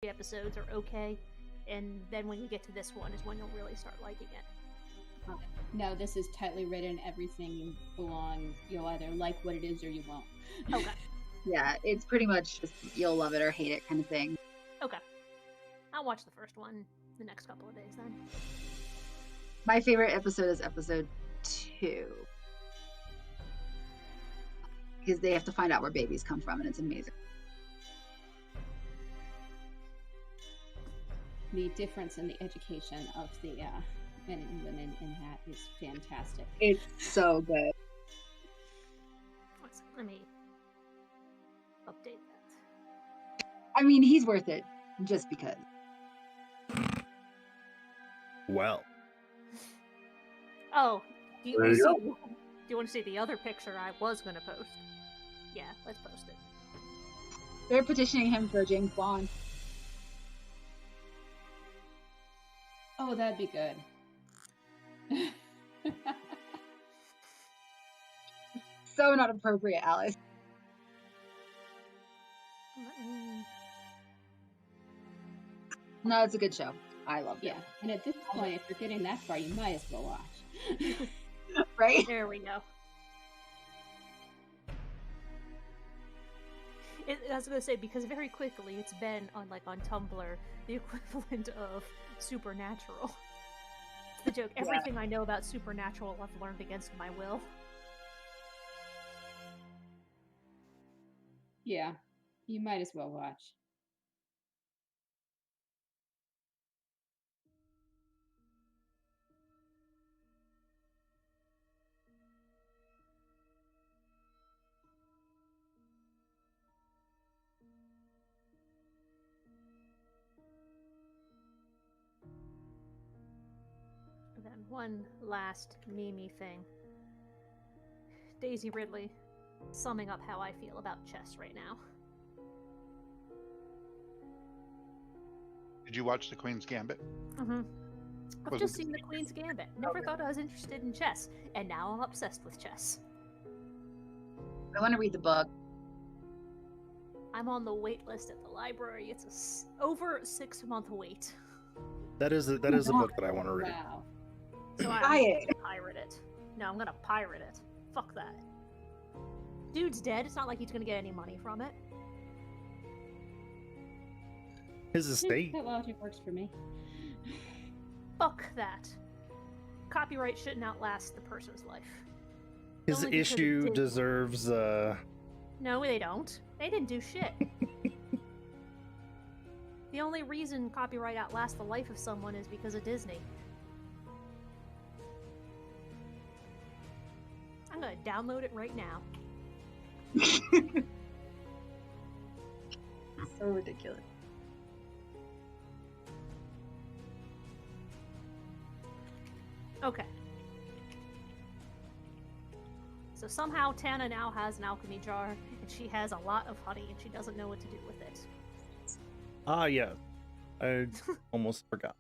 episodes are okay, and then when you get to this one is when you'll really start liking it. No, this is tightly written. Everything belongs. You'll either like what it is or you won't. Okay. Yeah, it's pretty much just you'll love it or hate it kind of thing. Okay. I'll watch the first one the next couple of days then. My favorite episode is episode 2. Because they have to find out where babies come from, and it's amazing. The difference in the education of the men and women in that is fantastic. It's so good. Let me update that. I mean, he's worth it just because. Well. Oh, do There you you want to see the other picture I was going to post? Yeah, let's post it. They're petitioning him for James Bond. Oh, that'd be good. So not appropriate, Alice. No, it's a good show. I love it. Yeah, and at this point, if you're getting that far, you might as well watch. Right? There we go. I was going to say, because very quickly it's been on Tumblr the equivalent of Supernatural. The joke. Everything I know about Supernatural I've learned against my will. Yeah, you might as well watch. And then one last meme thing. Daisy Ridley, summing up how I feel about chess right now. Did you watch The Queen's Gambit? Mm-hmm. I've Was just it- seen The Queen's Gambit. Never thought I was interested in chess, and now I'm obsessed with chess. I want to read the book. I'm on the wait list at the library. It's over 6-month wait. That is a book that I want to read. Wow. So I'm Buy going it. to pirate it. No, I'm gonna pirate it. Fuck that. Dude's dead. It's not like he's gonna get any money from it. His estate. That logic works for me. Fuck that. Copyright shouldn't outlast the person's life. His Only because it issue did. deserves. No, they don't. They didn't do shit. The only reason copyright outlasts the life of someone is because of Disney. I'm gonna download it right now. So ridiculous. Okay. So somehow Tana now has an alchemy jar, and she has a lot of honey, and she doesn't know what to do with it. Ah, yeah. I almost forgot.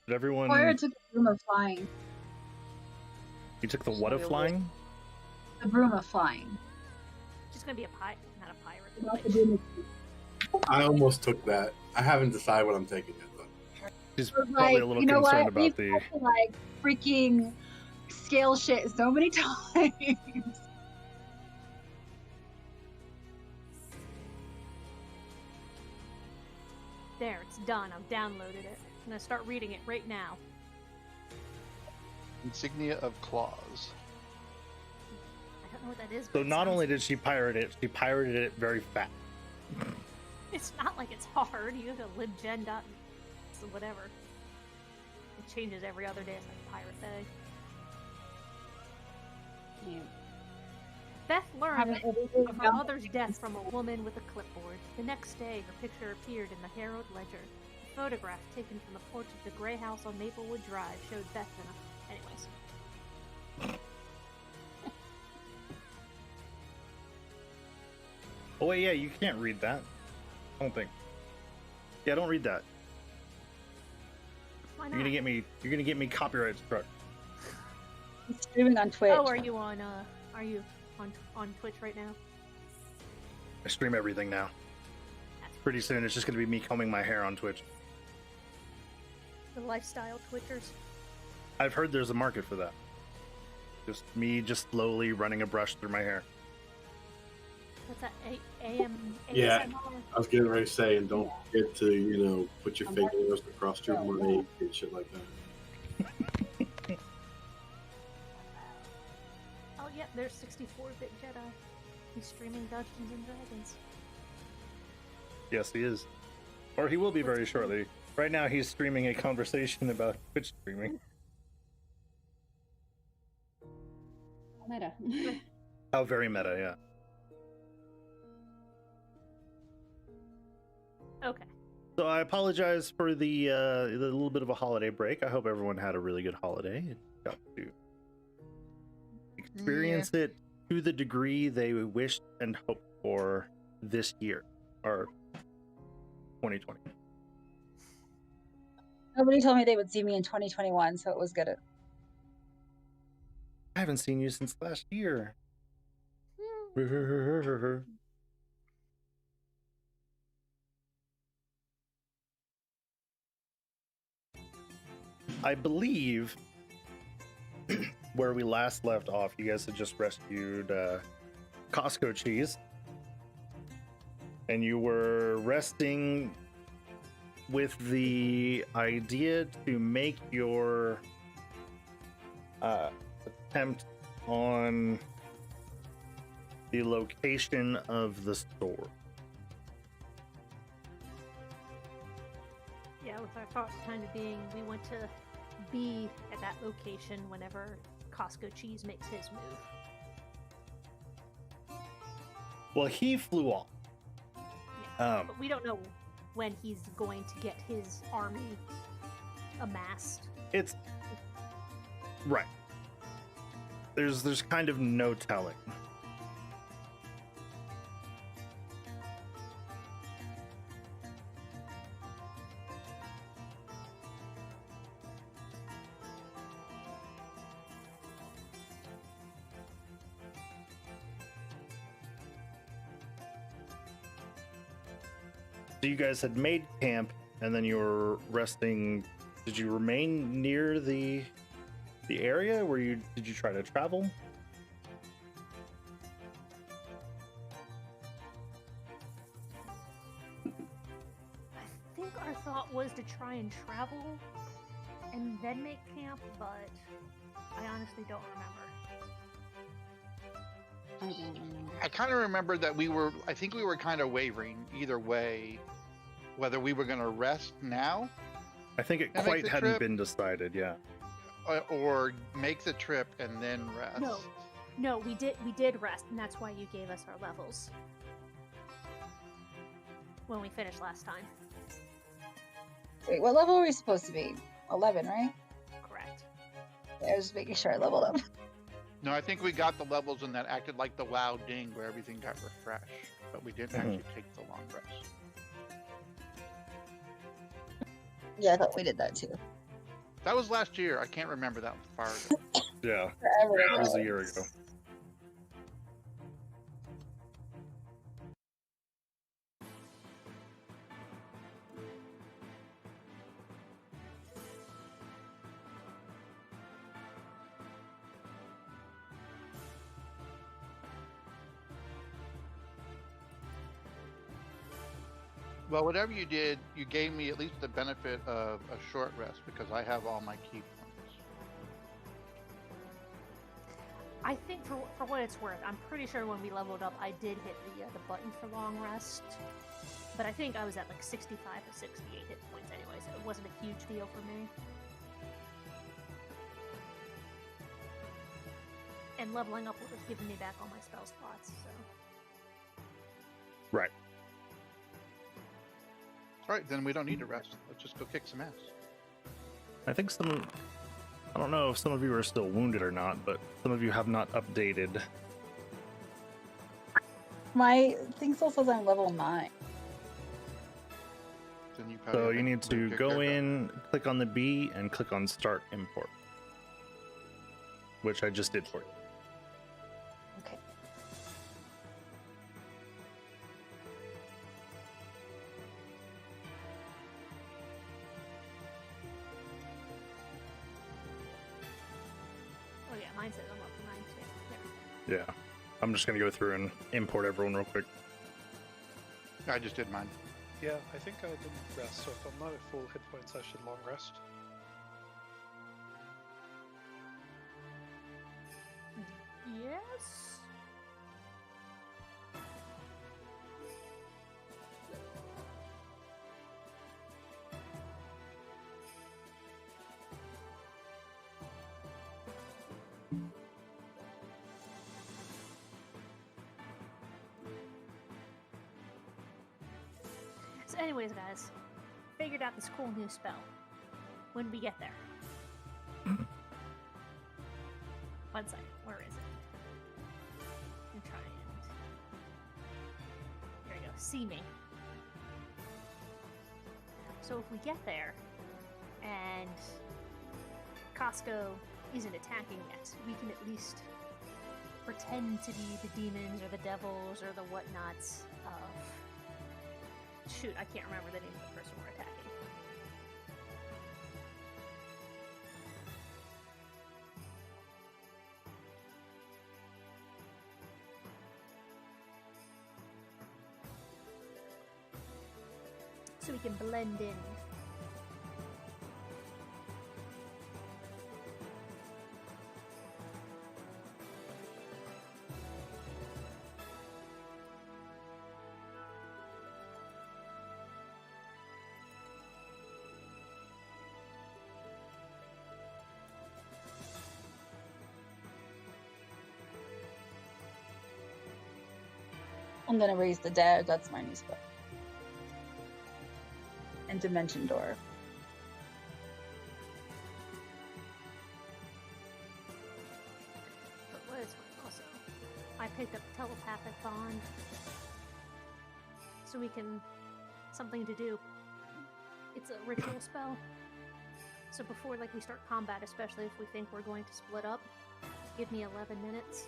Did everyone? Moira took the broom of flying. You took the what of flying? The broom of flying. She's gonna be not a pirate. Not the Like, broom of I almost took that. I haven't decided what I'm taking yet, though. She's I was probably like, a little you know concerned what? about We've the. had to, like freaking scale shit so many times. there, it's done. I've downloaded it. I'm gonna start reading it right now. Insignia of Claws. I don't know what that is. So but it not sounds- only did she pirate it, she pirated it very fast. It's not like it's hard. You have to libgen dot so whatever. It changes every other day. It's like Pirate Day. Yeah. Beth learned Having everything of her down. mother's death from a woman with a clipboard. The next day, her picture appeared in the Herald Ledger. A photograph taken from the porch of the Gray House on Maplewood Drive showed Beth in a... Anyways. Oh wait, yeah, you can't read that. I don't think. Yeah, don't read that. Why not? You're gonna get me copyright struck. He's streaming on Twitch. Oh, are you on Twitch right now? I stream everything now. That's pretty soon it's just going to be me combing my hair on Twitch. The lifestyle Twitchers. I've heard there's a market for that. Just me just slowly running a brush through my hair. What's that? AM? Yeah. ASMR? I was getting ready to say, and don't forget to, put your fingers across your mic and shit like that. Oh, yeah, there's 64-bit Jedi. He's streaming Dungeons and Dragons. Yes, he is. Or he will be very shortly. Right now, he's streaming a conversation about Twitch streaming. Meta. Oh, very meta, yeah. Okay. So I apologize for the little bit of a holiday break. I hope everyone had a really good holiday and got to experience it to the degree they wished and hoped for this year, or 2020. Nobody told me they would see me in 2021, so it was good. I haven't seen you since last year. I believe where we last left off, you guys had just rescued Costco cheese, and you were resting with the idea to make your attempt on the location of the store. Yeah, with our thought kind of being we want to be at that location whenever Costco Cheese makes his move. Well, he flew off. Yeah, but we don't know when he's going to get his army amassed. It's right. There's kind of no telling. So you guys had made camp, and then you were resting. Did you remain near the area? Did you try to travel? I think our thought was to try and travel and then make camp, but I honestly don't remember. I don't remember. I kind of remember that I think we were kind of wavering either way, whether we were going to rest now I think it And make quite the hadn't trip. been decided, yeah. or make the trip and then rest. No, we did rest, and that's why you gave us our levels when we finished last time. Wait, what level are we supposed to be? 11, right? Correct. I was just making sure I leveled up. No, I think we got the levels and that acted like the WoW ding where everything got refreshed, but we didn't actually take the long rest. Yeah, I thought we did that too. That was last year. I can't remember that far ago. Yeah, Forever it ago. was a year ago. Well, whatever you did, you gave me at least the benefit of a short rest because I have all my key points. I think for what it's worth, I'm pretty sure when we leveled up, I did hit the button for long rest. But I think I was at like 65 or 68 hit points anyway, so it wasn't a huge deal for me. And leveling up would have given me back all my spell slots, so. Right. All right, then we don't need to rest. Let's just go kick some ass. I think I don't know if some of you are still wounded or not, but some of you have not updated. My thing still says I'm level 9. Then you probably So have you need to move your go character. in, click on the B, and click on Start Import, which I just did for you. Okay. mine says I'm up to 9 too. There. Yeah. I'm just gonna go through and import everyone real quick. I just did mine. Yeah, I think I didn't rest, so if I'm not at full hit points, I should long rest. Yes. So anyways, guys, figured out this cool new spell. When we get there. 1 second, where is it? And try and... There we go, see me. So if we get there, and Costco isn't attacking yet, we can at least pretend to be the demons or the devils or the whatnots of... Shoot, I can't remember the name of the person we're attacking. So we can blend in. I'm gonna raise the dead. That's my new spell. And Dimension Door. But what is also, I picked up Telepathic Bond, so we can something to do. It's a ritual spell. So before, like, we start combat, especially if we think we're going to split up, give me 11 minutes.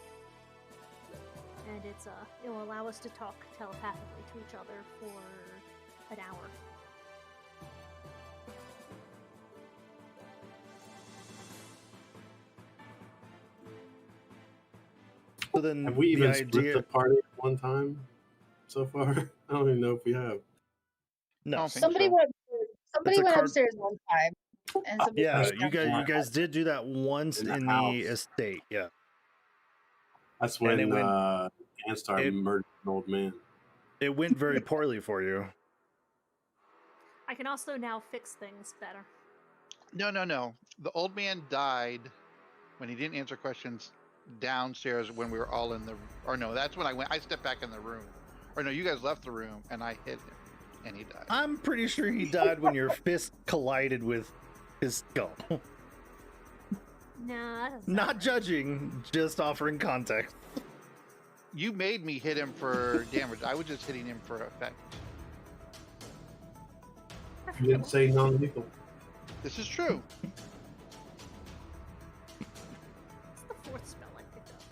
And it's it will allow us to talk telepathically to each other for an hour. So then Have we even the split idea... the party at one time so far? I don't even know if we have. No. I don't think Somebody so. went. Somebody It's a went card- upstairs one time, and somebody Yeah, stayed you down. guys did do that once In the in house. the estate. Yeah. That's And it when went- Anstar it- murdered an old man. It went very poorly for you. I can also now fix things better. No. The old man died when he didn't answer questions downstairs when we were all in the... Or no, that's when I stepped back in the room. Or no, you guys left the room and I hit him and he died. I'm pretty sure he died when your fist collided with his skull. Nah, that doesn't Not sound right. judging, just offering context. You made me hit him for damage. I was just hitting him for effect. You didn't say non-lethal. This is true. It's the 4th spell I picked up.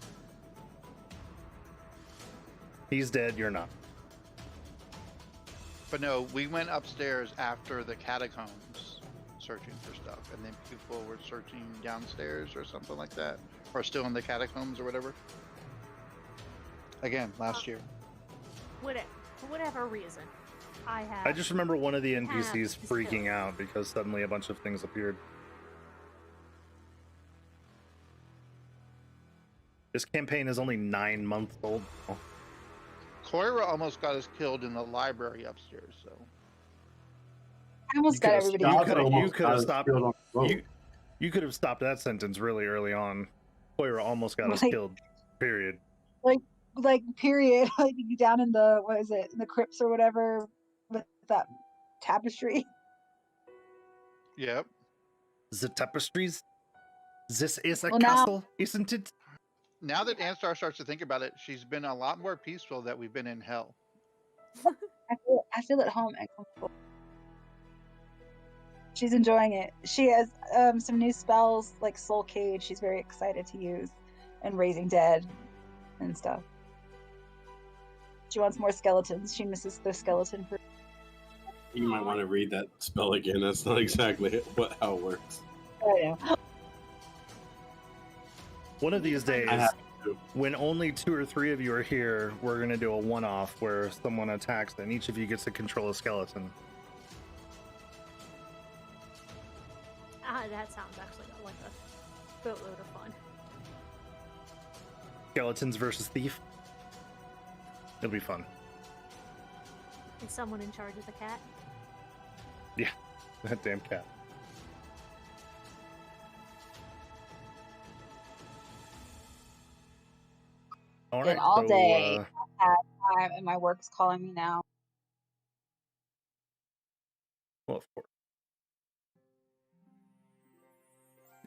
He's dead, you're not. But no, we went upstairs after the catacombs searching for stuff. And then people were searching downstairs or something like that. Or still in the catacombs or whatever. Again, last year. For whatever reason, I have. I just remember one of the NPCs this freaking hill. out because suddenly a bunch of things appeared. This campaign is only 9 months old. Oh, Koira almost got us killed in the library upstairs, so. I almost got everybody. you out. could've- Almost could've got us stopped- killed on the road. You could have stopped that sentence really early on. Koira almost got us Like- killed. Period. Like period. Like down in the what is it? In the crypts or whatever with that tapestry. Yep. The tapestries? This is a Well, now- castle, isn't it? Now that Anstar starts to think about it, she's been a lot more peaceful that we've been in hell. I feel at home and comfortable. She's enjoying it. She has some new spells like Soul Cage. She's very excited to use, and Raising Dead, and stuff. She wants more skeletons. She misses the skeleton. You might want to read that spell again. That's not exactly how it works. I know. One of these days, I have to. when only 2 or 3 of you are here, we're gonna do a one-off where someone attacks and each of you gets to control a skeleton. That sounds actually like a boatload of fun. Skeletons versus thief. It'll be fun. Is someone in charge of the cat? Yeah, that damn cat. All Been right, all so, day. And my work's calling me now. well, of course.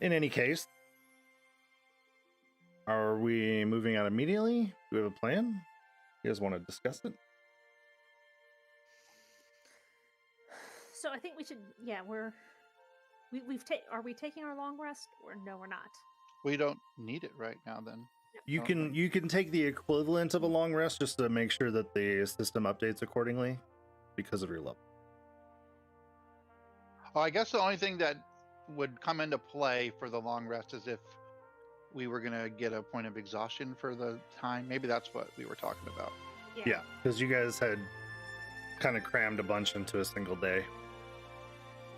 In any case, are we moving out immediately? Do we have a plan? You guys want to discuss it? So I think we should. Yeah, are we taking our long rest or no? We're not. We don't need it right now. Then You Okay. can take the equivalent of a long rest just to make sure that the system updates accordingly because of your level. Oh, I guess the only thing that would come into play for the long rest is if we were gonna get a point of exhaustion for the time. Maybe that's what we were talking about. Yeah, because you guys had kind of crammed a bunch into a single day,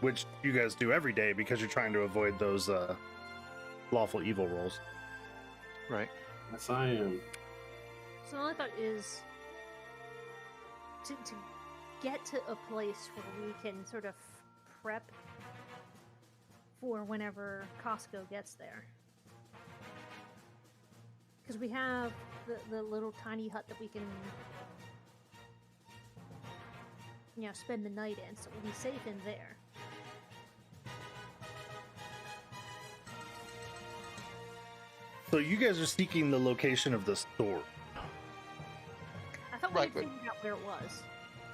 which you guys do every day because you're trying to avoid those lawful evil rolls. Right. Yes, I am. So the only thought is to get to a place where we can sort of prep for whenever Costco gets there. Because we have the little tiny hut that we can, spend the night in, so we'll be safe in there. So you guys are seeking the location of the store. I thought we Right, had but- figured out where it was.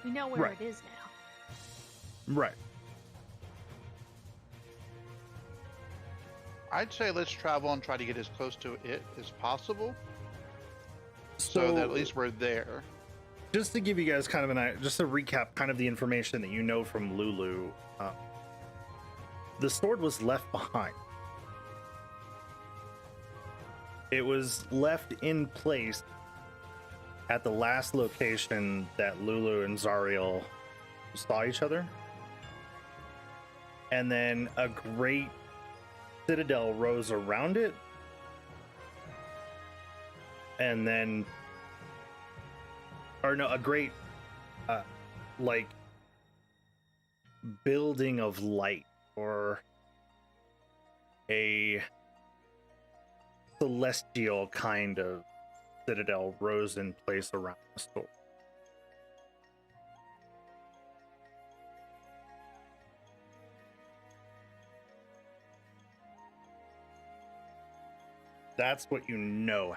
We know where Right. it is now. Right. I'd say let's travel and try to get as close to it as possible, so that at least we're there. Just to give you guys kind of just to recap kind of the information that you know from Lulu, the sword was left behind. It was left in place at the last location that Lulu and Zariel saw each other. And then a great citadel rose around it. And then a great building of light, or a celestial kind of citadel rose in place around the store. That's what you know.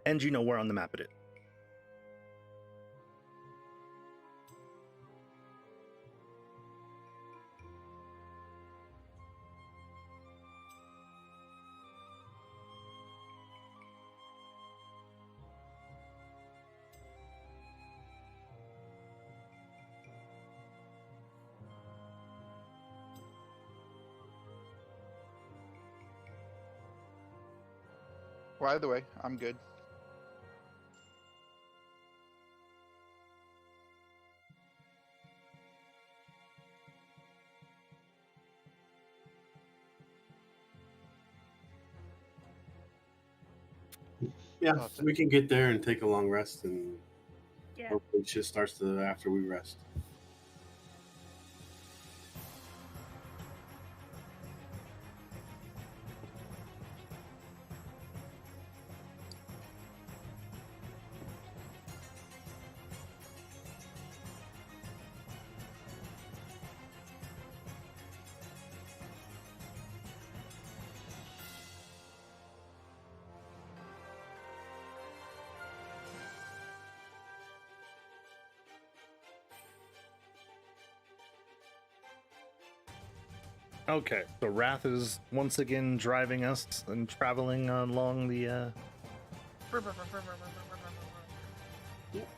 And you know where on the map it is. Well, either way, I'm good. Yeah, Okay. we can get there and take a long rest, and Yeah. hopefully shit starts after we rest. Okay, so Wrath is once again driving us and traveling along the Yep.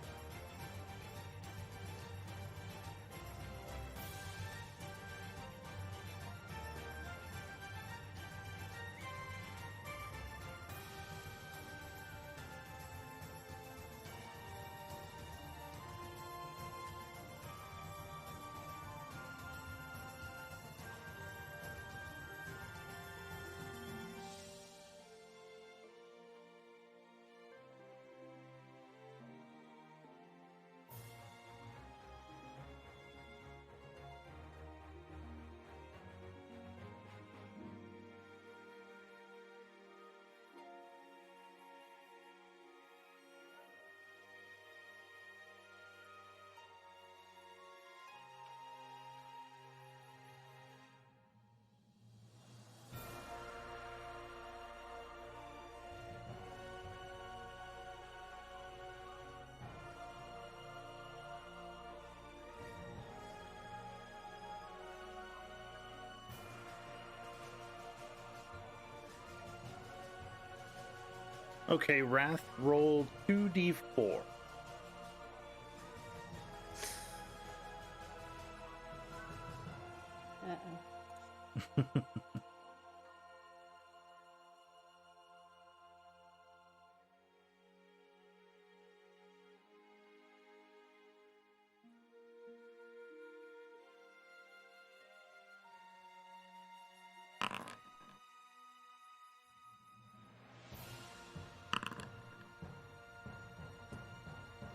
Okay, Wrath, roll 2d4. Uh-oh.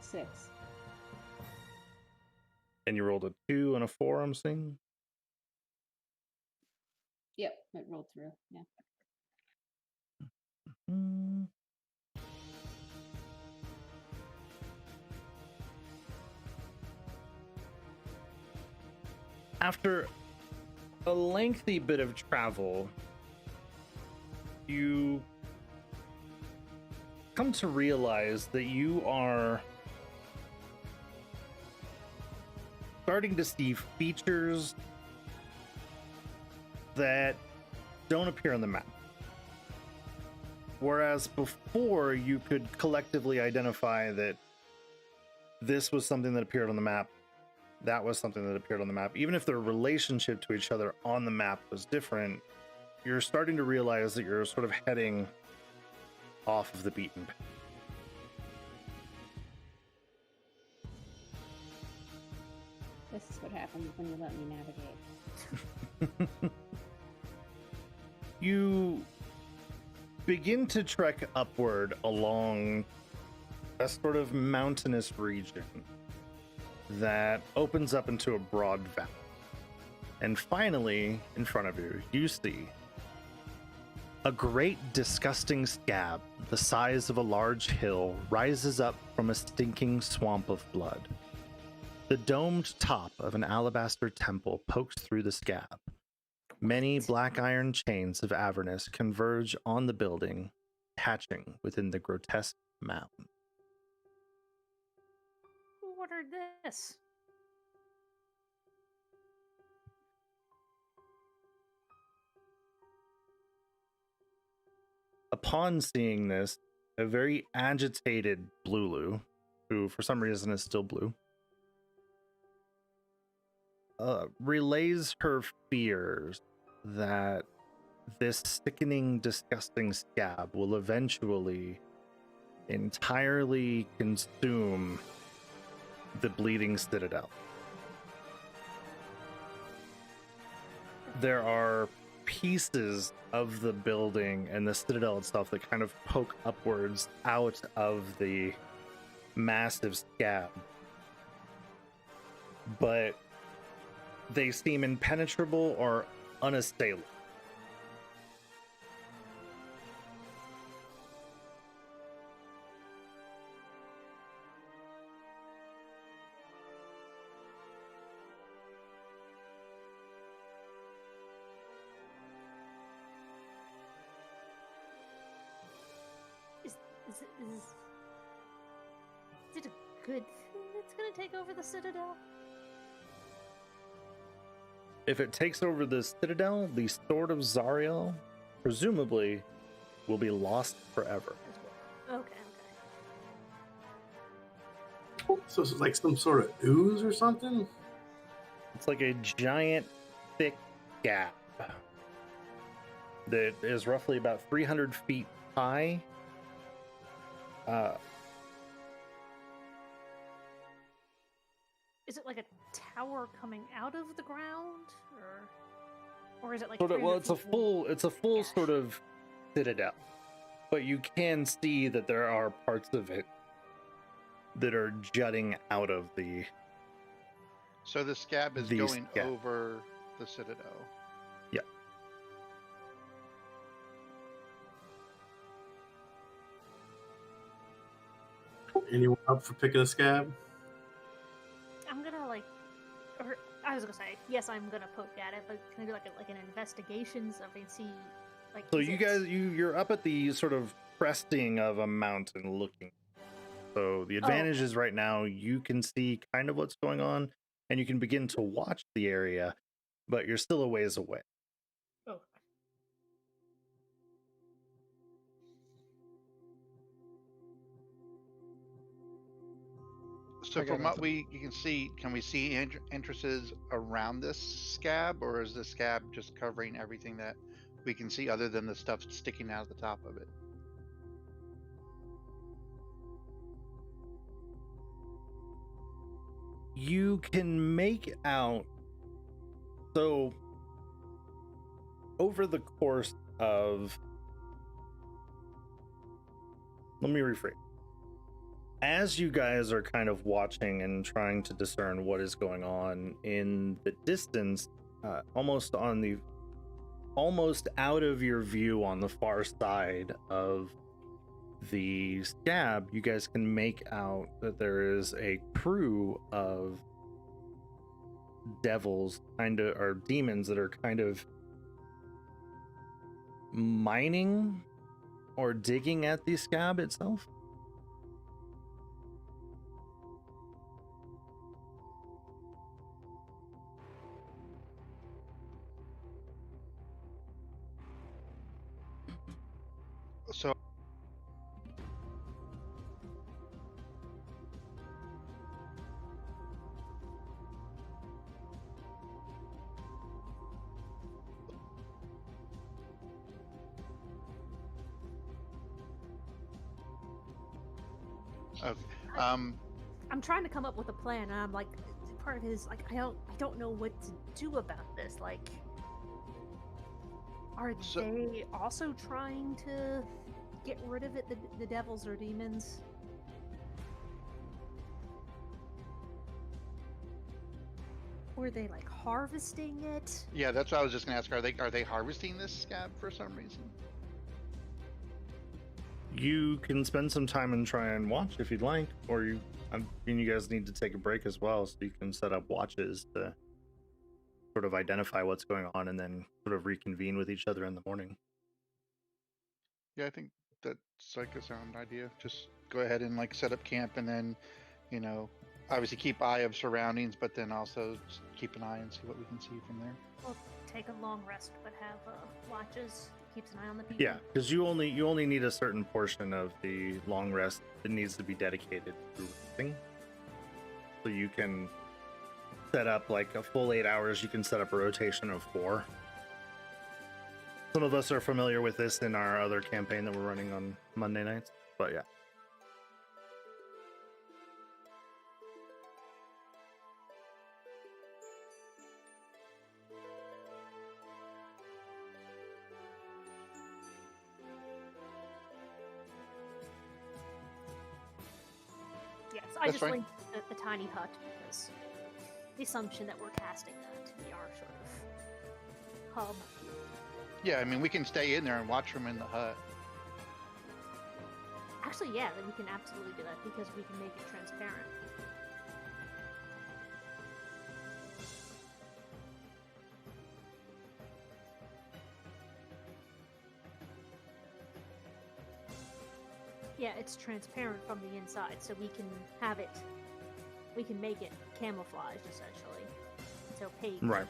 Six. And you rolled a 2 and a 4, I'm seeing? Yep, it rolled through. Yeah. Mm. After a lengthy bit of travel, you come to realize that you are starting to see features that don't appear on the map. Whereas before you could collectively identify that this was something that appeared on the map, that was something that appeared on the map. Even if their relationship to each other on the map was different, you're starting to realize that you're sort of heading off of the beaten path. This is what happens when you let me navigate. You begin to trek upward along a sort of mountainous region that opens up into a broad valley. And finally, in front of you, you see a great disgusting scab the size of a large hill rises up from a stinking swamp of blood. The domed top of an alabaster temple pokes through the scab. Many black iron chains of Avernus converge on the building, hatching within the grotesque mound. Who ordered this? Upon seeing this, a very agitated Blulu, who for some reason is still blue, relays her fears that this sickening, disgusting scab will eventually entirely consume the Bleeding Citadel. There are pieces of the building and the citadel itself that kind of poke upwards out of the massive scab, but they seem impenetrable or unassailable. Is it a good thing that's gonna take over the Citadel? If it takes over the citadel, the Sword of Zariel presumably will be lost forever. Okay. So it's like some sort of ooze or something? It's like a giant, thick gap that is roughly about 300 feet high. Is it like a tower coming out of the ground, or is it like Sort of, well, 300 feet long? it's a full Gosh. sort of citadel, but you can see that there are parts of it that are jutting out of the. So the scab is These- going yeah. over the citadel. Yeah. Anyone up for picking a scab? I'm gonna or I was gonna say yes. I'm gonna poke at it, but can I do like an investigation so I can see like? So is you it- guys, you're up at the sort of cresting of a mountain looking. So the advantage is right now you can see kind of what's going on, and you can begin to watch the area, but you're still a ways away. Oh. So I got from what nothing. you can see, can we see entrances around this scab, or is the scab just covering everything that we can see other than the stuff sticking out of the top of it? You can make out. So, over the course of. Let me rephrase. As you guys are kind of watching and trying to discern what is going on in the distance, almost out of your view on the far side of the scab, you guys can make out that there is a crew of devils, or demons, that are kind of mining or digging at the scab itself. So okay. I'm trying to come up with a plan, and I'm like, part of it is like, I don't know what to do about this. Like, are So- they also trying to get rid of it? The devils or demons? Or are they like harvesting it? Yeah, that's what I was just gonna ask. Are they harvesting this scab for some reason? You can spend some time and try and watch if you'd like, or you guys need to take a break as well, so you can set up watches to sort of identify what's going on and then sort of reconvene with each other in the morning. Yeah, I think that's like a sound idea. Just go ahead and like set up camp, and then, obviously keep eye of surroundings, but then also just keep an eye and see what we can see from there. We'll take a long rest, but have watches. Keeps an eye on the people. Yeah, because you only need a certain portion of the long rest that needs to be dedicated to resting. So you can set up like a full 8 hours. You can set up a rotation of 4. Some of us are familiar with this in our other campaign that we're running on Monday nights, but yeah. Yes, I That's just fine. linked the tiny hut because the assumption that we're casting that to be our sort of hub. Yeah, I mean, we can stay in there and watch from in the hut. Actually, yeah, then we can absolutely do that because we can make it transparent. Yeah, it's transparent from the inside, so we can have it. We can make it camouflaged essentially. It's opaque. Right.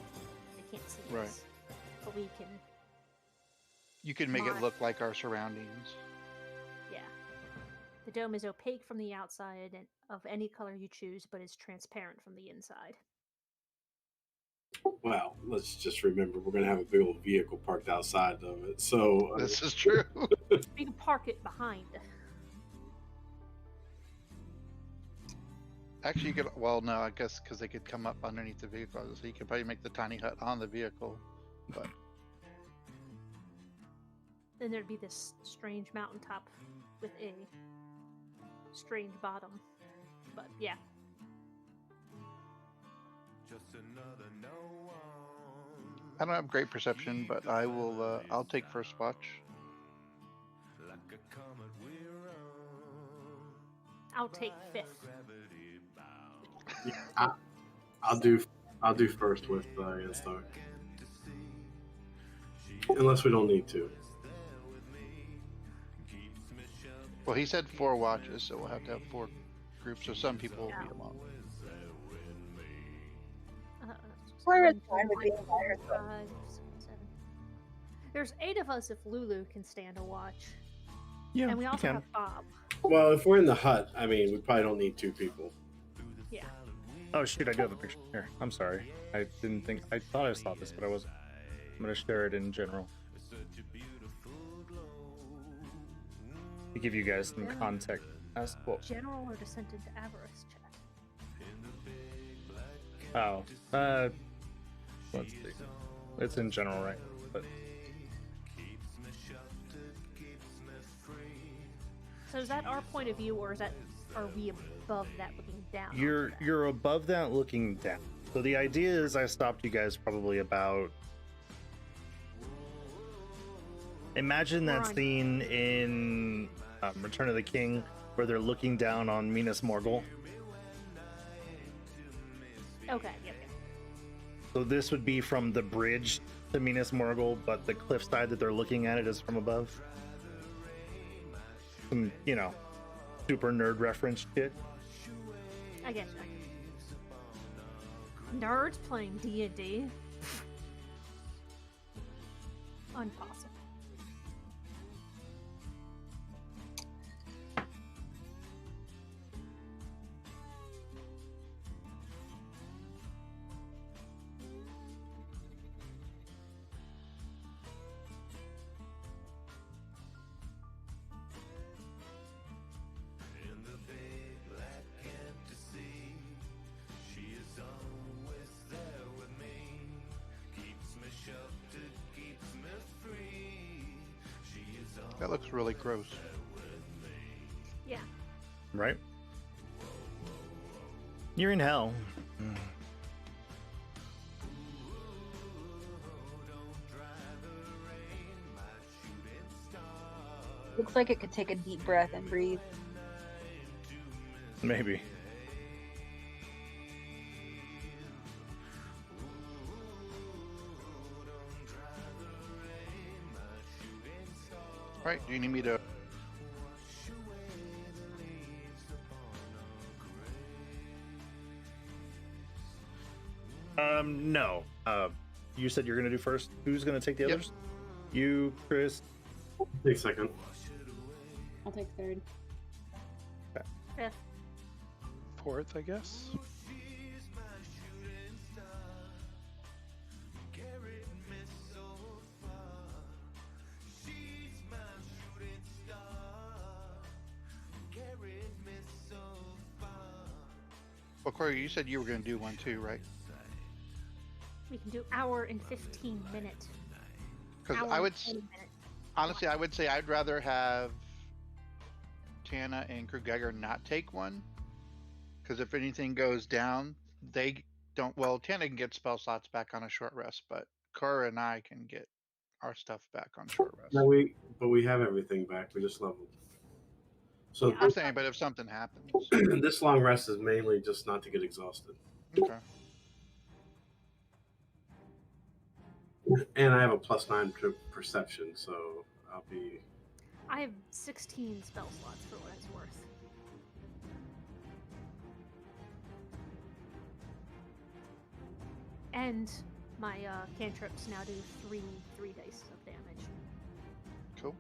They can't see Right. us, but we can. You can make it Not- look like our surroundings. Yeah. The dome is opaque from the outside and of any color you choose, but is transparent from the inside. Well, let's just remember we're going to have a big old vehicle parked outside of it. So, This is true. We can park it behind. Actually, you could. Well, no, I guess because they could come up underneath the vehicle, so you could probably make the tiny hut on the vehicle. But Then there'd be this strange mountaintop with a strange bottom. But yeah. I don't have great perception, but I will. I'll take first watch. I'll take fifth. yeah, I'll do first with Instar. Unless we don't need to. Well, he said 4 watches, so we'll have to have 4 groups. So some people will Yeah. be along. Clara's 1, 2, fine with 3, being by 4, herself. 5, 6, 7. There's 8 of us if Lulu can stand a watch. Yeah, And we you also can. have Bob. Well, if we're in the hut, I mean, we probably don't need 2 people. Yeah. Oh shoot, I do have a picture here. I'm sorry. I didn't think. I thought I saw this, but I wasn't. I'm gonna share it in general to give you guys some context as well. General or descent into avarice chat? Oh, let's see. It's in general, right? But So is that our point of view, or are we above that looking down? onto that? you're above that looking down. So the idea is, I stopped you guys probably about. Imagine that Right. scene in Return of the King where they're looking down on Minas Morgul. Okay. Yep. So this would be from the bridge to Minas Morgul, but the cliffside that they're looking at it is from above. Some, super nerd reference shit. I guess. Nerds playing D&D. Impossible. That looks really gross. Yeah. Right? You're in hell. Looks like it could take a deep breath and breathe. Maybe. Right? Do you need me to? No. You said you're gonna do first. Who's gonna take the Yep. others? You, Chris. Take second. I'll take third. Fifth. Fourth, I guess. Well, Corey, you said you were going to do one too, right? We can do hour and 15 minute. Because Hour I and would, 20 minute. honestly, I would say I'd rather have Tana and Crew Geiger not take one. Because if anything goes down, they don't. Well, Tana can get spell slots back on a short rest, but Cora and I can get our stuff back on short rest. No, but we have everything back. We just leveled. So Yeah, I'm saying, but if something happens, this long rest is mainly just not to get exhausted. okay. And I have a +9 to perception, so I'll be. I have 16 spell slots for what it's worth. And my cantrips now do three dice of damage. Cool.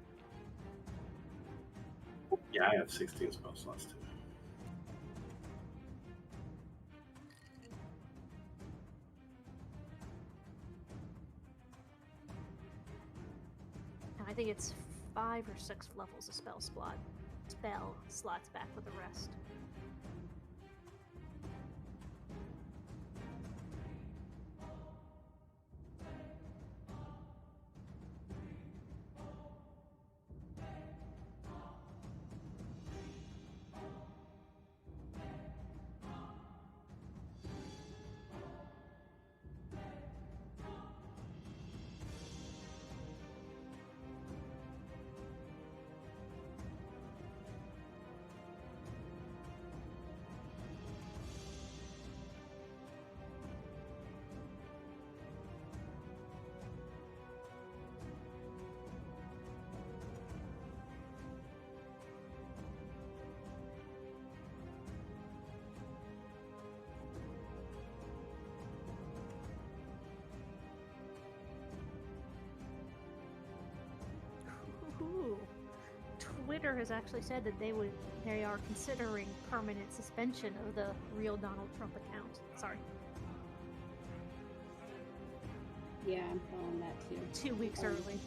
Yeah, I have 16 spell slots too. And I think it's 5 or 6 levels of spell slots back with the rest. Twitter has actually said that they are considering permanent suspension of the real Donald Trump account. Sorry, Yeah, I'm following that too. 2 weeks early.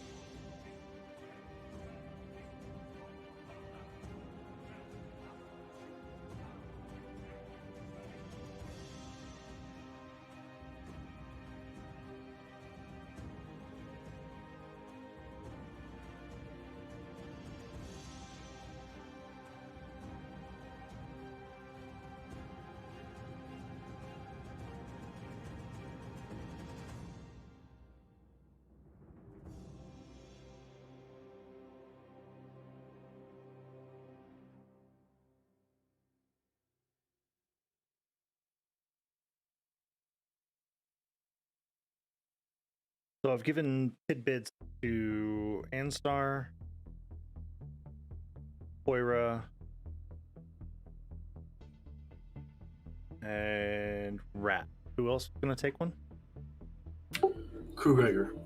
So I've given tidbits to Anstar, Poira, and Rat. Who else is gonna take one? Krueger.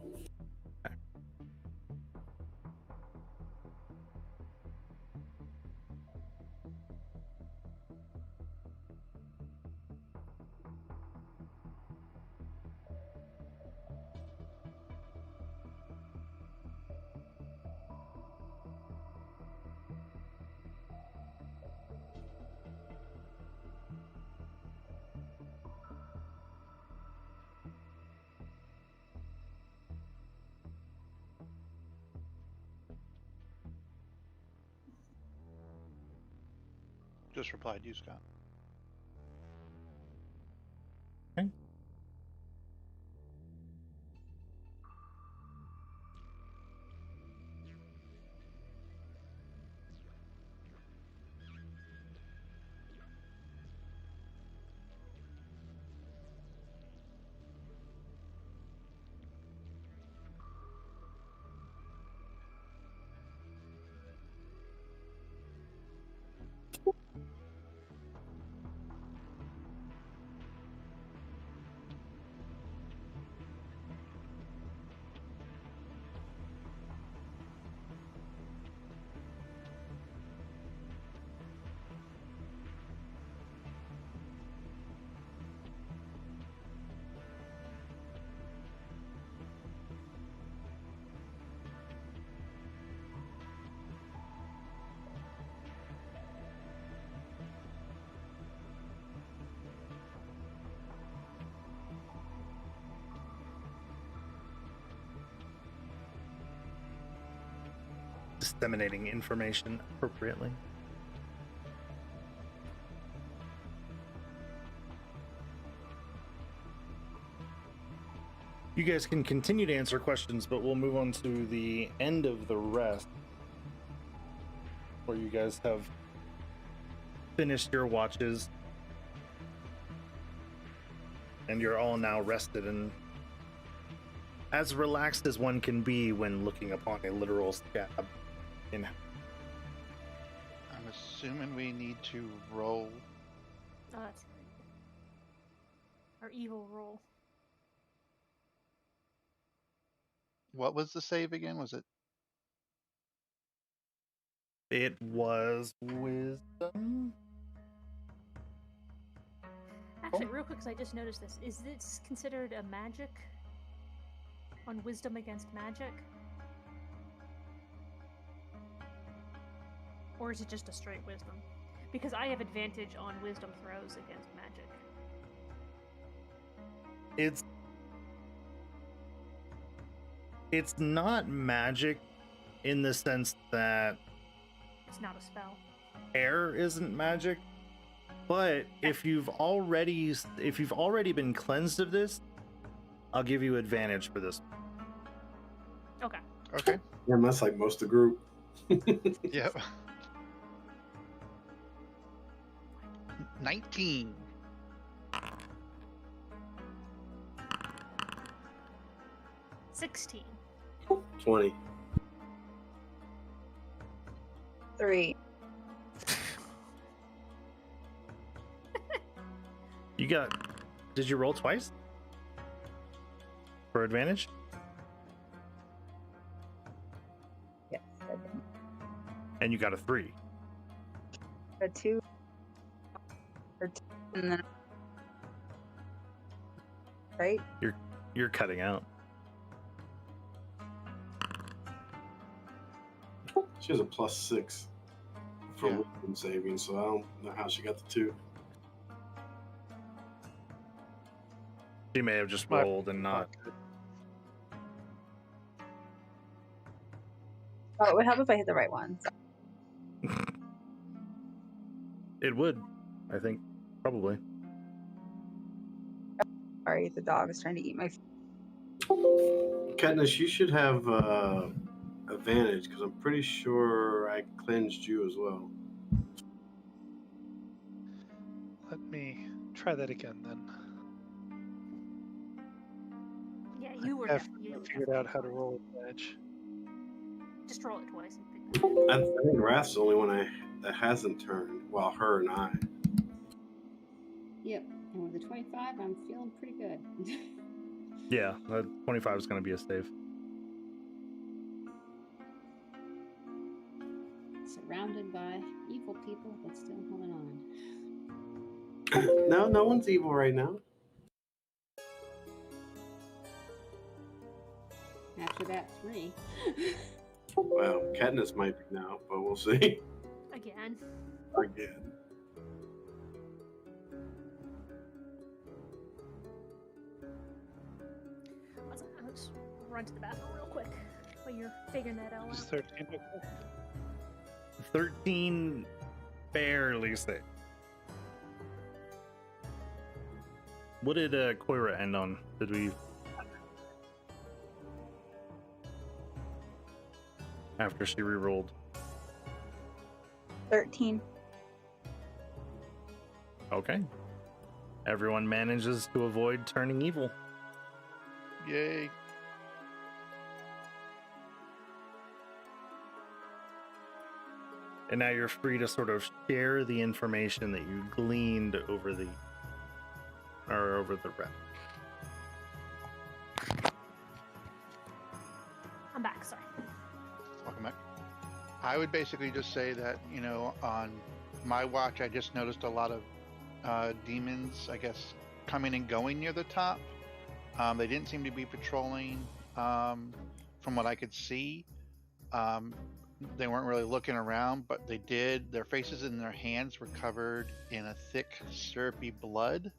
Just replied you, Scott. Okay. Disseminating information appropriately. You guys can continue to answer questions, but we'll move on to the end of the rest, where you guys have finished your watches and you're all now rested and as relaxed as one can be when looking upon a literal scab in. I'm assuming we need to roll. Oh, that's right. Our evil roll. What was the save again? Was it? It was wisdom. Actually, real quick, because I just noticed this. Is this considered a magic? On wisdom against magic? Or is it just a straight wisdom? Because I have advantage on wisdom throws against magic. It's not magic in the sense that It's not a spell. air isn't magic, but if you've already been cleansed of this, I'll give you advantage for this. Okay. Okay. Yeah, that's like most of the group. Yep. 19. 16. 20. 3. You got. Did you roll twice for advantage? Yes, I did. And you got a 3. A 2 or 2, and then right. You're cutting out. She has a +6 for Yeah. wisdom saving, so I don't know how she got the 2. She may have just My- rolled and not. Oh, it would help if I hit the right one. It would, I think, probably. Sorry, the dog is trying to eat my. Katniss, you should have advantage because I'm pretty sure I cleansed you as well. Let me try that again then. Yeah, you were I definitely figured out how to roll advantage. just roll it twice and pick that. I think Wrath's the only one that hasn't turned, while her and I. Yep. And with a 25, I'm feeling pretty good. Yeah, 25 is going to be a save. Surrounded by evil people, but still holding on. No one's evil right now. After that 3. Well, Katniss might be now, but we'll see. Again. Again. Let's run to the bathroom real quick while you're figuring that out. Is 13 okay? 13 barely save. What did Koira end on? Did we... After she re-rolled. 13. Okay. Everyone manages to avoid turning evil. Yay. And now you're free to sort of share the information that you gleaned over the rep. I'm back, sorry. Welcome back. I would basically just say that, on my watch, I just noticed a lot of demons, I guess, coming and going near the top. They didn't seem to be patrolling from what I could see. They weren't really looking around, but they did. Their faces and their hands were covered in a thick, syrupy blood.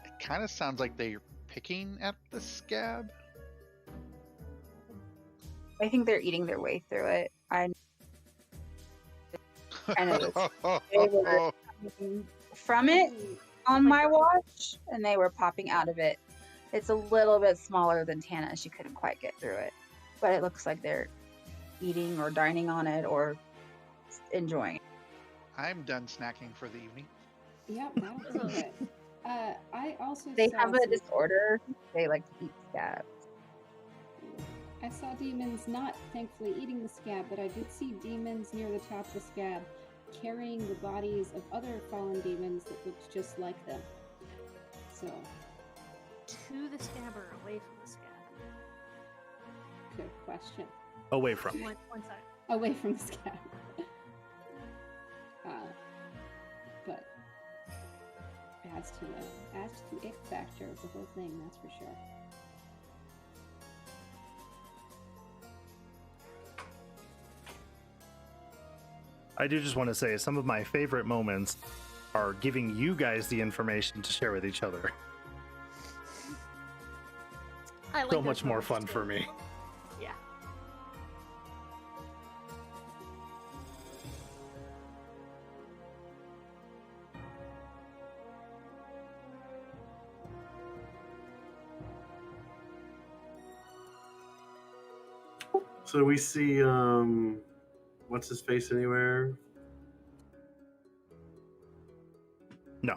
It kind of sounds like they're picking at the scab. I think they're eating their way through it. I noticed they were coming from it on my watch, and they were popping out of it. It's a little bit smaller than Tana. She couldn't quite get through it, but it looks like they're eating or dining on it or enjoying it. I'm done snacking for the evening. Yep, that was good. I also They saw have a some- disorder. They like to eat scabs. I saw demons not thankfully eating the scab, but I did see demons near the top of the scab carrying the bodies of other fallen demons that looked just like them. So, To the scab or away from the scab? good question. Away from. One side. Away from the scab. But adds to the ick factor of the whole thing, that's for sure. I do just want to say some of my favorite moments are giving you guys the information to share with each other. I like So those much more moments fun too. for me. Yeah. So we see, what's his face anywhere? No.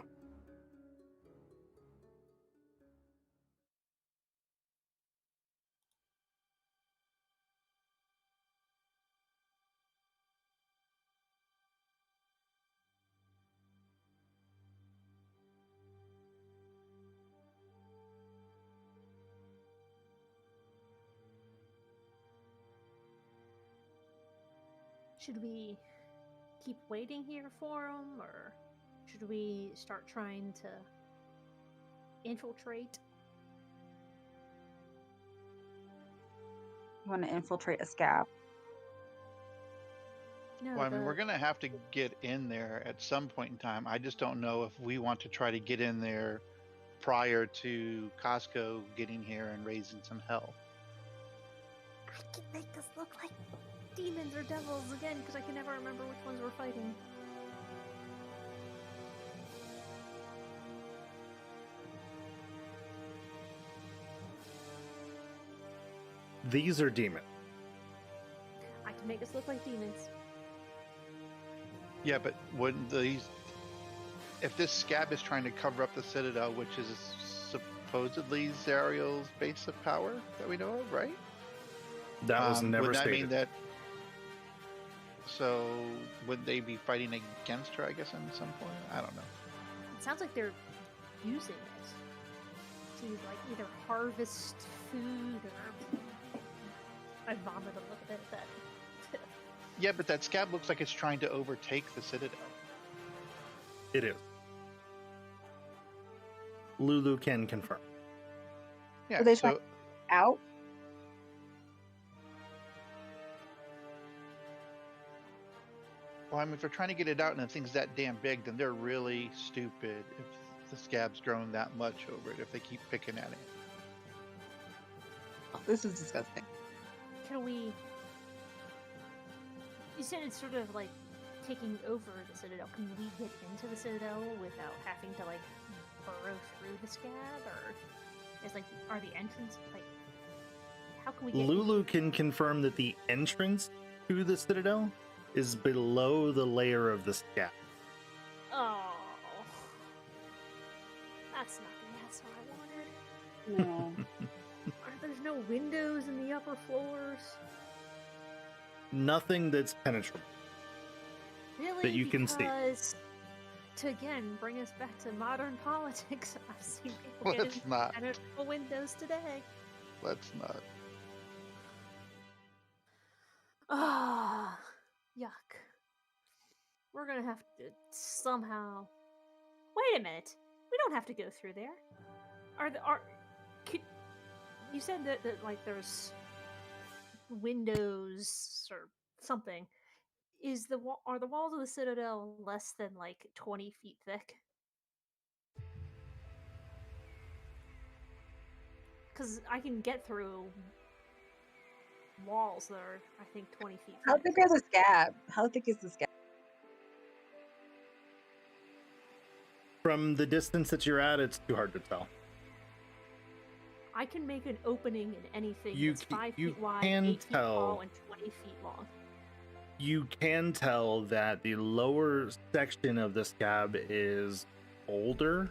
Should we keep waiting here for him, or should we start trying to infiltrate? You want to infiltrate a scab? No, Well, I mean, we're going to have to get in there at some point in time. I just don't know if we want to try to get in there prior to Costco getting here and raising some hell. I can make this look like demons or devils again, because I can never remember which ones we're fighting. These are demons. I can make us look like demons. Yeah, but wouldn't these... If this scab is trying to cover up the Citadel, which is supposedly Zariel's base of power that we know of, right? That was never would that stated. mean that... So, would they be fighting against her, I guess, at some point? I don't know. It sounds like they're using it to, like, either harvest food or... I vomit a little bit at that. Yeah, but that scab looks like it's trying to overtake the Citadel. It is. Lulu can confirm. Yeah, Are they so... Out? Well, I mean, if they're trying to get it out and the thing's that damn big, then they're really stupid if the scab's grown that much over it, if they keep picking at it. Oh, this is disgusting. Can we... You said it's sort of like taking over the Citadel. Can we get into the Citadel without having to, like, burrow through the scab? Or is, like, are the entrance, like... How can we get... Lulu can confirm that the entrance to the Citadel is below the layer of the scab. Oh. That's not the answer I wanted. No. There's no windows in the upper floors. Nothing that's penetrable. Really? That you can see. Because, to again bring us back to modern politics, I've seen people get Let's in not. penetrable windows today. Let's not. Ah, yuck. We're gonna have to somehow... Wait a minute. We don't have to go through there. You said that like there's windows or something. Are the walls of the Citadel less than like 20 feet thick? Because I can get through walls that are, I think, 20 feet thick. How thick is the scab? How thick is the scab? From the distance that you're at, it's too hard to tell. I can make an opening in anything You that's ca- 5 you feet wide, can 8 feet tell. tall, and 20 feet long. You can tell that the lower section of the scab is older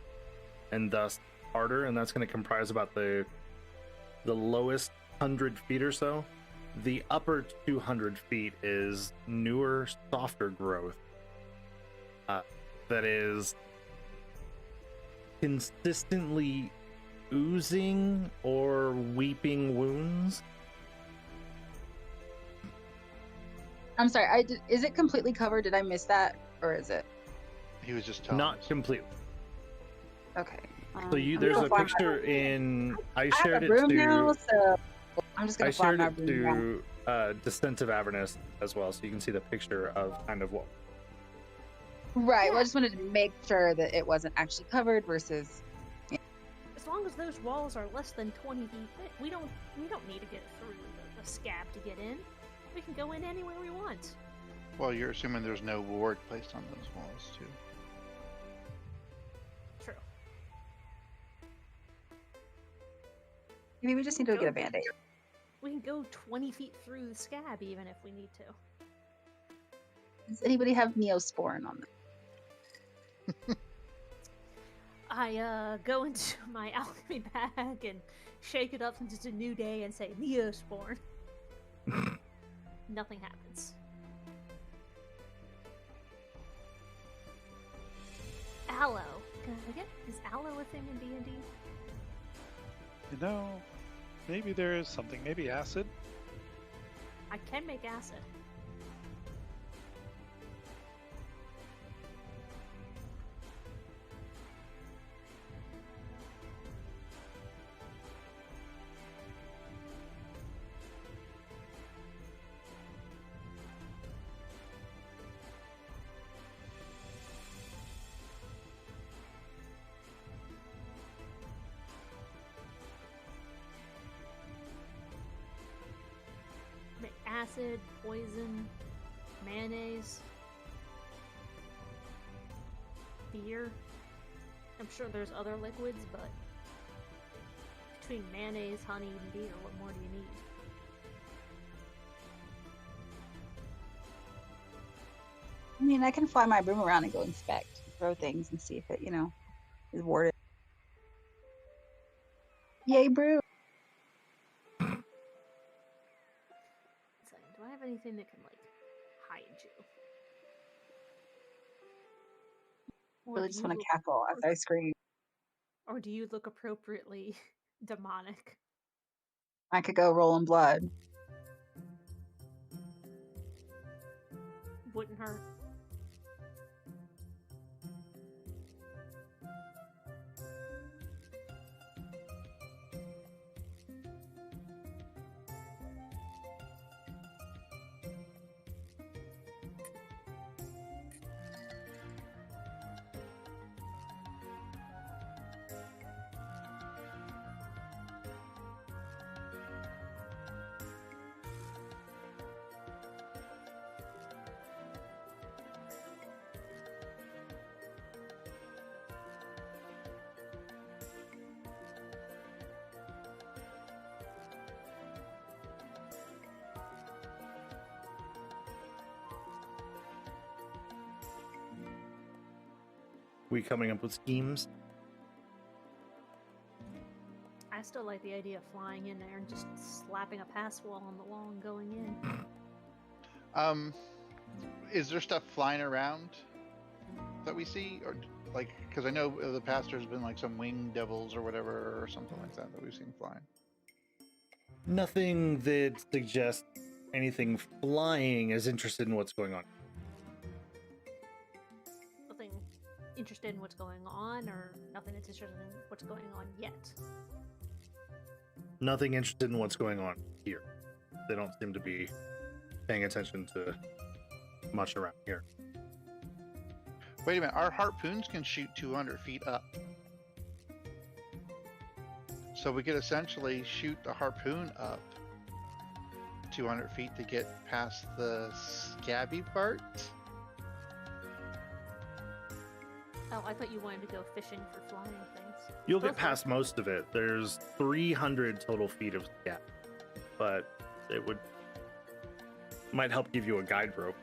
and thus harder, and that's going to comprise about the lowest 100 feet or so. The upper 200 feet is newer, softer growth that is consistently oozing or weeping wounds. I'm sorry. Is it completely covered? Did I miss that, or is it He was just telling Not us. completely. okay? So there's a picture in. I shared it room to. now, so I'm just I gonna fly shared my it room now. to Descent of Avernus as well, so you can see the picture of kind of what. Right. Well, I just wanted to make sure that it wasn't actually covered versus. As long as those walls are less than 20 feet thick, we don't need to get through the scab to get in. We can go in anywhere we want. Well, you're assuming there's no ward placed on those walls, too. True. Maybe we just need to get a band-aid. We can go 20 feet through the scab even if we need to. Does anybody have Neosporin on them? I go into my alchemy bag and shake it up since it's a new day and say Neosporin. Nothing happens. Aloe. Is aloe a thing in D&D? You know, maybe there is something. Maybe acid. I can make acid. acid, poison, mayonnaise, beer. I'm sure there's other liquids, but between mayonnaise, honey, and beer, what more do you need? I mean, I can fly my broom around and go inspect, throw things, and see if it, is warded. Yay, broom! Do I have anything that can, hide you? I Or really do just you want to look- cackle as I scream. Or do you look appropriately demonic? I could go rolling blood. Wouldn't hurt. We coming up with schemes? I still like the idea of flying in there and just slapping a pass wall on the wall and going in. Is there stuff flying around that we see, or because I know in the past there's been some winged devils or whatever or something like that we've seen flying. Nothing that suggests anything flying is interested in what's going on. Nothing interested in what's going on, or nothing that's interested in what's going on yet. Nothing interested in what's going on here. They don't seem to be paying attention to much around here. Wait a minute, our harpoons can shoot 200 feet up. So we could essentially shoot the harpoon up 200 feet to get past the scabby part. Oh, I thought you wanted to go fishing for flying things. You'll Both get past most of it. There's 300 total feet of scab, but it might help give you a guide rope.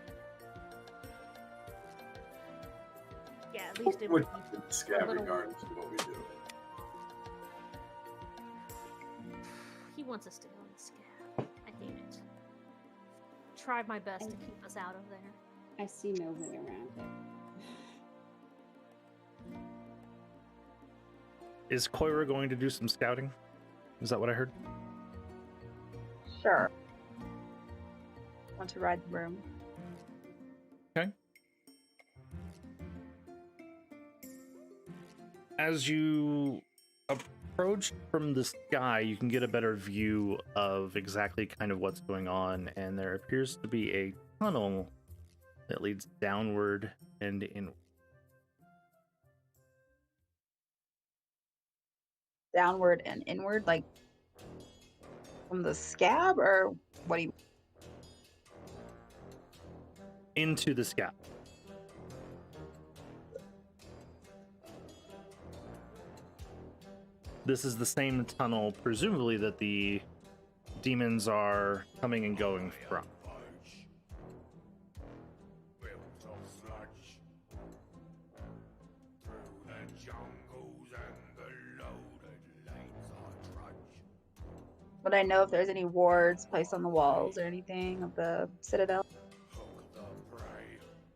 Yeah, at least it Which would be scab little- regardless of what we do. He wants us to go in the scab. I hate it. Tried my best to keep us out of there. I see no way around it. Is Koira going to do some scouting? Is that what I heard? Sure. Want to ride the broom? Okay. As you approach from the sky, you can get a better view of exactly kind of what's going on, and there appears to be a tunnel that leads downward and inward. Downward and inward, like from the scab, or what do you? Into the scab. This is the same tunnel, presumably, that the demons are coming and going from. Would I know if there's any wards placed on the walls or anything of the citadel?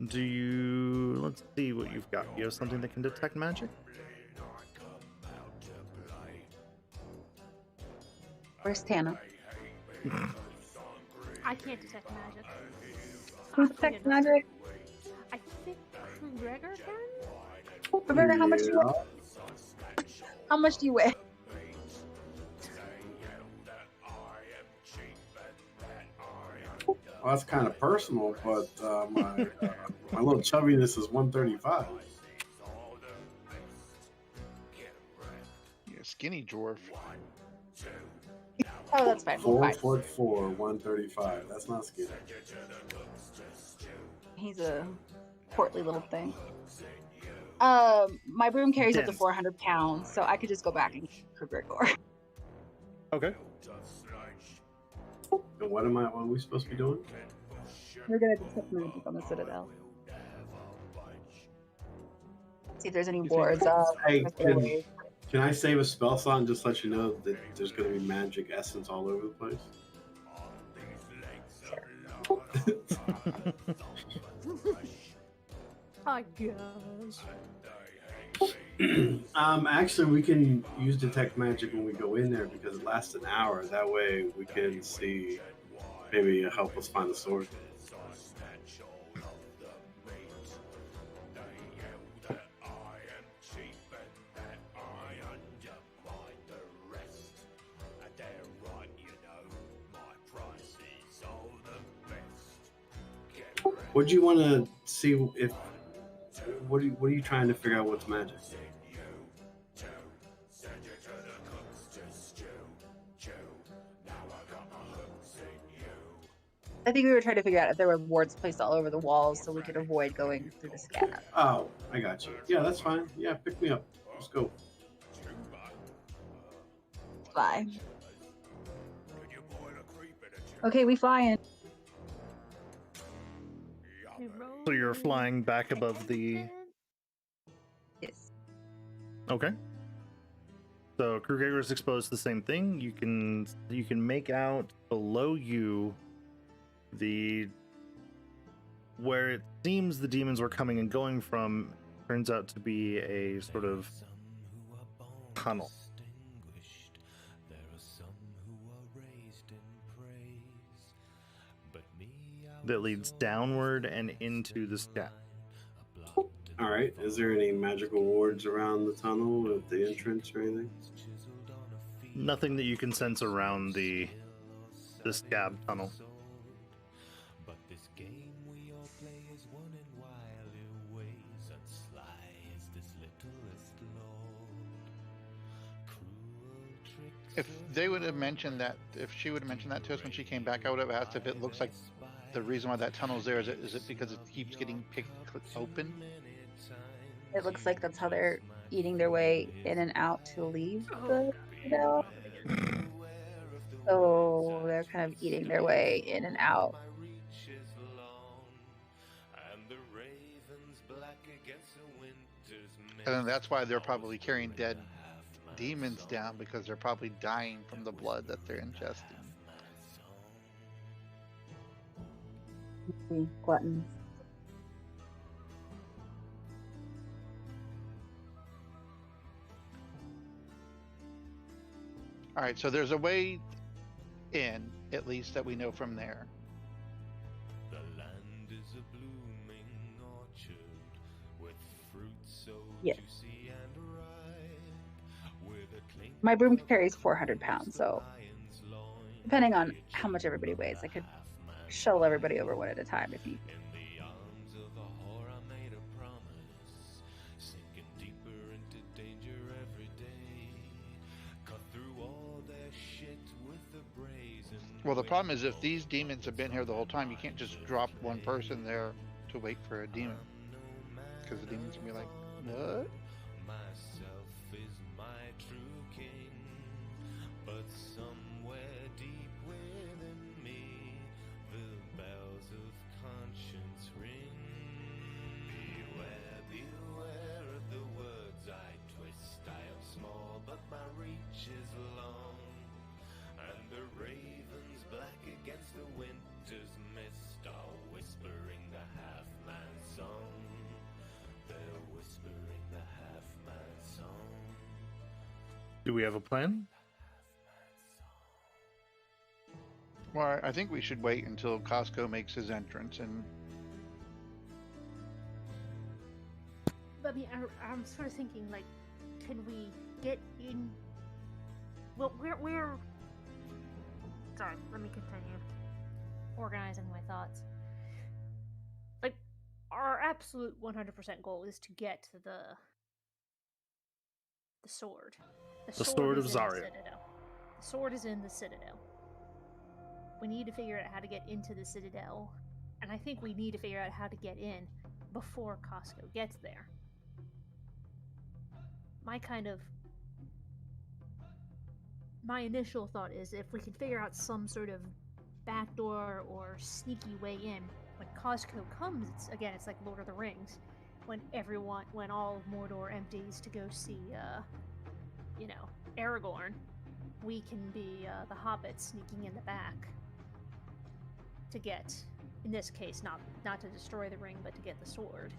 Do you... Let's see what you've got. You have something that can detect magic? Where's Tana? I can't detect magic. Who Oddly detects enough. magic? I think Gregor can? Roberta, how much do you weigh? How much do you weigh? Well, that's kind of personal, but my little chubbiness is 135. Yeah, skinny dwarf. Oh, that's fine. We're 4'4", fine. 135. That's not scary. He's a portly little thing. My broom carries up to Dense. 400 pounds, so I could just go back and for Gregor. Okay. And what are we supposed to be doing? We're gonna detect magic on the Citadel. See if there's any wards up. Hey, can I save a spell slot and just let you know that there's going to be magic essence all over the place? I guess. Actually, we can use detect magic when we go in there because it lasts an hour. That way, we can see, maybe help us find the sword. What do you want to see? If what are you trying to figure out? What's magic? I think we were trying to figure out if there were wards placed all over the walls so we could avoid going through the scab. Oh, I got you. Yeah, that's fine. Yeah, pick me up. Let's go. Fly. Okay, we flying. So you're flying back above the. Yes. Okay. So Kruger is exposed to the same thing. You can make out below you where it seems the demons were coming and going from turns out to be a sort of tunnel. That leads downward and into the sky. All right. Is there any magical wards around the tunnel at the entrance or anything? Nothing that you can sense around the scab tunnel. If they would have mentioned that, if she would have mentioned that to us when she came back, I would have asked if it looks like the reason why that tunnel's there is it because it keeps getting picked open? It looks like that's how they're eating their way in and out to leave the Citadel. So they're kind of eating their way in and out. And that's why they're probably carrying dead demons down, because they're probably dying from the blood that they're ingesting. Gluttons. All right, so there's a way in, at least that we know from there. Yes. My broom carries 400 pounds, so depending on how much everybody weighs, I could shuttle everybody over one at a time if you. Well, the problem is if these demons have been here the whole time, you can't just drop one person there to wait for a demon, because the demons will be like, what? Do we have a plan? Well, I think we should wait until Costco makes his entrance, and I mean, I'm sort of thinking, like, can we get in? Well, we're. Sorry, let me continue organizing my thoughts. Like, our absolute 100% goal is to get to the sword. The sword of is in the Zarya. Citadel. The sword is in the Citadel. We need to figure out how to get into the Citadel, and I think we need to figure out how to get in before Costco gets there. My initial thought is if we can figure out some sort of backdoor or sneaky way in, when Costco comes, it's like Lord of the Rings. When all of Mordor empties to go see, Aragorn, we can be the hobbits sneaking in the back to get, in this case, not to destroy the ring, but to get the sword.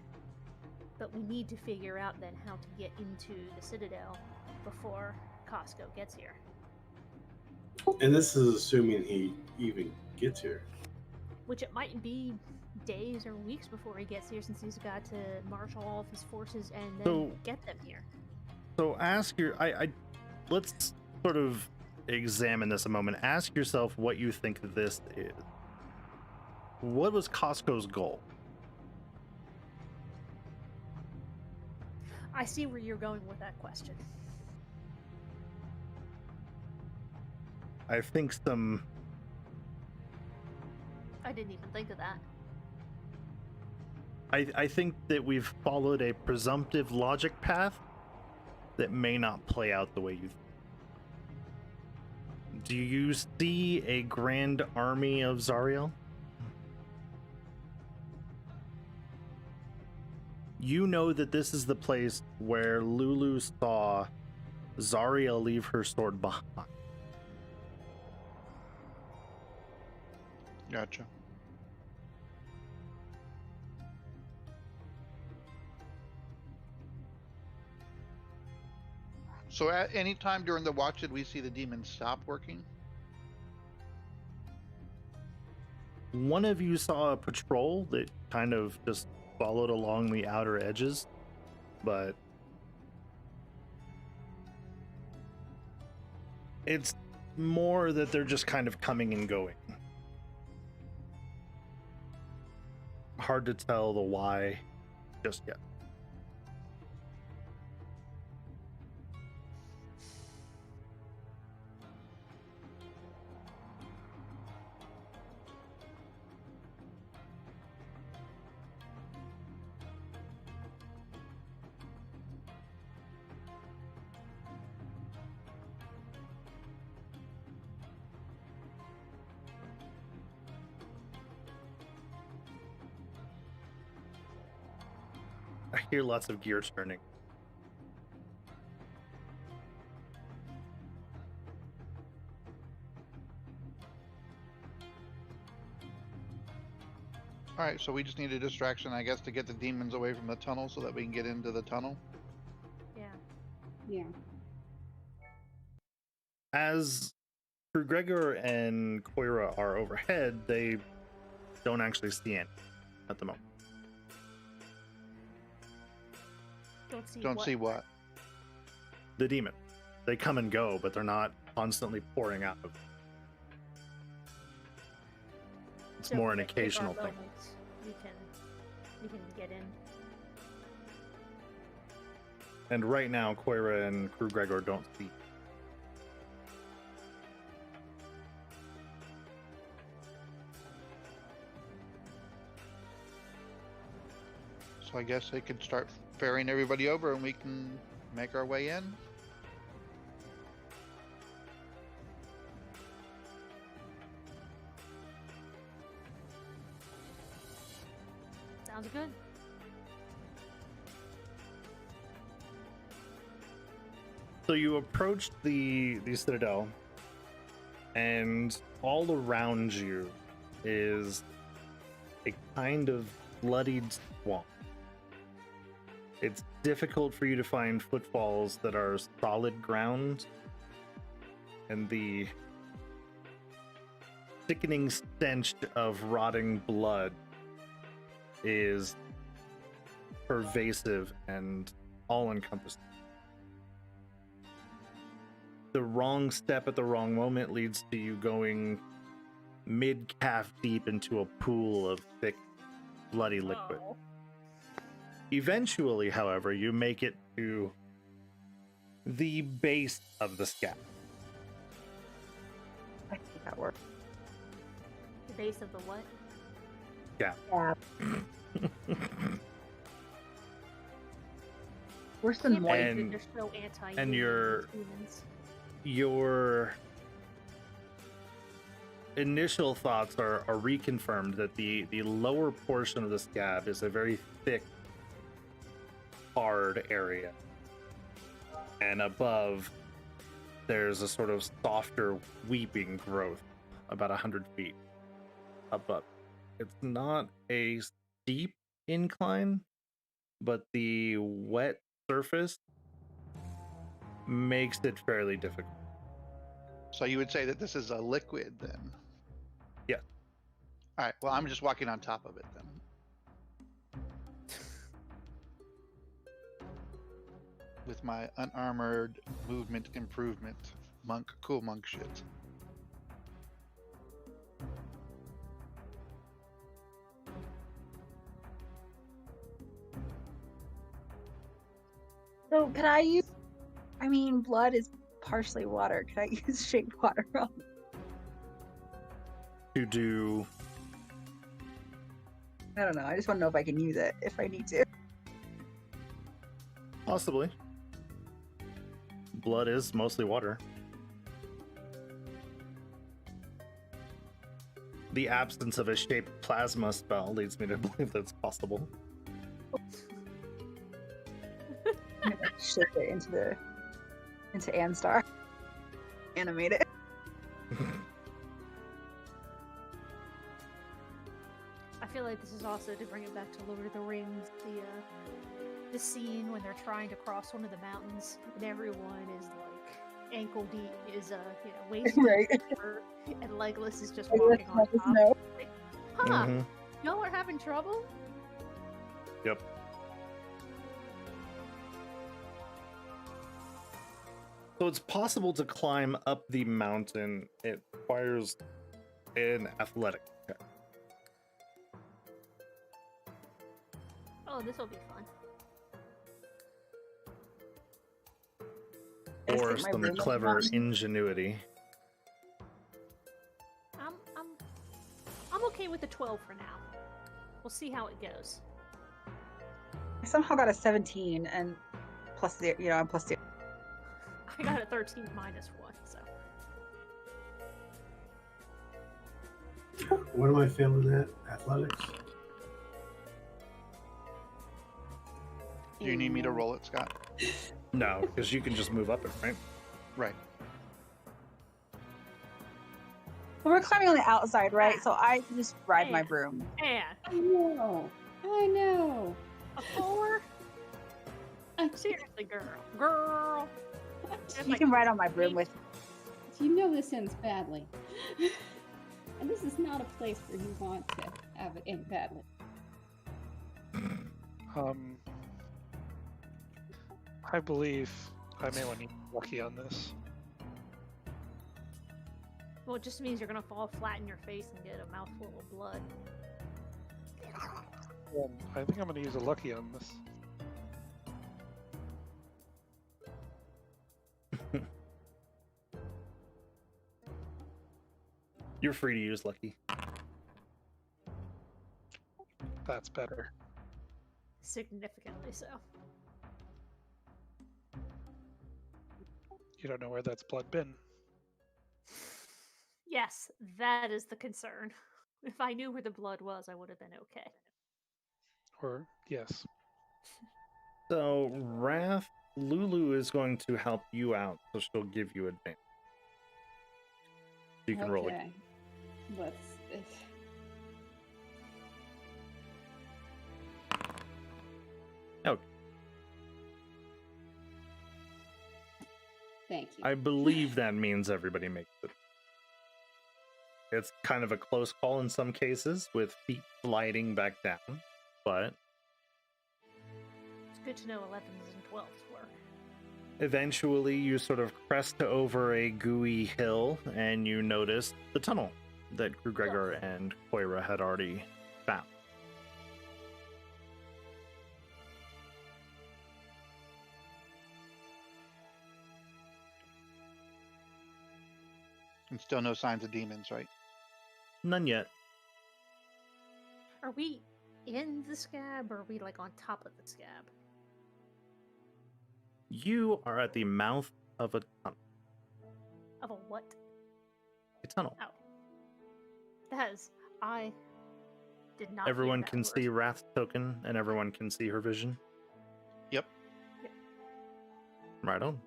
But we need to figure out then how to get into the Citadel before Costco gets here. And this is assuming he even gets here. Which it might be days or weeks before he gets here, since he's got to marshal all of his forces and then get them here. So let's sort of examine this a moment. Ask yourself what you think this is. What was Costco's goal? I see where you're going with that question. I think I didn't even think of that. I think that we've followed a presumptive logic path that may not play out the way you think. Do you see a grand army of Zariel? You know that this is the place where Lulu saw Zariel leave her sword behind. Gotcha. So at any time during the watch did we see the demon stop working? One of you saw a patrol that kind of just followed along the outer edges, but it's more that they're just kind of coming and going. Hard to tell the why just yet. I hear lots of gears turning. All right, so we just need a distraction, I guess, to get the demons away from the tunnel so that we can get into the tunnel. Yeah. Yeah. As Gregor and Koira are overhead, they don't actually see any at the moment. Don't see what? The demon. They come and go, but they're not constantly pouring out of. It's So more an if we take our occasional thing. moments, we can get in. And right now, Koira and Gregor don't see. So I guess they could start ferrying everybody over and we can make our way in. Sounds good. So you approach the Citadel, and all around you is a kind of bloodied swamp. It's difficult for you to find footfalls that are solid ground, and the sickening stench of rotting blood is pervasive and all-encompassing. The wrong step at the wrong moment leads to you going mid-calf deep into a pool of thick, bloody liquid. Oh. Eventually, however, you make it to the base of the scab. I think that works. The base of the what? Yeah. Worse than Can't moist. believe that And- they're so anti and your- humans. Your initial thoughts are reconfirmed that the lower portion of the scab is a very thick, hard area. And above, there's a sort of softer weeping growth about 100 feet above. It's not a steep incline, but the wet surface makes it fairly difficult. So you would say that this is a liquid then? Yeah. All right. Well, I'm just walking on top of it then. With my unarmored movement improvement, cool monk shit. So could I use? I mean, blood is partially water. Could I use shaped water? To do I don't know. I just want to know if I can use it if I need to. possibly. Blood is mostly water. The absence of a shaped plasma spell leads me to believe that's possible. I'm gonna shape it into Anstar. Animate it. I feel like this is also to bring it back to Lord of the Rings, the scene when they're trying to cross one of the mountains and everyone is like ankle deep, waist Right. deep, and Legolas is just Legolas walking on let us top. know. Like, huh? Mhm. Y'all are having trouble? Yep. So it's possible to climb up the mountain. It requires an athletic check. Oh, this will be fun. I just Or take my some room as clever one. ingenuity. I'm okay with the 12 for now. We'll see how it goes. I somehow got a 17 and plus the I'm plus 0. I got a 13 minus 1, so. What am I failing at? Athletics? Do you need me to roll it, Scott? No, because you can just move up it, right? Right. Well, we're climbing on the outside, right? So I can just ride my Yeah. broom. And I know. I know. a 4? Seriously, girl. You can ride on my broom with. You know this ends badly. And this is not a place where you want to have it end badly. I believe I may want to get lucky on this. Well, it just means you're gonna fall flat in your face and get a mouthful of blood. I think I'm going to use a lucky on this. You're free to use Lucky. That's better. Significantly so. You don't know where that's blood been. Yes, that is the concern. If I knew where the blood was, I would have been okay. Or, yes. So, Wrath, Lulu is going to help you out, so she'll give you advantage. You can roll it. Okay. Let's. Okay. Thank you. I believe that means everybody makes it. It's kind of a close call in some cases, with feet sliding back down, but It's good to know 11s and 12s work. eventually you sort of crest over a gooey hill and you notice the tunnel that Gregor and Koira had already found. And still no signs of demons, right? None yet. Are we in the scab, or are we like on top of the scab? You are at the mouth of a tunnel. Of a what? A tunnel. Oh. I did not hear Everyone that can word. see Wrath's token, and everyone can see her vision. Yep. Right on.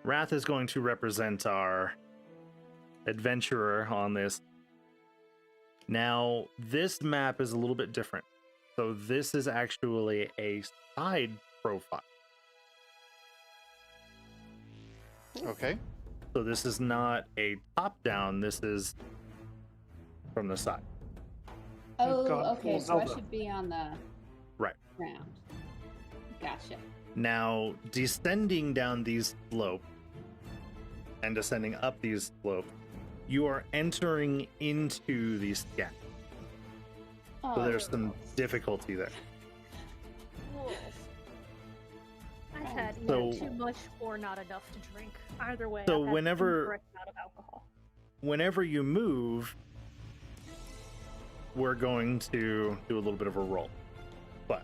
Wrath is going to represent our adventurer on this. Now, this map is a little bit different. So this is actually a side profile. Okay. So this is not a top-down, this is from the side. Oh, gone okay. full So I Zelda. should be on the Right. ground. Gotcha. Now, descending down these slopes and descending up these slopes, you are entering into these gaps. Oh, So there's some difficulty there. Wolf. I've had either So- too much or not enough to drink. Either way, So I've had whenever- the correct amount of alcohol. Whenever you move, we're going to do a little bit of a roll. But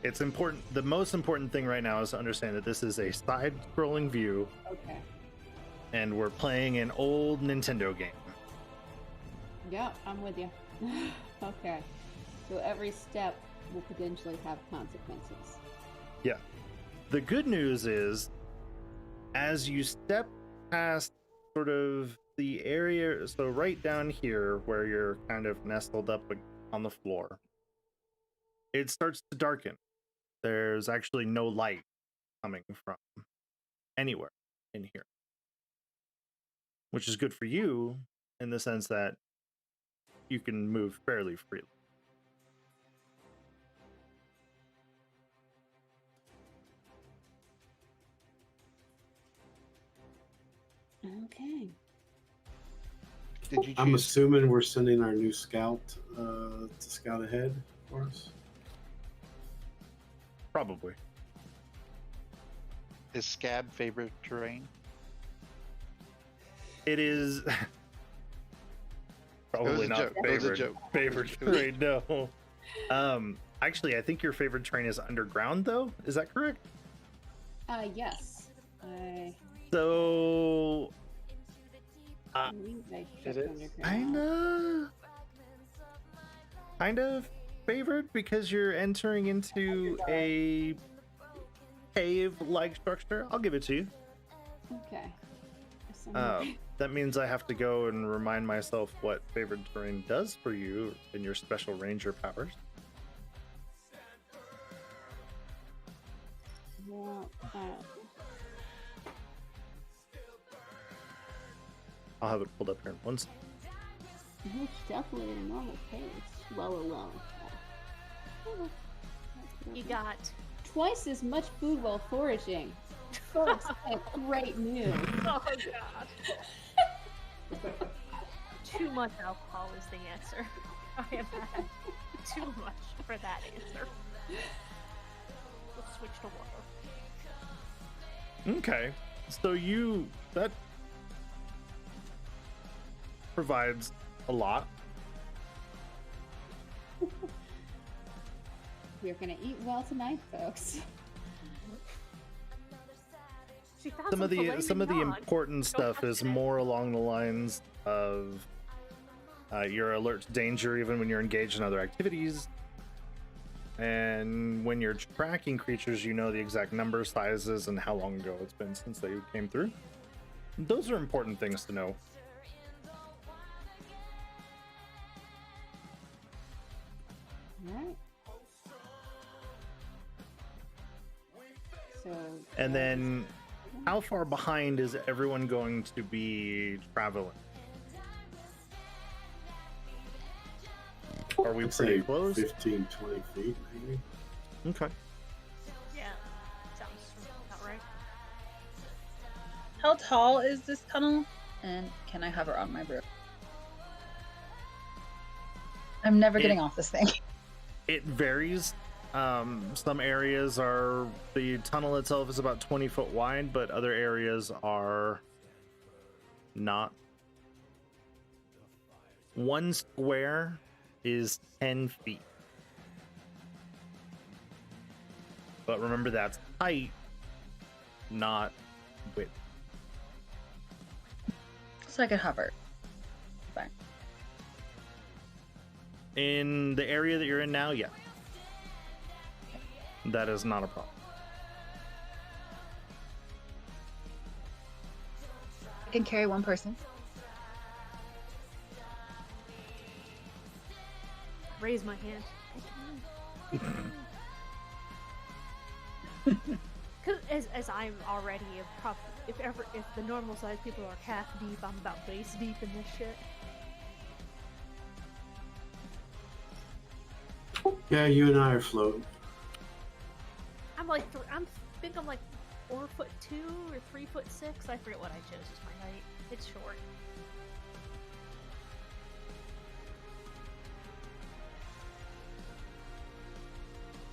it's important. The most important thing right now is to understand that this is a side-scrolling view, Okay. and we're playing an old Nintendo game. Yeah, I'm with you. Okay. So every step will potentially have consequences. Yeah. The good news is, as you step past sort of the area, so right down here where you're kind of nestled up on the floor, it starts to darken. There's actually no light coming from anywhere in here, which is good for you in the sense that you can move fairly freely. Okay. Did you I'm choose? assuming we're sending our new scout to scout ahead for us. Probably. Is scab favorite terrain? It is probably a not joke. It was a favorite joke. favorite It was- terrain. No. Actually, I think your favorite terrain is underground, though. Is that correct? Yes. I So, believe I It checked is. underground. kind of favored because you're entering into a cave-like structure. I'll give it to you. Okay. Some- That means I have to go and remind myself what favored terrain does for you in your special ranger powers. well, I'll have it pulled up here in one second. it's definitely at a normal pace. Well alone. You got twice as much food while foraging. Folks, a great news. oh god. Too much alcohol is the answer. I have had too much for that answer. Let's switch to water. Okay, so that provides a lot. We're gonna eat well tonight, folks. She found Some of filet the mignon. important stuff touch is it. more along the lines of you're alert to danger even when you're engaged in other activities, and when you're tracking creatures, you know the exact number, sizes, and how long ago it's been since they came through. Those are important things to know. Alright. So And then, how far behind is everyone going to be traveling? Are we I'd pretty say close? 15, 20 feet, maybe. Okay. Yeah, sounds about right. How tall is this tunnel? And can I hover on my broom? I'm never getting off this thing. It varies. Some areas the tunnel itself is about 20 foot wide, but other areas are not. 1 square is 10 feet. But remember, that's height, not width. So I could hover. Fine. In the area that you're in now, yeah. That is not a problem. I can carry one person. Raise my hand. Because as I'm already if the normal size people are half deep, I'm about waist deep in this shit. Yeah, you and I are floating. I'm like I'm 4'2" or 3'6". I forget what I chose as my height. It's short.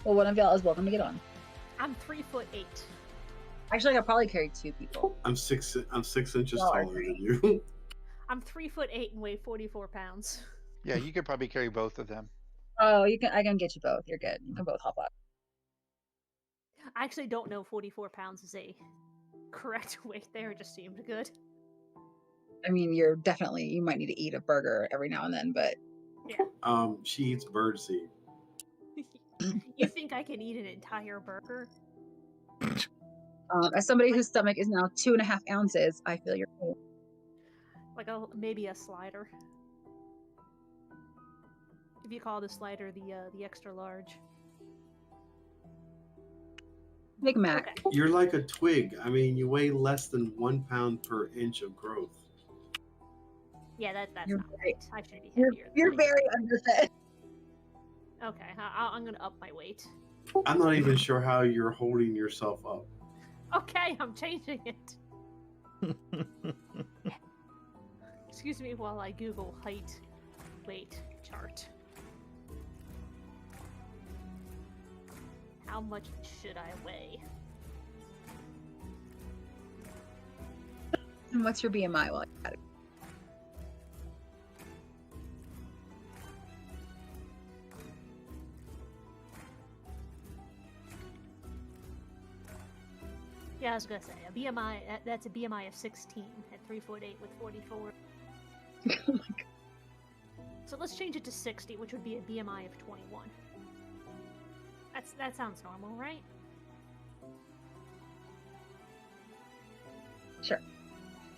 Well, one of y'all is welcome to get on. I'm 3'8". Actually, I could probably carry 2 people. I'm 6 inches Y'all are taller than you. I'm 3'8" and weigh 44 pounds. Yeah, you could probably carry both of them. Oh, you can. I can get you both. You're good. You can both hop up. I actually don't know 44 pounds is a correct weight there. It just seemed good. I mean, you might need to eat a burger every now and then, but She eats birdseed. You think I can eat an entire burger? as somebody whose stomach is now 2.5 ounces, I feel your pain. Like maybe a slider. If you call the slider the extra large. Big Mac. Okay. You're like a twig. I mean, you weigh less than 1 pound per inch of growth. Yeah, that's You're not right. right. I should be You're heavier. than that. very underfed. Okay, I'm gonna up my weight. I'm not even sure how you're holding yourself up. Okay, I'm changing it. Excuse me while I Google height, weight chart. How much should I weigh? And what's your BMI? Well, I got it. Yeah, I was gonna say a BMI. That's a BMI of 16 at 3'8" with 44. Oh my God. So let's change it to 60, which would be a BMI of 21. That sounds normal, right? Sure.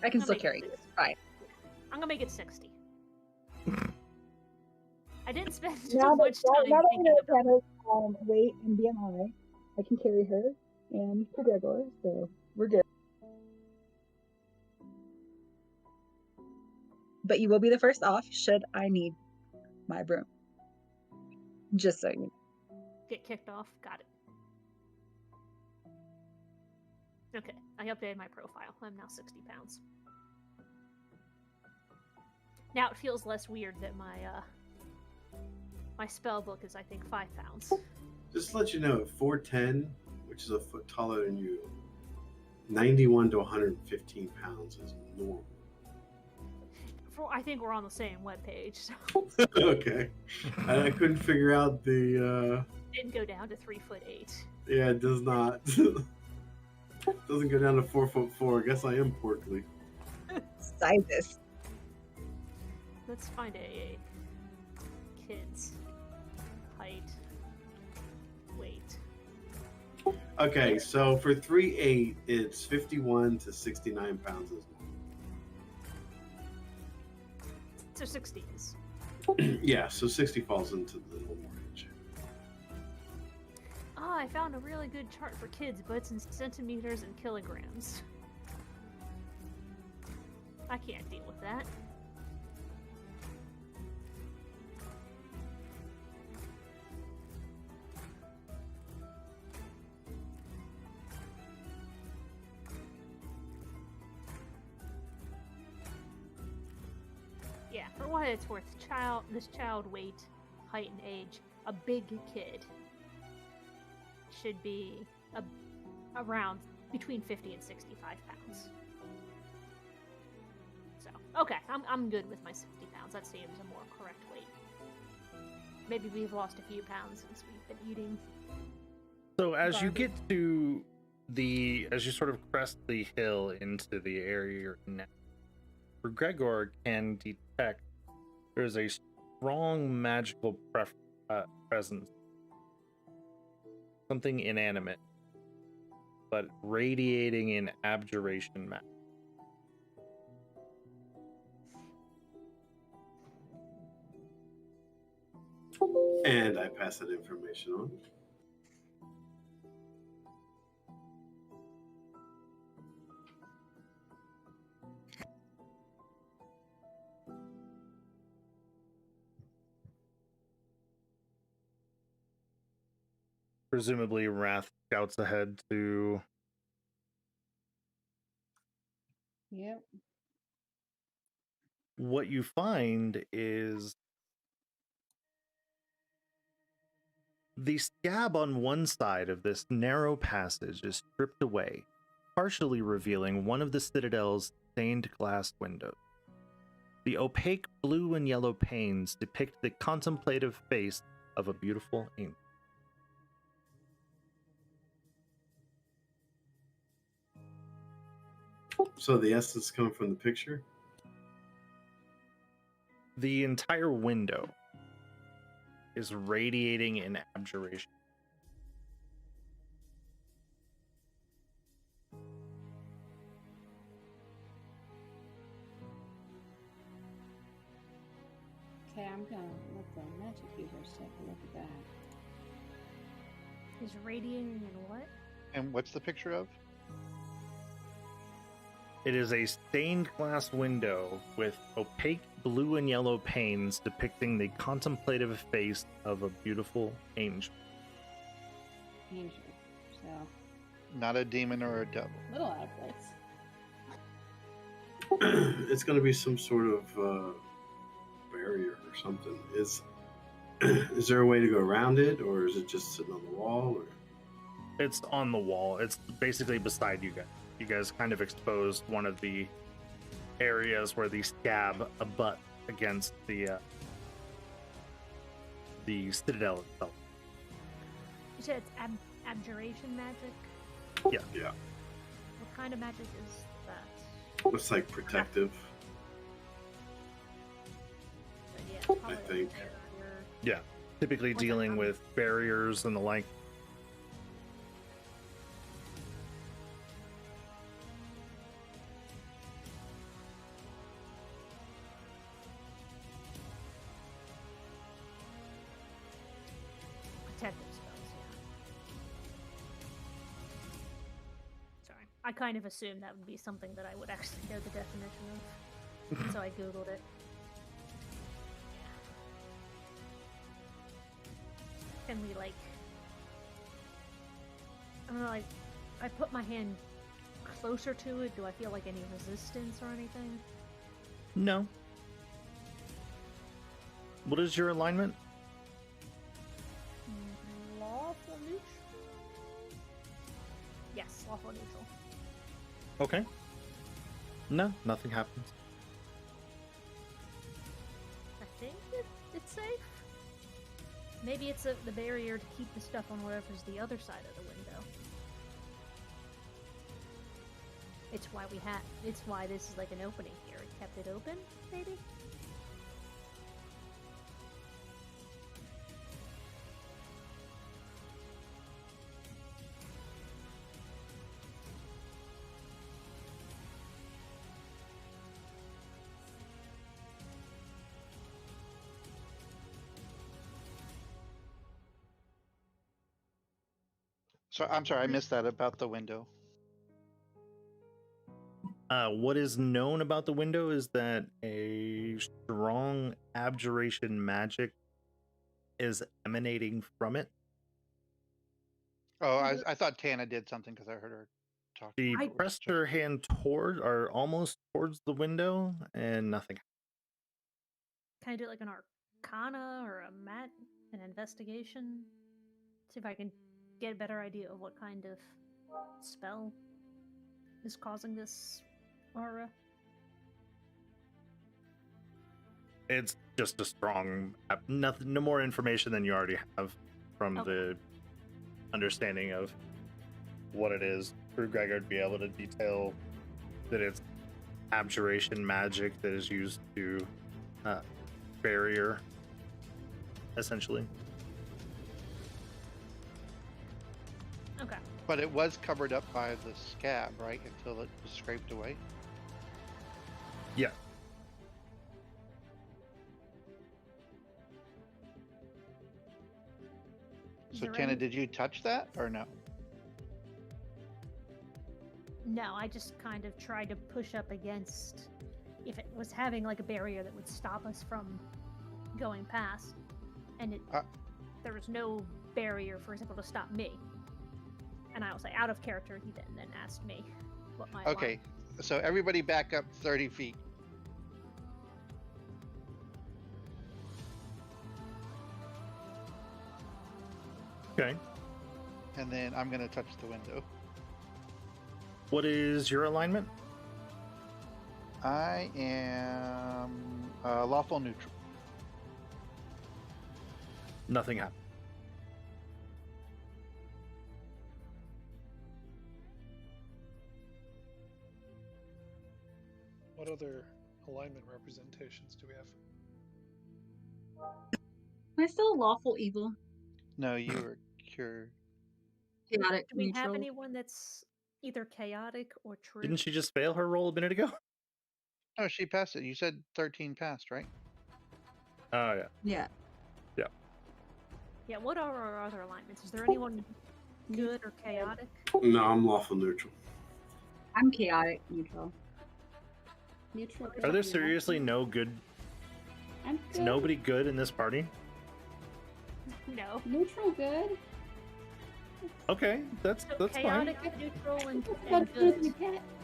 I can I'll still make it carry you. 60. Fine. I'm gonna make it 60. I didn't spend Now too much time that I thinking know about Tana's weight and BMI, I can carry her and Gregor, so we're good. But you will be the first off should I need my broom. Just so you know. get kicked off. Got it. Okay, I updated my profile. I'm now 60 pounds. Now it feels less weird that my spell book is, I think, 5 pounds. Just to let you know, at 4'10", which is a foot taller than you, 91 to 115 pounds is normal. I think we're on the same webpage. So Okay. I couldn't figure out the... didn't go down to 3'8". Yeah, it does not. Doesn't go down to 4'4". I guess I am portly. Sizes. Let's find a kid's height, weight. Okay, so for 3'8", it's 51 to 69 pounds is So 60 is. normal. Yeah, so 60 falls into the normal range. Oh, I found a really good chart for kids, but it's in centimeters and kilograms. I can't deal with that. Yeah, for what it's worth, this child weight, height, and age, a big kid should be around between 50 and 65 pounds. Okay, I'm good with my 60 pounds. That seems a more correct weight. Maybe we've lost a few pounds since we've been eating. So as you Garbage. get to as you sort of crest the hill into the area you're in now, Gregor can detect there's a strong magical presence. Something inanimate, but radiating in abjuration magic. And I pass that information on. Presumably, Wrath scouts ahead to. Yep. What you find is the scab on one side of this narrow passage is stripped away, partially revealing one of the citadel's stained glass windows. The opaque blue and yellow panes depict the contemplative face of a beautiful angel. So the essence come from the picture? The entire window is radiating in abjuration. Okay, I'm gonna let the magic users take a look at that. Is radiating in what? And what's the picture of? It is a stained glass window with opaque blue and yellow panes depicting the contemplative face of a beautiful angel. Angel. So, Not a demon or a devil. a little out of place. It's going to be some sort of barrier or something. Is there a way to go around it, or is it just sitting on the wall? Or? It's on the wall. It's basically beside you guys. You guys kind of exposed one of the areas where the scab abuts against the citadel itself. You said it's abjuration magic? Yeah. Yeah. What kind of magic is that? Looks like protective. But yeah, probably I think. Yeah. Typically What's that dealing from? with barriers and the like. Protective spells, yeah. Sorry. I kind of assumed that would be something that I would actually know the definition of. So I googled it. Can we, like... I don't know, like... I put my hand closer to it. Do I feel like any resistance or anything? No. What is your alignment? Lawful neutral? Yes, lawful neutral. Okay. No, nothing happens. I think it's safe. Maybe it's the barrier to keep the stuff on whatever's the other side of the window. It's why this is like an opening here. It kept it open, maybe? So I'm sorry, I missed that about the window. What is known about the window is that a strong abjuration magic is emanating from it. Oh, I thought Tana did something because I heard her talk. She pressed her hand toward, or almost towards the window, and nothing. Can I do like an arcana or an investigation? See if I can get a better idea of what kind of spell is causing this aura. It's just a strong map. Nothing, no more information than you already have from Okay. the understanding of what it is. True Gregor would be able to detail that it's abjuration magic that is used to barrier, essentially. Okay. But it was covered up by the scab, right? Until it was scraped away. Yeah. Is So there Tana, any- did you touch that or no? No, I just kind of tried to push up against if it was having like a barrier that would stop us from going past, and there was no barrier, for example, to stop me. And I was like, out of character, he then asked me what my Okay, so everybody back up 30 feet. Okay. And then I'm going to touch the window. What is your alignment? I am lawful neutral. Nothing happened. What other alignment representations do we have? Am I still lawful evil? No, you are cured. Chaotic Do we have neutral? anyone that's either chaotic or true? Didn't she just fail her roll a minute ago? Oh, she passed it. You said 13 passed, right? Oh, yeah. Yeah. Yeah, what are our other alignments? Is there anyone good or chaotic? No, I'm lawful neutral. I'm chaotic neutral. Neutral. Are there good. seriously no good? I'm Is good. nobody good in this party? No. Neutral good. Okay, that's So fine. chaotic, neutral, and What good good. you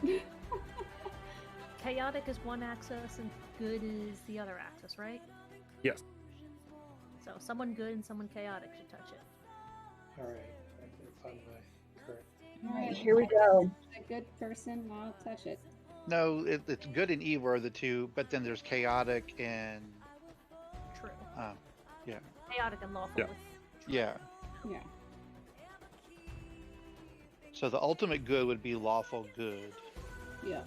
get? Chaotic is one axis, and good is the other axis, right? Yes. So someone good and someone chaotic should touch it. Alright, I can find my current. Alright, Here we go. A good person, I'll touch it. No, it's good and evil are the two, but then there's chaotic and True. yeah, Chaotic and lawful. Yeah. With yeah. Yeah. So the ultimate good would be lawful good. Yeah.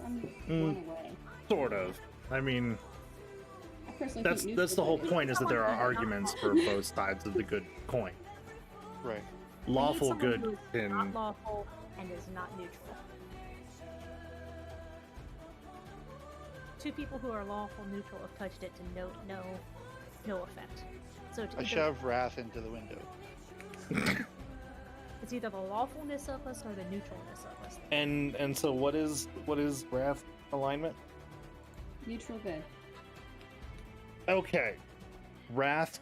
I'm Mm. one away. Sort of. I mean, I personally that's think the whole neutral point, is that there are arguments for both sides of the good coin. Right. We need Lawful someone good who is can not lawful and is not neutral. Two people who are lawful neutral have touched it to no effect. So it's I shove Wrath into the window. it's either the lawfulness of us or the neutralness of us. and so what is Wrath alignment? Neutral good. Okay. Wrath,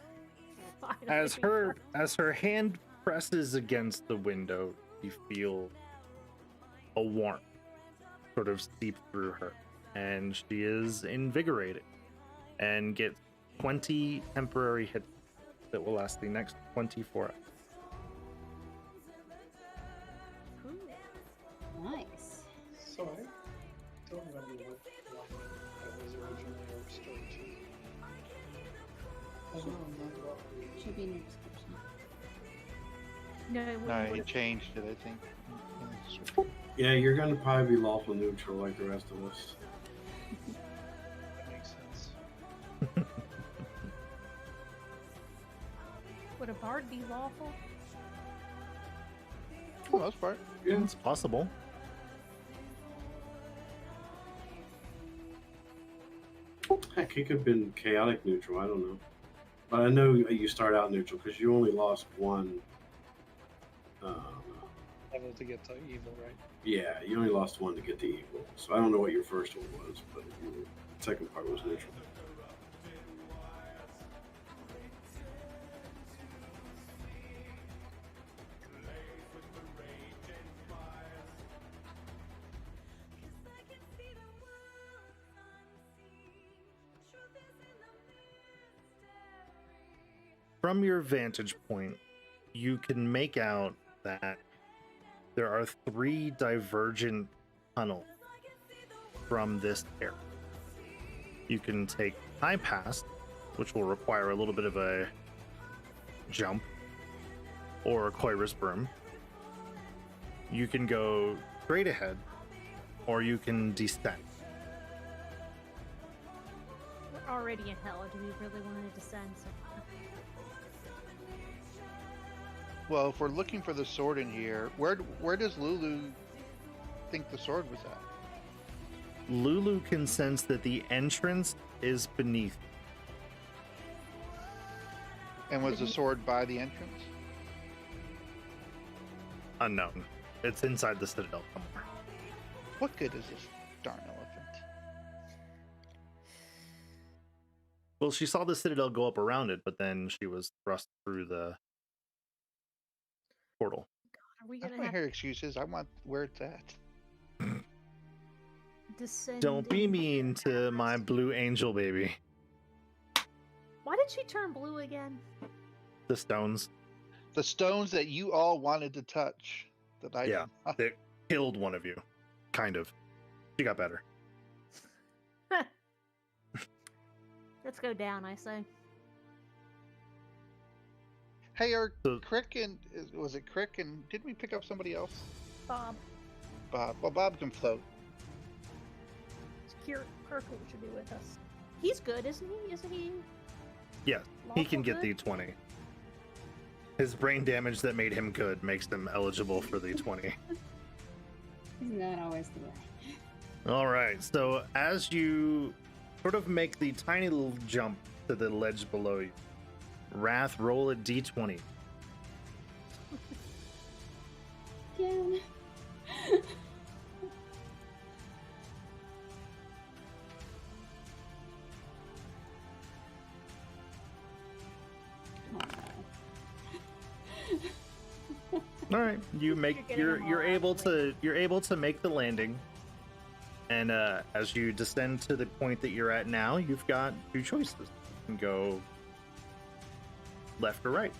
Finally. as her hand presses against the window, you feel a warmth sort of seep through her, and she is invigorated and gets 20 temporary hit that will last the next 24 hours. Nice. So I don't remember what alignment that was originally restored to. I don't know what we... Should be in your description. No, it No, wouldn't- you changed it, I think. Yeah, you're gonna probably be lawful neutral like the rest of us. That makes sense. Would a bard be lawful? For the most part. Yeah. It's possible. Heck, he could have been chaotic neutral. I don't know, but I know you start out neutral because you only lost one. Level to get to evil, right? Yeah, you only lost one to get to evil. So I don't know what your first one was, but your second part was neutral. From your vantage point, you can make out that there are 3 divergent tunnels from this area. You can take high pass, which will require a little bit of a jump, or Koira's broom. You can go straight ahead, or you can descend. We're already in hell. Do we really want to descend so far? Well, if we're looking for the sword in here, where does Lulu think the sword was at? Lulu can sense that the entrance is beneath. And was the sword by the entrance? Unknown. It's inside the citadel somewhere. What good is this darn elephant? Well, she saw the citadel go up around it, but then she was thrust through the portal. Are we I gonna don't want have to hear excuses. I want where it's at. descend? Don't be mean to my blue angel baby. Why did she turn blue again? The stones. The stones that you all wanted to touch that I Yeah, did. they killed one of you. Kind of. She got better. Let's go down, I say. Hey, are So- Crick and was it Crick and didn't we pick up somebody else? Bob. Bob. Well, Bob can float. Kirkwood should be with us. He's good, isn't he? Isn't he? Yes, he can lawful get good? the 20. His brain damage that made him good makes him eligible for the 20. Isn't that always the way? All right, so as you sort of make the tiny little jump to the ledge below you, Wrath, roll a d20. Again. All right, you make You're getting them you're all able out to make the landing, and as you descend to the point that you're at now, you've got two choices. You can go left or right.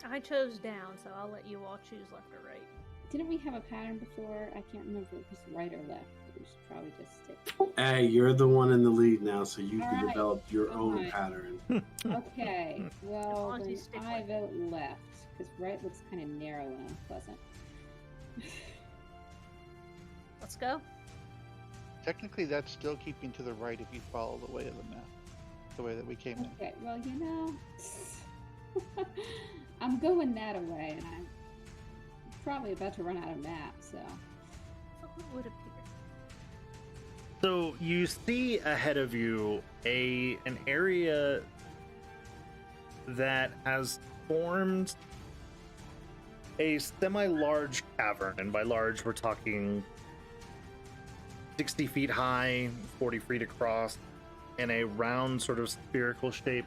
I chose down, so I'll let you all choose left or right. Didn't we have a pattern before? I can't remember if it was right or left. We should probably just stick. Hey, you're the one in the lead now, so you can Alright, develop your own alright. pattern. Okay, well long as you then stick I with vote left because right looks kind of narrow and unpleasant. Let's go. Technically, that's still keeping to the right if you follow the way of the map, the way that we came in. Okay, well you know, I'm going that away, and I'm probably about to run out of map. So So what would appear? So you see ahead of you an area that has formed a semi-large cavern, and by large we're talking 60 feet high, 40 feet across, in a round sort of spherical shape.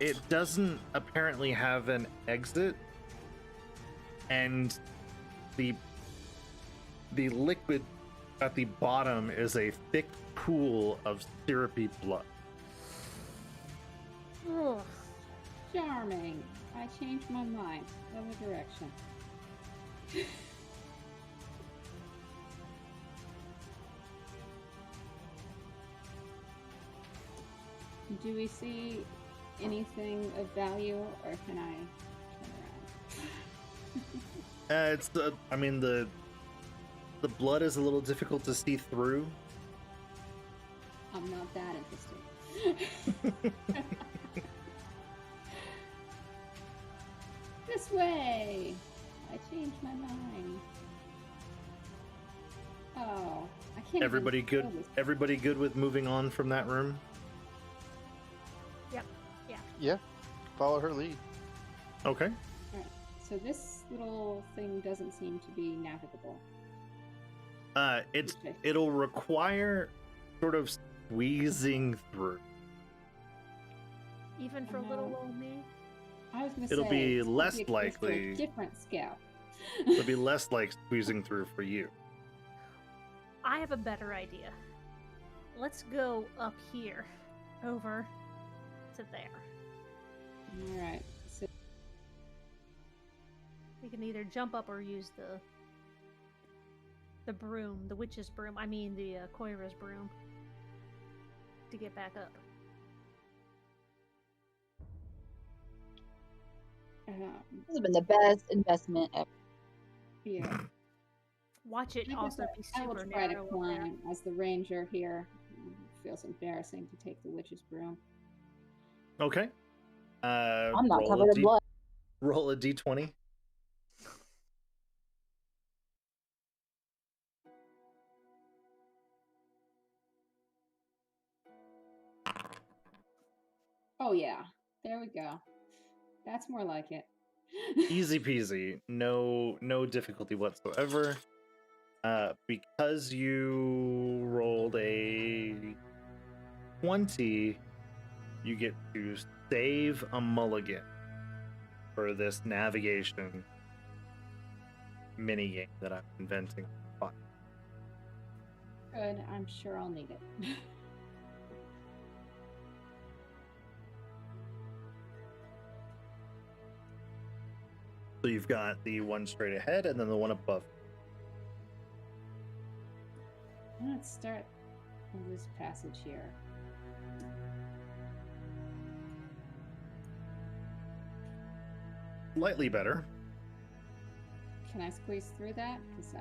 It doesn't apparently have an exit, and the liquid at the bottom is a thick pool of syrupy blood. Ugh. charming. I changed my mind. Other direction. Do we see anything of value, or can I turn around? It's the, I mean, the blood is a little difficult to see through. I'm not that interested. This way! I changed my mind. Oh, I can't. Everybody even good? feel this. Everybody good with moving on from that room? Yeah, follow her lead. Okay. Alright, so this little thing doesn't seem to be navigable. Okay. It'll require sort of squeezing through. Even for little old me. I was gonna It'll say be it's gonna less be a case for a likely- different scout. It'll be less like squeezing through for you. I have a better idea. Let's go up here, over to there. All right. So We can either jump up or use the the broom, the witch's broom. I mean the Koira's broom, to get back up. This has been the best investment ever. Yeah. Watch it I guess also be I will super try to narrow up there. climb as the ranger here. It feels embarrassing to take the witch's broom. Okay. I'm not roll covered a in blood. Roll a d20. Oh yeah, there we go. That's more like it. Easy peasy. No difficulty whatsoever. Because you rolled a 20, you get to save a mulligan for this navigation mini game that I'm inventing. Good, I'm sure I'll need it. So you've got the one straight ahead and then the one above. Let's start with this passage here. Slightly better. Can I squeeze through that? Because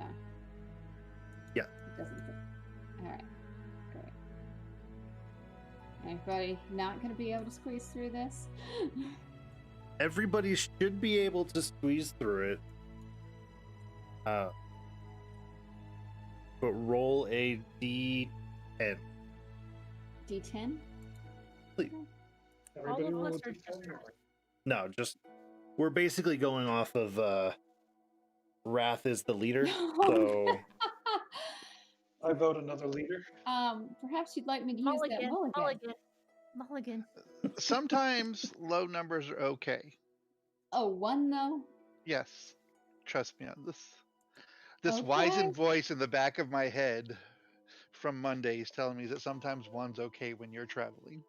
Yeah. it doesn't fit. All right, great. Anybody not going to be able to squeeze through this? Everybody should be able to squeeze through it. But roll a d10. D10? Please. Everybody All of roll us a are d10. just No, just we're basically going off of Wrath is the leader. So I vote another leader. Perhaps you'd like me to use that mulligan, mulligan. mulligan. Sometimes low numbers are okay. Oh, one though? Yes, trust me on this. This wizened voice in the back of my head from Mondays telling me that sometimes one's okay when you're traveling.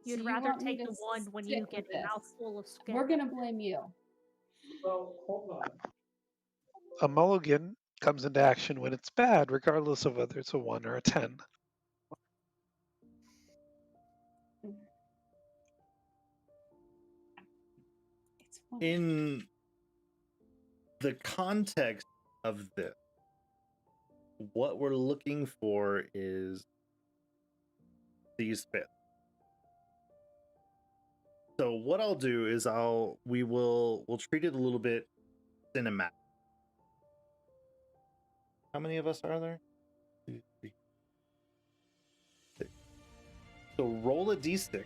You'd you rather want me take to the one when you stick get with a this? mouthful of scab. We're gonna blame you. Well, hold on. A mulligan comes into action when it's bad, regardless of whether it's a 1 or a 10. It's one. in the context of this, what we're looking for is these fits. So what I'll do is we'll treat it a little bit cinematic. How many of us are there? 2, 3, 6. So roll a d6.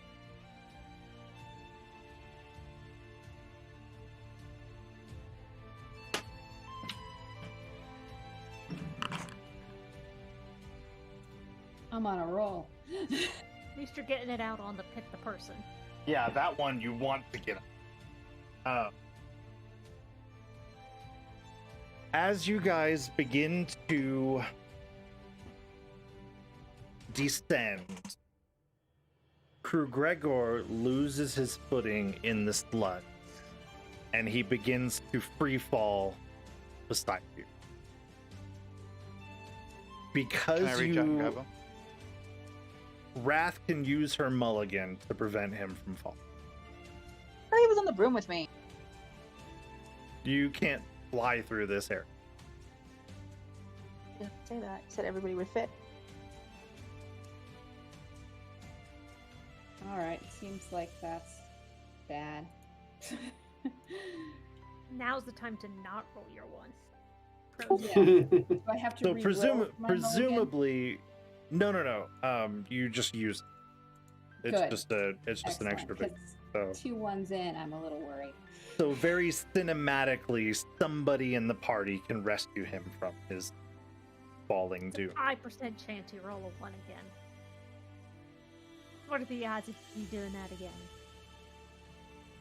I'm on a roll. At least you're getting it out on the pick the person. Yeah, that one you want to get. As you guys begin to descend, Crew Gregor loses his footing in the sludge, and he begins to free fall beside you. Because Can I reach out and grab him? Wrath can use her mulligan to prevent him from falling. He was on the broom with me. You can't fly through this area. You didn't say that. You said everybody would fit. All right, seems like that's bad. Now's the time to not roll your one. Yeah. Do I have to So re-roll my mulligan? presumably, no. You just use it. It's Good. just an Excellent, extra bit. 'cause So 2 ones in, I'm a little worried. so very cinematically, somebody in the party can rescue him from his falling doom. 5% chance you roll a 1 again. What are the odds of you doing that again?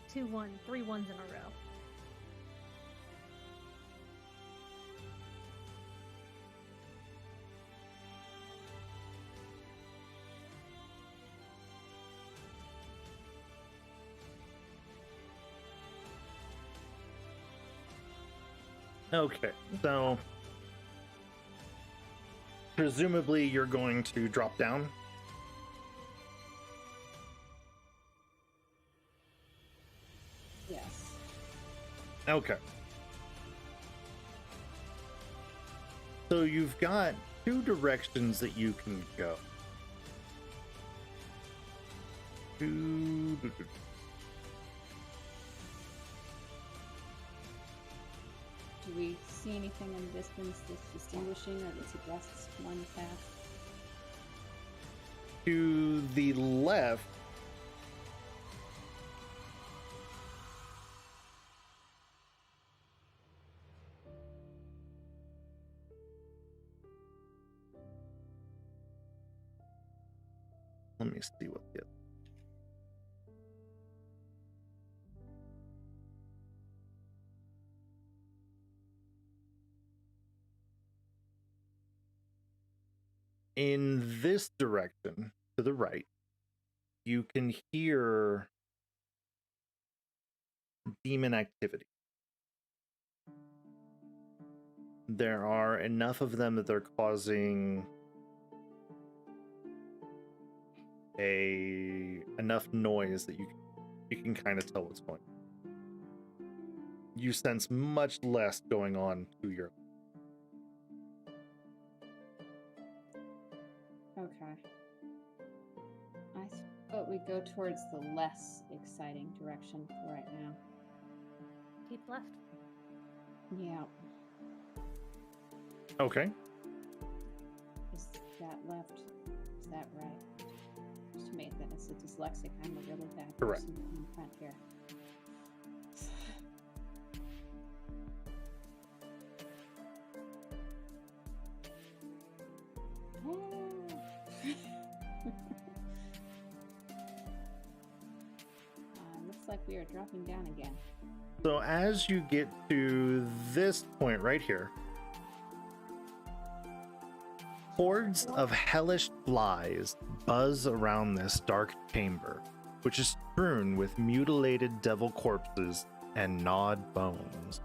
2 1, 3 ones in a row. Okay, so presumably you're going to drop down. Yes. Okay. So you've got two directions that you can go. Do we see anything in the distance that's distinguishing or that suggests one path? To the left, let me see what the in this direction to the right, you can hear demon activity. There are enough of them that they're causing enough noise that you can kind of tell what's going on. You sense much less going on to your. Okay. I thought we'd go towards the less exciting direction for right now. Keep left. Yeah. Okay. Is that left? Is that right? Just made that as a dyslexic, I'm a really bad Correct. person in front here. Looks like we are dropping down again. So as you get to this point right here, hordes of hellish flies buzz around this dark chamber, which is strewn with mutilated devil corpses and gnawed bones.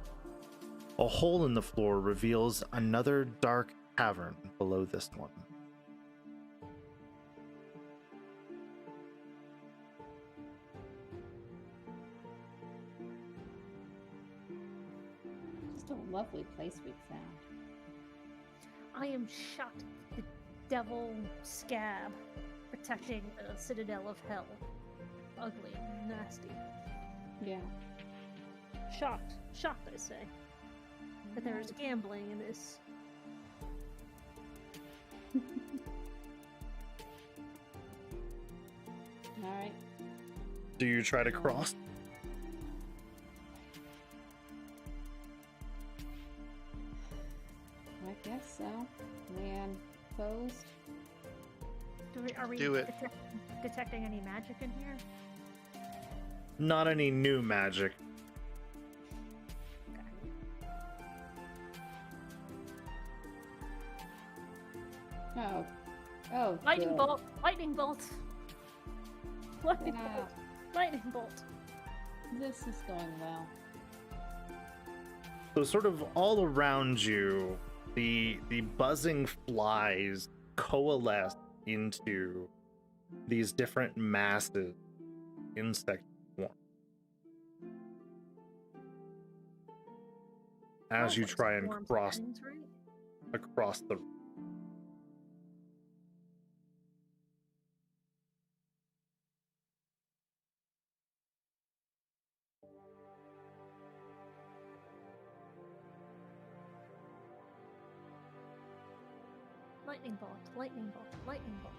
A hole in the floor reveals another dark cavern below this one. Just a lovely place we found. I am shocked at the devil scab protecting the citadel of hell. Ugly, nasty. Yeah. Shocked, I say. But there is gambling in this. Alright. Do you try to cross? I guess so. Land closed. Are we Do it. detecting any magic in here? Not any new magic. Oh. Oh. Lightning good. bolt! Lightning bolt! Lightning Yeah. bolt! Lightning bolt! This is going well. So sort of all around you, the buzzing flies coalesce into these different massive insect swarms. As you try and Swarms cross things, right? across the Lightning bolt! Lightning bolt! Lightning bolt!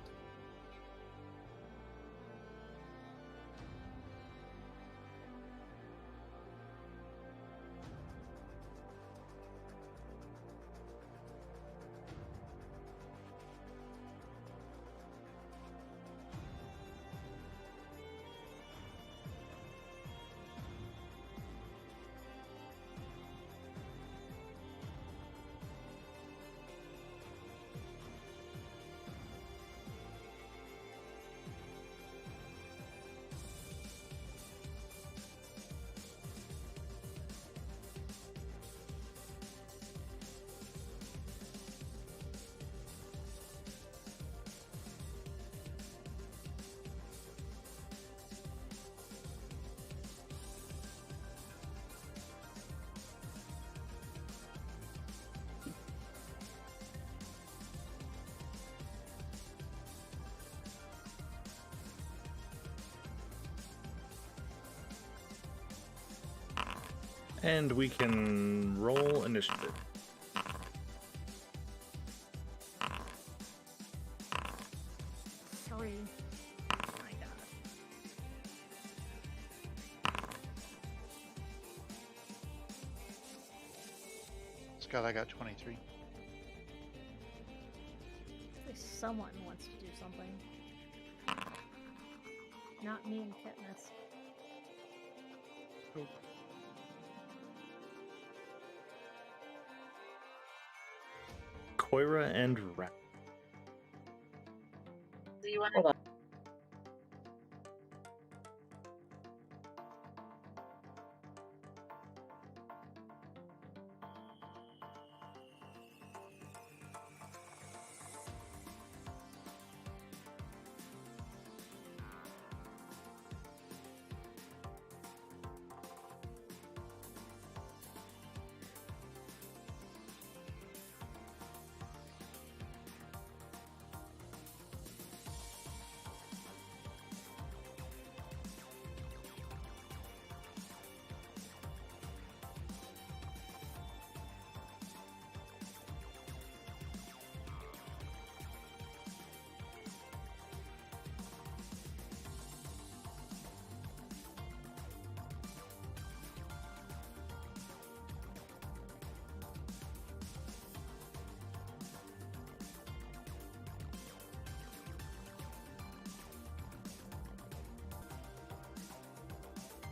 And we can roll initiative. Three. My God. Scott, I got 23. At least someone wants to do something. Not me and Katniss. Nope. Koira and Rat. Do you want Hold on.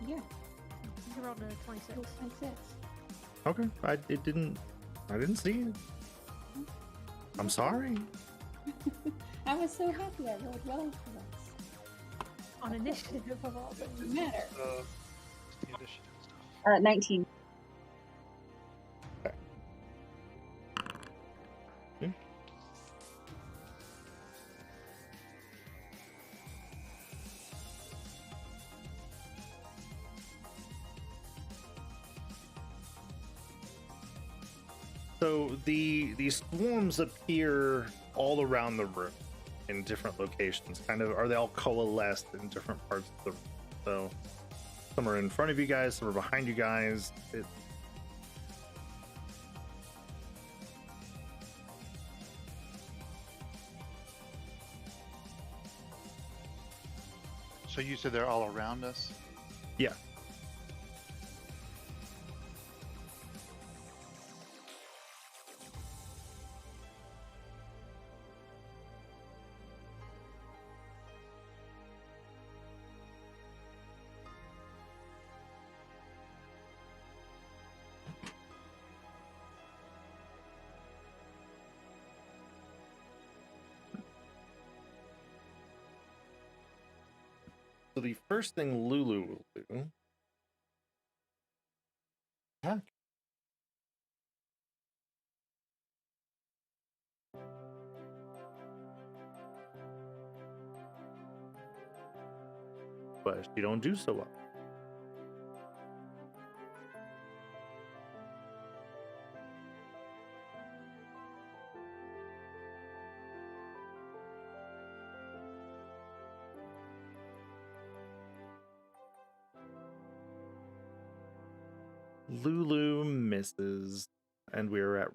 Yeah, You rolled a 26. 26. Okay, I didn't see it. I'm sorry. I was so happy I rolled well for once. On initiative of all things. Doesn't matter. The initiative stuff. 19. So these swarms appear all around the room in different locations. Kind of, are they all coalesced in different parts of the room? So some are in front of you guys, some are behind you guys. So you said they're all around us? Yeah. So the first thing Lulu will do. Huh? But she don't do so well. Lulu misses, and we're at.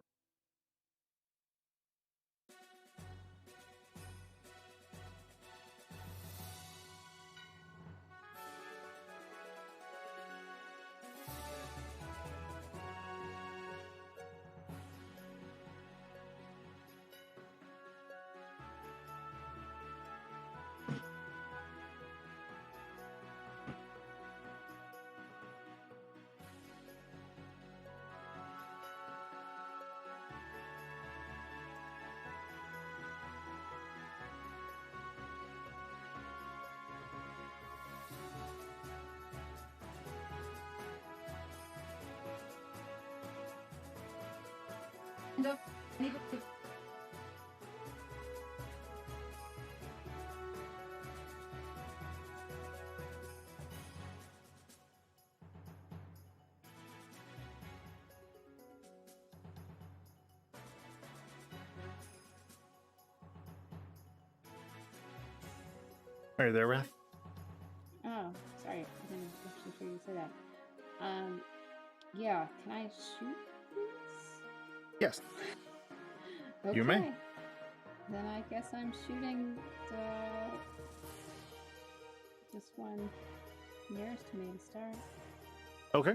Are you there, Wrath? Oh, sorry. I didn't actually hear you say that. Yeah, can I shoot these? Yes. Okay. You may. Then I guess I'm shooting this one nearest to me to start. Okay.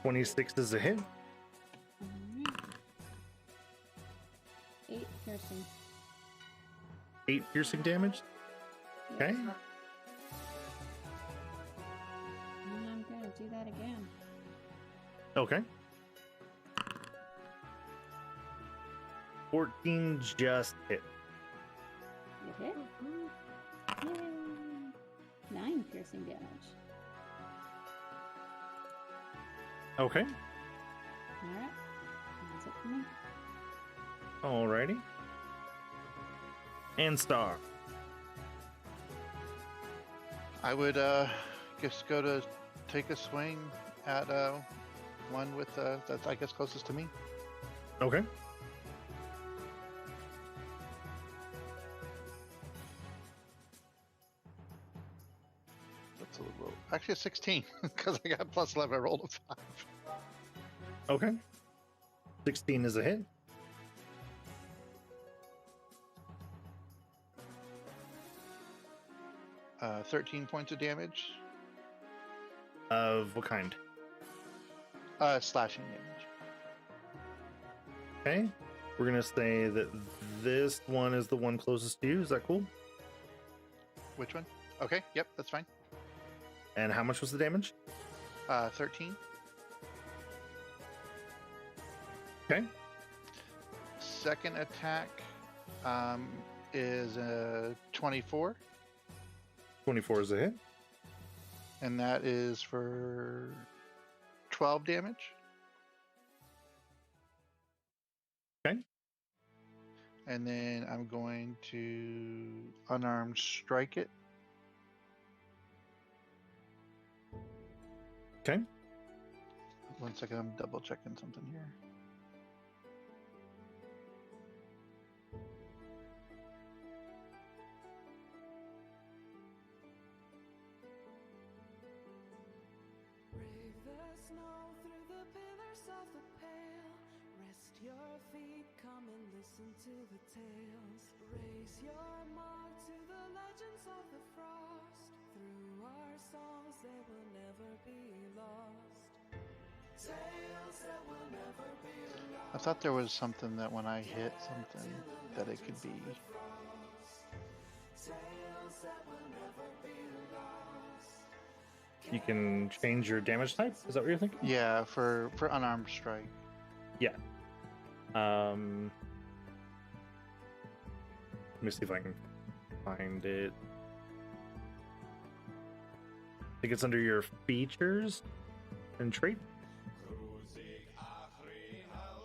.26 is a hit. Alright. 8 piercing. 8 piercing damage. Yes. Okay. And I'm gonna do that again. Okay. 14 just hit. It hit. Yay! 9 piercing damage. Okay. Alright. That's it for me. Alrighty. And Star. I would just go to take a swing at one with that's I guess closest to me. Okay. That's a little actually a 16 because I got plus 11. I rolled a 5. Okay. 16 is a hit. Uh, 13 points of damage. Of what kind? Slashing damage. Okay. We're gonna say that this one is the one closest to you. Is that cool? Which one? Okay, yep, that's fine. And how much was the damage? 13. Okay. Second attack is 24, 24 is a hit. and that is for 12 damage. Okay. And then I'm going to unarmed strike it. Okay. 1 second, I'm double checking something here. Brave the snow through the pillars of the pale. Rest your feet, come and listen to the tales. Raise your mark to the legends of the frost. Through our songs they will never be lost. Tales that will never be lost. I thought there was something that when I hit something that it could be. Tales that will never be lost. You can change your damage type. Is that what you're thinking? Yeah, for unarmed strike. Yeah. Let me see if I can find it. I think it's under your features and trait.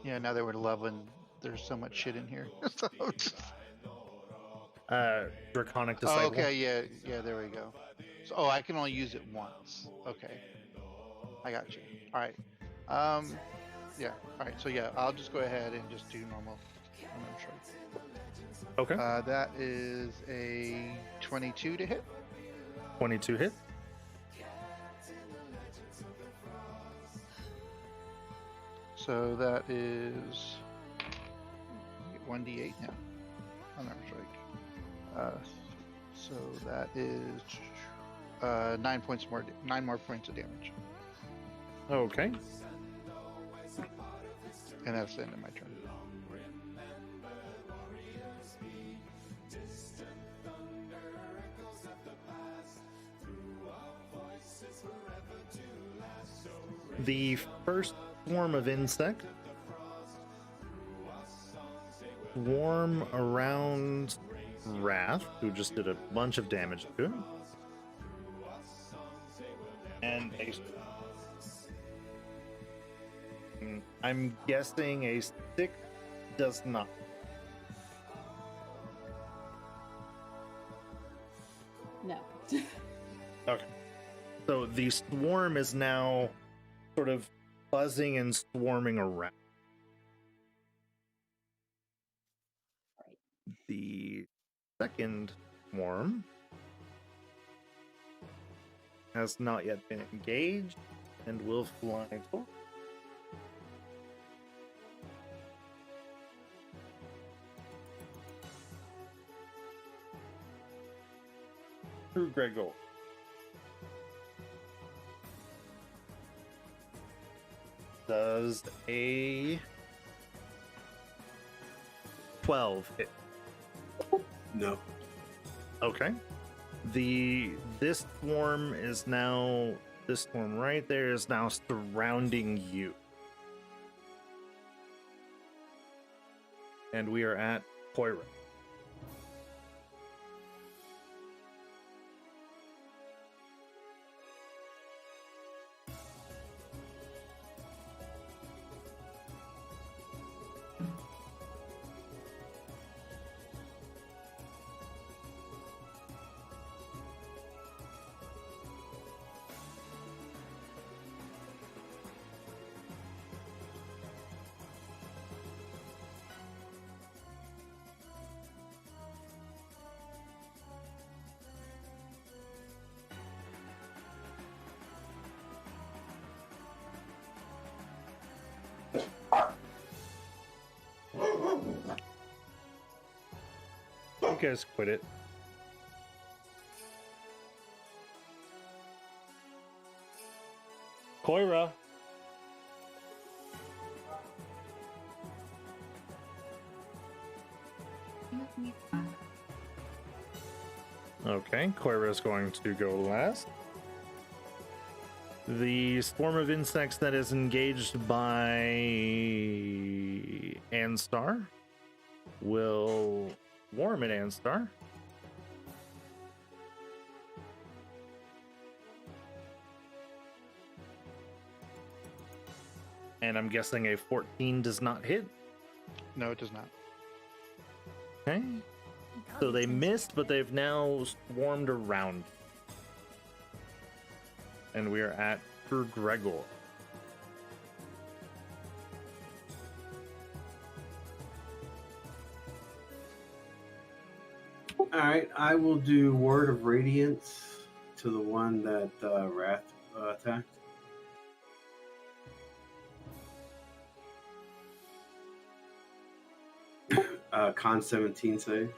Yeah, now that we're leveling, there's so much shit in here. Draconic Oh, Disciple. okay, yeah, there we go. So, I can only use it once. Okay, I got you. All right, yeah, all right. So yeah, I'll just go ahead and just do normal. Unarmed strike. Okay. That is a 22 to hit. 22 hit. So that is 1d8 now. Unarmed strike. So that is 9 points more. 9 more points of damage. Okay. And that's the end of my turn. The first swarm of insect swarm around Wrath, who just did a bunch of damage to him. And I'm guessing a 6 does not. No. Okay. So the swarm is now sort of buzzing and swarming around. The second swarm has not yet been engaged and will fly forward. Through Gregor. Does a 12 hit? No. Okay. This swarm right there is now surrounding you. And we are at Poira. You guys quit it. Koira. Okay, Koira is going to go last. The swarm of insects that is engaged by Anstar will swarm at Anstar. And I'm guessing a 14 does not hit. No, it does not. Okay. So they missed, but they've now swarmed around. And we are at Sir Gregor. All right, I will do Word of Radiance to the one that Wrath attacked. Con 17 save.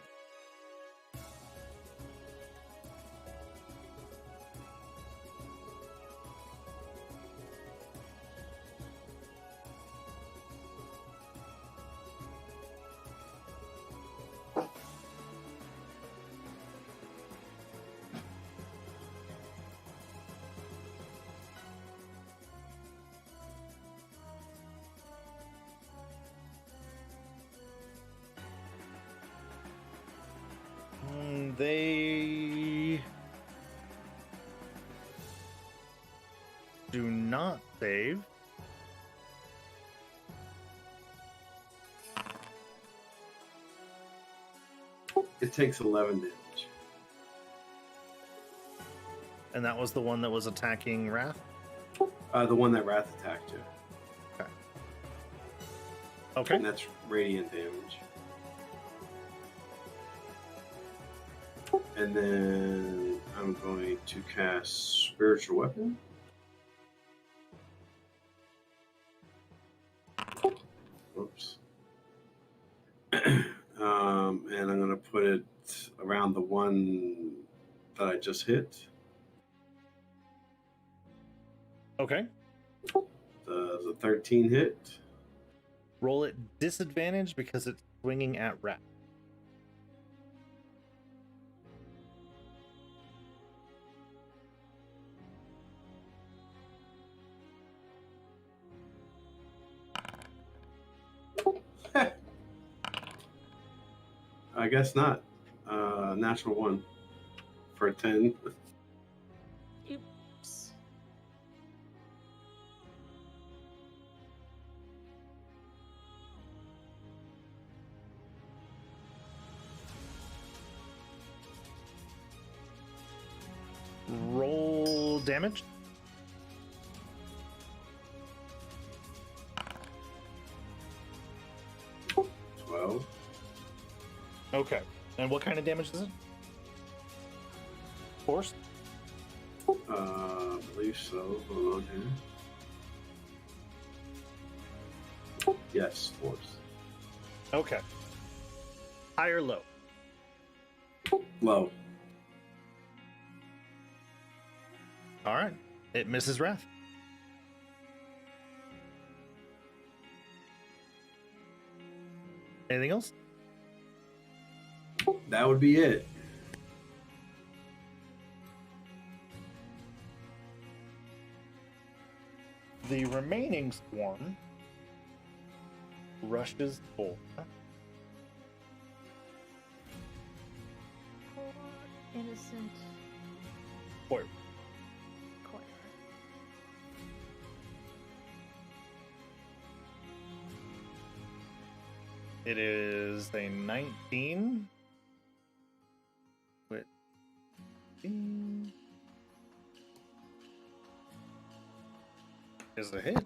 They do not save. It takes 11 damage. And that was the one that was attacking Wrath? The one that Wrath attacked you. Okay. Okay. And that's radiant damage. And then I'm going to cast Spiritual Weapon. Whoops. And I'm going to put it around the one that I just hit. Okay. Does a 13 hit? Roll at disadvantage because it's swinging at Wrath. I guess not. Natural 1 for a 10. Oops. Roll damage. Okay. And what kind of damage is it? Force? I believe so. Hold on here. Yes, force. Okay. High or low? Low. All right. It misses Wrath. Anything else? That would be it. The remaining swarm rushes for Poor innocent Foyer. Coiner. It is a 19. With is a hit.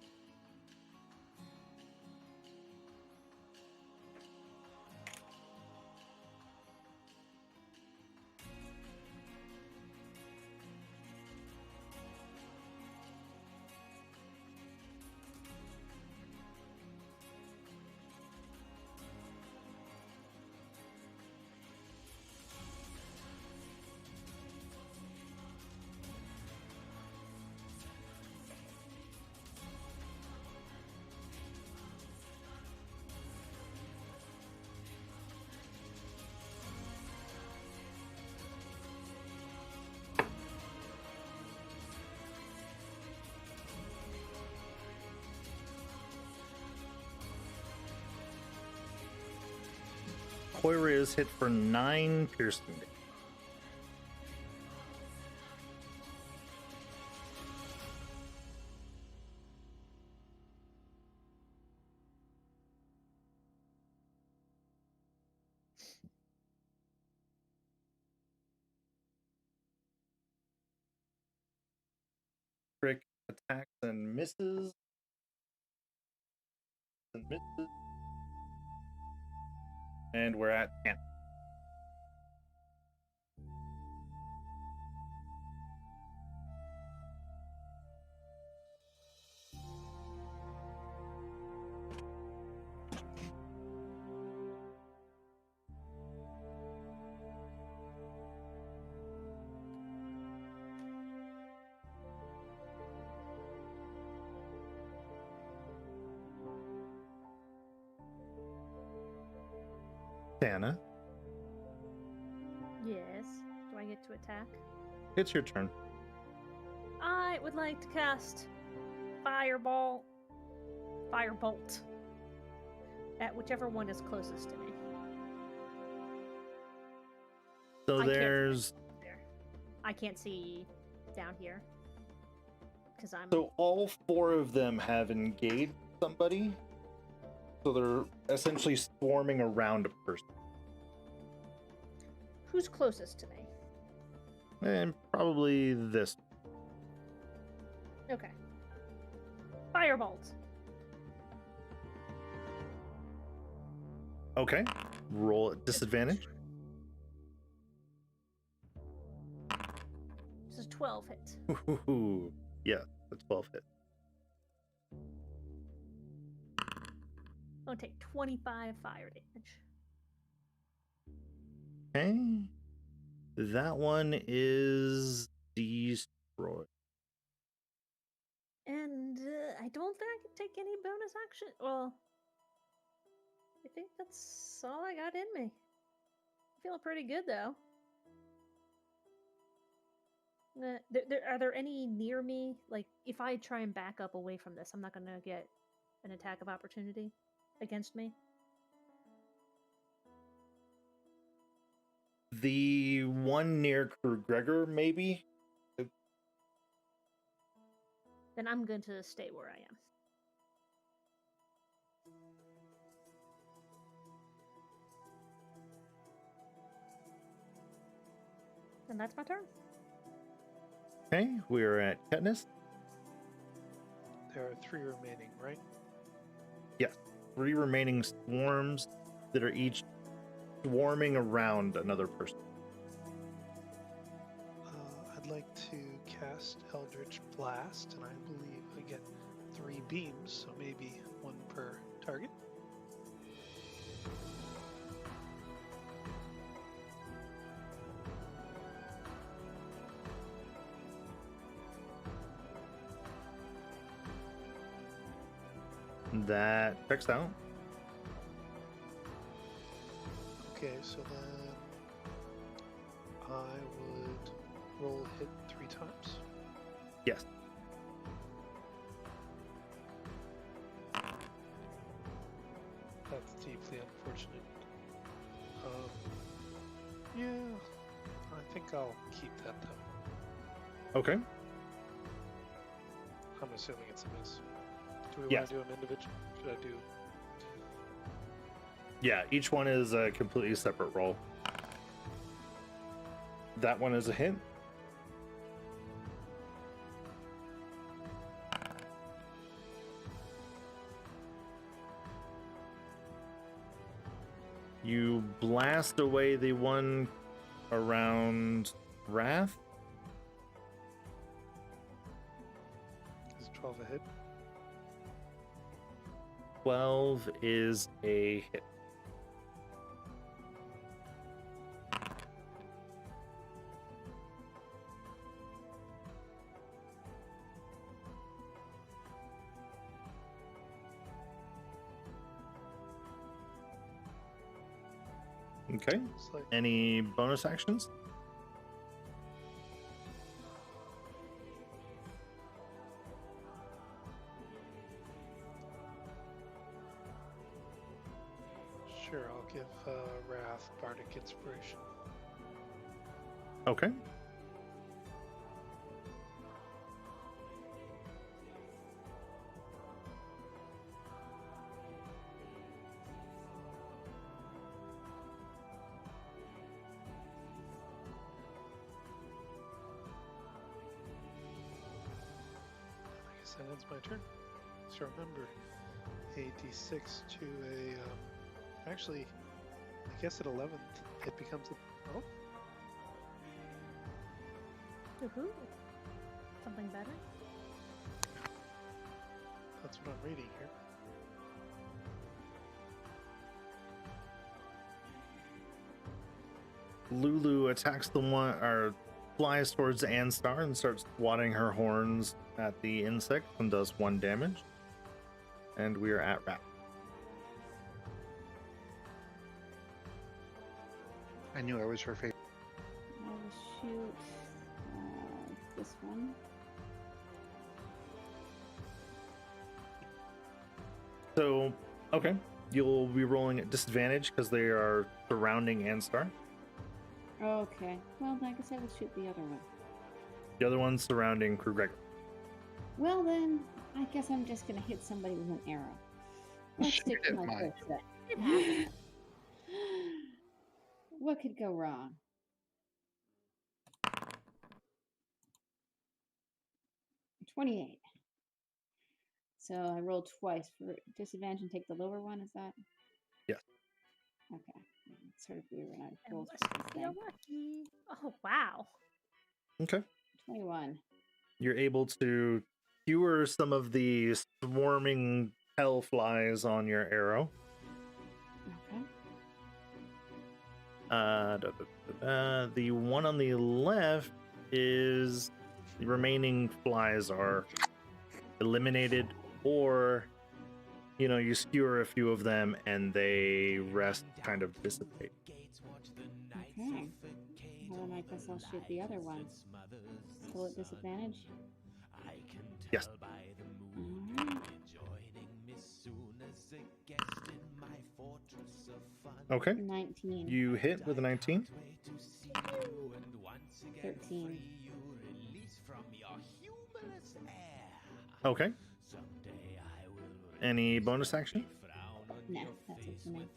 Koira is hit for 9 piercing damage. Crick attacks and misses. And misses. And we're at 10. Santa, Yes. Do I get to attack? it's your turn. I would like to cast Firebolt at whichever one is closest to me. So I can't see there's there. I can't see down here because I'm. so all 4 of them have engaged somebody. So they're essentially swarming around a person. Who's closest to me? And probably this. Okay. Firebolt. Okay. Roll at disadvantage. This is 12 hit. Ooh, yeah, a 12 hit. I'll take 25 fire damage. Okay. That one is destroyed. And I don't think I can take any bonus action. Well, I think that's all I got in me. I'm feeling pretty good though. Are there any near me? Like, if I try and back up away from this, I'm not gonna get an attack of opportunity against me. The one near Gregor, maybe? Then I'm going to stay where I am. And that's my turn. Okay, we're at Katniss. There are 3 remaining, right? Yes, 3 remaining swarms that are each swarming around another person. I'd like to cast Eldritch Blast, and I believe I get 3 beams, so maybe 1 per target. That checks out. Okay, so then I would roll hit 3 times. Yes. That's deeply unfortunate. Yeah, I think I'll keep that though. Okay. I'm assuming it's a miss. Do we Yes. want to do them individually? Should I do? Yeah, each one is a completely separate roll. That one is a hit. You blast away the one around Wrath. Is 12 a hit? 12 is a hit. Okay. It's like Any bonus actions? sure. I'll give Wrath Bardic Inspiration. Okay. I guess that ends my turn. So remember, a d6 to a. Actually, I guess at 11th it becomes a. Oh, Woohoo. Something better? that's what I'm reading here. Lulu attacks the one, or flies towards Anstar and starts swatting her horns at the insect and does 1 damage. And we are at Rat. I knew I was her favorite. I will shoot this one. So, okay. You'll be rolling at disadvantage because they are surrounding Anstar. Okay. Well, I guess I will shoot the other one. The other one's surrounding Crew Gregor. Well, then, I guess I'm just gonna hit somebody with an arrow. Let's Shoot stick to it, my Mike. first set. It happens. What could go wrong? $28. So I rolled twice for disadvantage and take the lower one. Is that? Yes. Okay. It's sort of weird when I roll Unless twice you're then. lucky. Oh, wow. Okay. 21. You're able to skewer some of the swarming hell flies on your arrow. Okay. The one on the left is the remaining flies are eliminated, or you skewer a few of them and they rest, kind of dissipate. Okay. Well, then I guess I'll shoot the other one. Still at disadvantage? Yes. Alright. Okay. 19. You hit with a 19. 13. Okay. Any bonus action? No, that's it for me.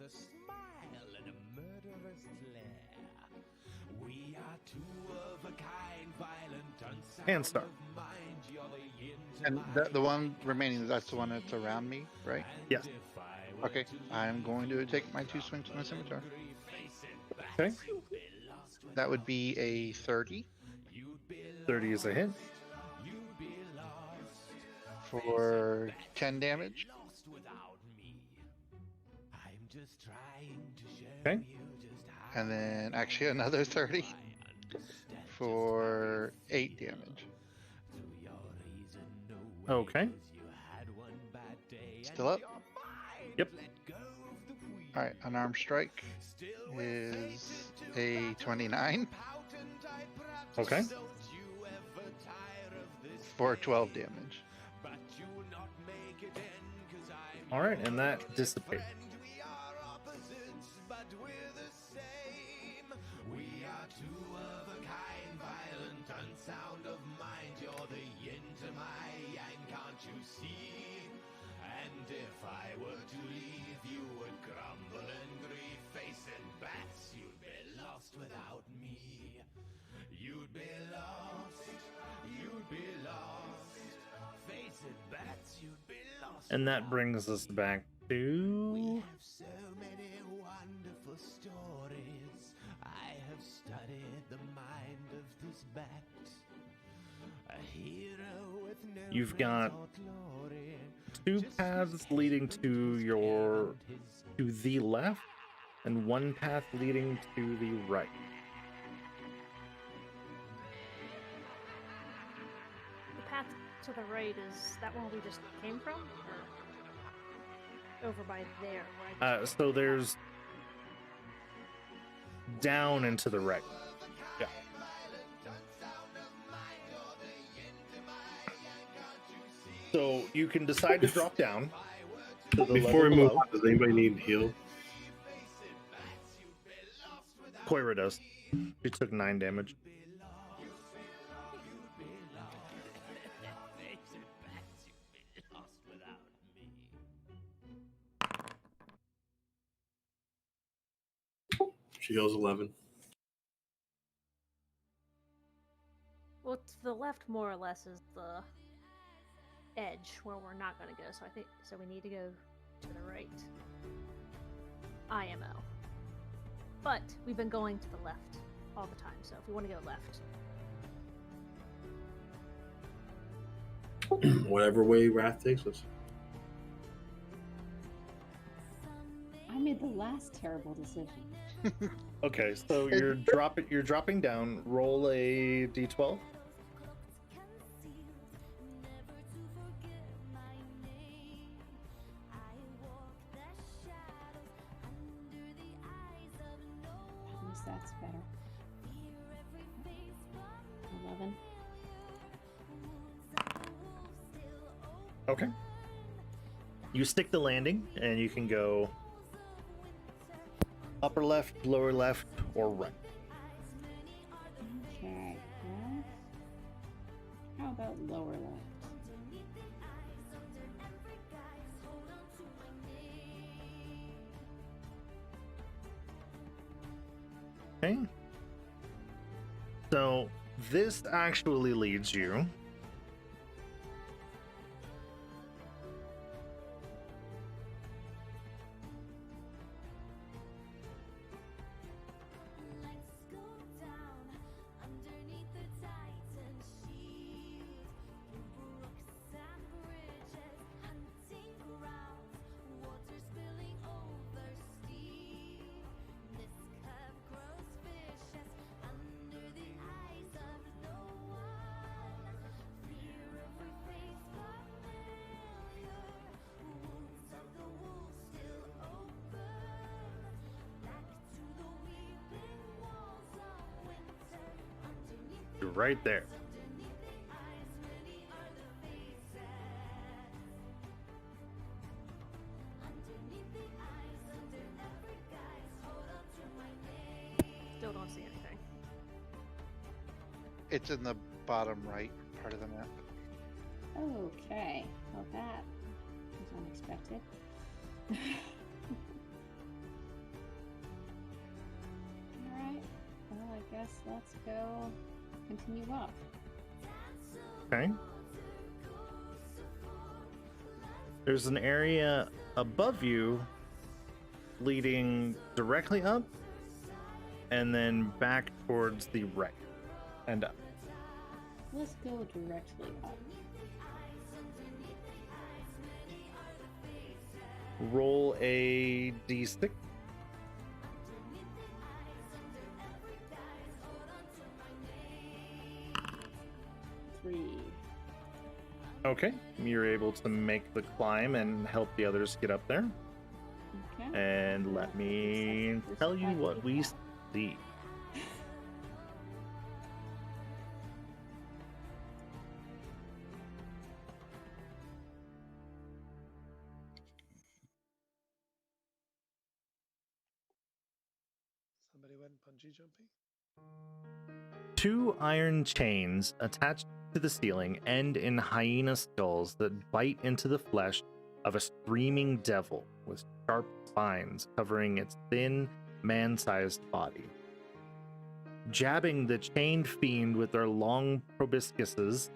Anstar. And the one remaining, that's the one that's around me, right? Yes. Okay, I'm going to take my 2 swings with my scimitar. Okay. That would be a 30 30 is a hit. for 10 damage. Okay. And then actually another 30 for 8 damage. Okay. Still up? Yep. Alright, unarmed strike is a 29 Okay. for 12 damage. All right, and that dissipates. And that brings us back to So many wonderful stories. I have studied the mind of this bat. A hero with no You've got friends or glory. 2 paths leading to the left and 1 path leading to the right. The path to the right is that one we just came from? Or over by there? Where I just So there's down and to the right. Yeah. So you can decide to drop down to the Before we level move below. on, does anybody need heal? Koira does. She took 9 damage. She heals 11. Well, to the left, more or less, is the edge where we're not going to go. So I think we need to go to the right. IMO. But we've been going to the left all the time. So if we want to go left, Whatever way Wrath takes us. I made the last terrible decision. Okay, so you're dropping down. Roll a d12. At least that's better. 11. Okay. You stick the landing, and you can go upper left, lower left, or right. Okay. Left. How about lower left? Okay. So this actually leads you You're right there. still don't see anything. It's in the bottom right part of the map. Okay. Well, that was unexpected. Alright. Well, I guess let's go continue up. Okay. There's an area above you leading directly up and then back towards the right and up. Let's go directly up. Roll a d6. 3. Okay, you're able to make the climb and help the others get up there. Okay. And let me tell you what we see. Somebody went bungee jumping? 2 iron chains attached to the ceiling end in hyena skulls that bite into the flesh of a screaming devil with sharp spines covering its thin, man-sized body. Jabbing the chained fiend with their long proboscises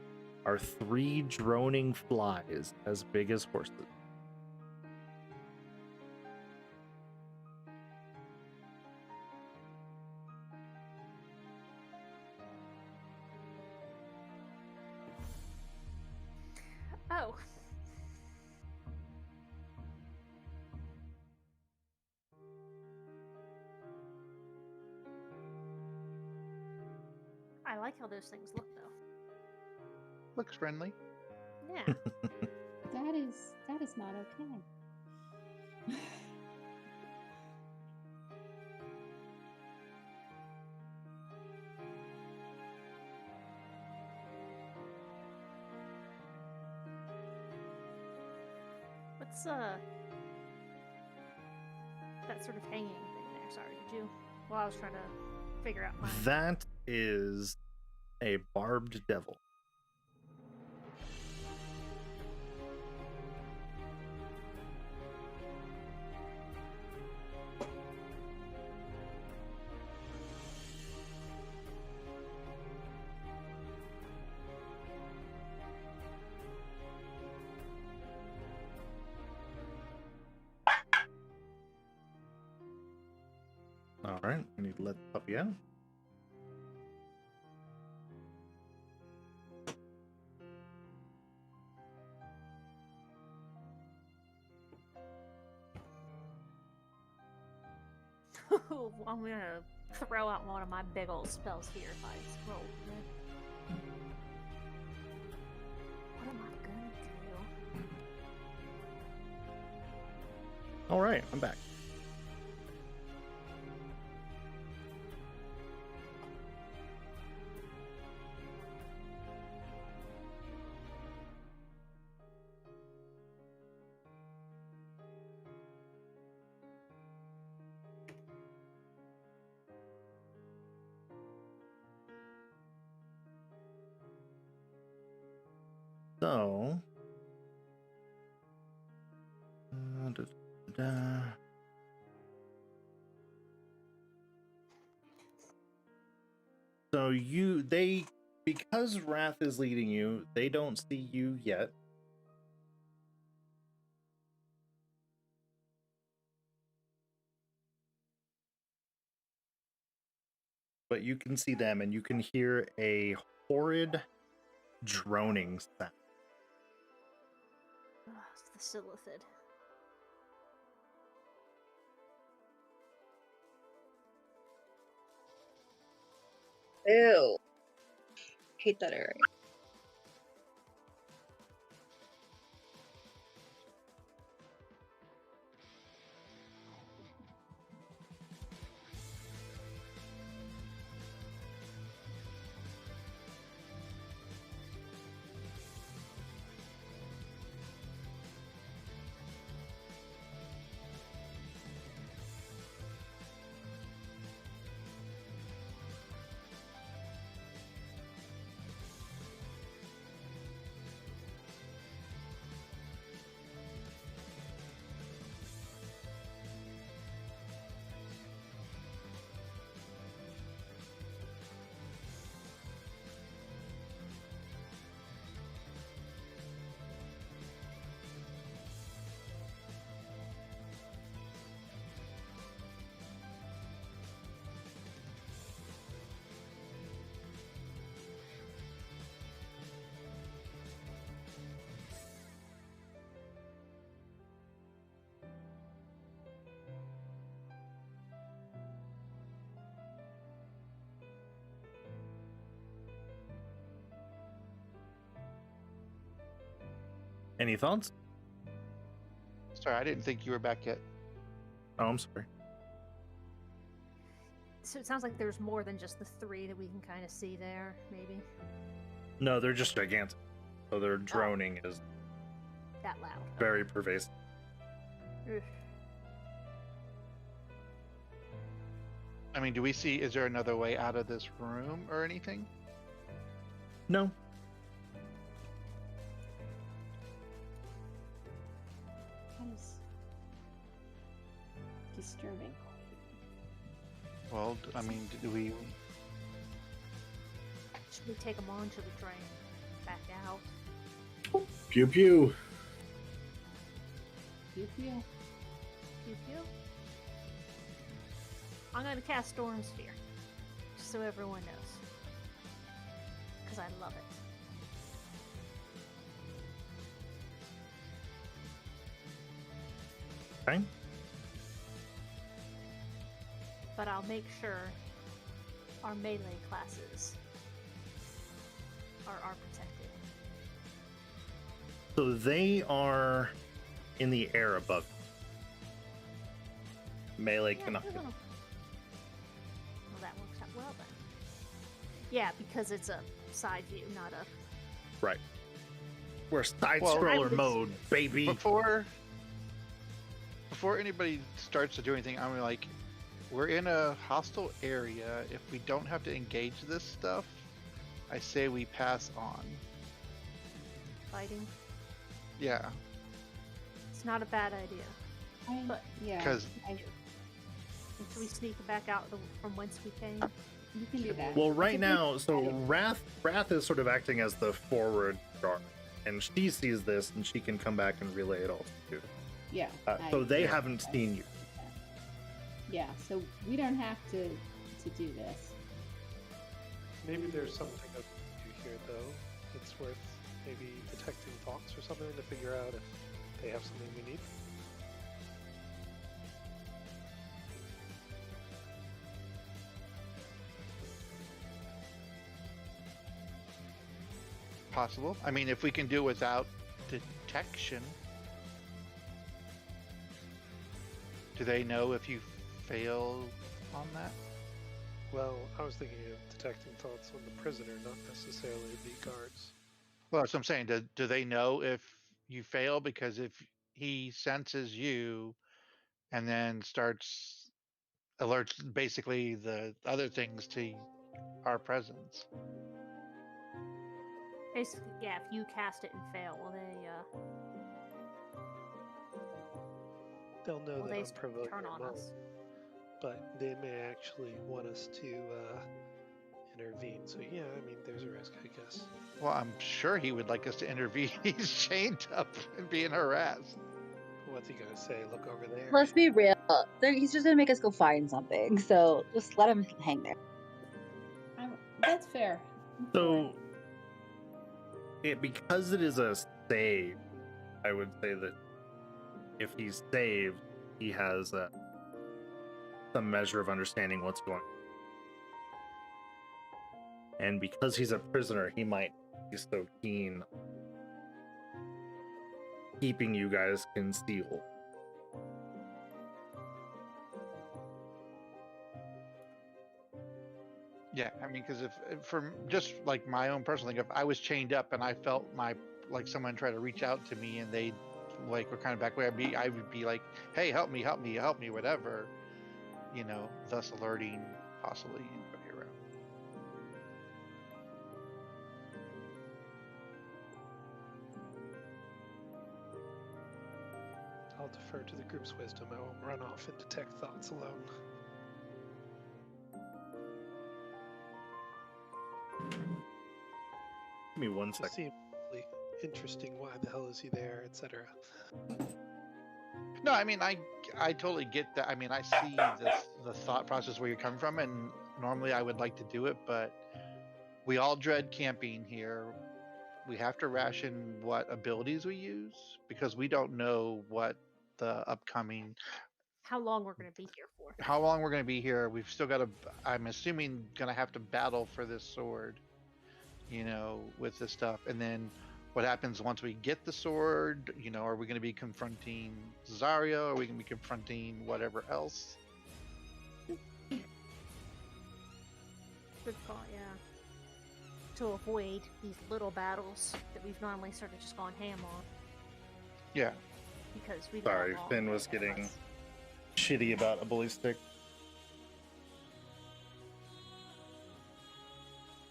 are 3 droning flies as big as horses. Oh. I like how those things look, though. Looks friendly. Yeah. That is not okay. What's that sort of hanging thing there? Sorry, did you? Well, I was trying to figure out mine. That is a barbed devil. All right, I need to let the puppy out. I'm gonna throw out one of my big old spells here if I scroll. What am I gonna do? All right, I'm back. So, so because Wrath is leading you, they don't see you yet. But you can see them, and you can hear a horrid droning sound. Ugh, it's the Silithid. Ew. Hate that area. Any thoughts? Sorry, I didn't think you were back yet. Oh, I'm sorry. So it sounds like there's more than just the 3 that we can kind of see there, maybe. No, they're just gigantic. So their droning is That loud. very pervasive. Ugh. I mean, do we see? Is there another way out of this room or anything? No. That is disturbing. Well, I mean, do we? Should we take them on? Should we try and back out? Pew pew. Pew pew. Pew pew. I'm gonna cast Storm Sphere, just so everyone knows, because I love it. Okay. But I'll make sure our melee classes are protected. So they are in the air above. Melee cannot. Well, that works out well then. Yeah, because it's a side view, not a. Right. We're side Well, scroller mode, baby. Before anybody starts to do anything, I'm like, we're in a hostile area. If we don't have to engage this stuff, I say we pass on. Fighting. Yeah. It's not a bad idea. But yeah, 'Cause- should we sneak back out from whence we came? You can do that. Well, right now, so Wrath is sort of acting as the forward guard, and she sees this, and she can come back and relay it all to you. Yeah. So they haven't seen you. Yeah, so we don't have to do this. Maybe there's something up you here, though. It's worth maybe detecting thoughts or something to figure out if they have something we need. Possible. I mean, if we can do it without detection, do they know if you fail on that? Well, I was thinking of detecting thoughts on the prisoner, not necessarily the guards. Well, that's what I'm saying. Do they know if you fail? Because if he senses you and then alerts basically the other things to our presence. Basically, yeah. If you cast it and fail, They'll know will that they I'm provoking turn on them us? but they may actually want us to intervene. So yeah, I mean, there's a risk, I guess. Well, I'm sure he would like us to intervene. He's chained up and being harassed. What's he gonna say? Look over there. Let's be real. He's just gonna make us go find something. So just let him hang there. That's fair. So, because it is a save, I would say that if he's saved, he has some measure of understanding what's going on. And because he's a prisoner, he might be so keen keeping you guys concealed. Yeah, I mean, because if from just like my own personal thing, if I was chained up and I felt like someone tried to reach out to me and they like were kind of back away, I would be like, hey, help me, whatever, thus alerting possibly anybody around. I'll defer to the group's wisdom. I won't run off and detect thoughts alone. Give me one It second. seems really interesting. Why the hell is he there, etc. No, I mean, I totally get that. I mean, I see the thought process where you're coming from, and normally I would like to do it, but we all dread camping here. We have to ration what abilities we use because we don't know what the upcoming, How long we're going to be here for? how long we're going to be here. We've still got to, I'm assuming, going to have to battle for this sword, with this stuff. And then what happens once we get the sword. You know, are we going to be confronting Zario? Are we going to be confronting whatever else? Good call, yeah. To avoid these little battles that we've normally sort of just gone ham on. Yeah. Because we Sorry, Finn was getting shitty about a bully stick.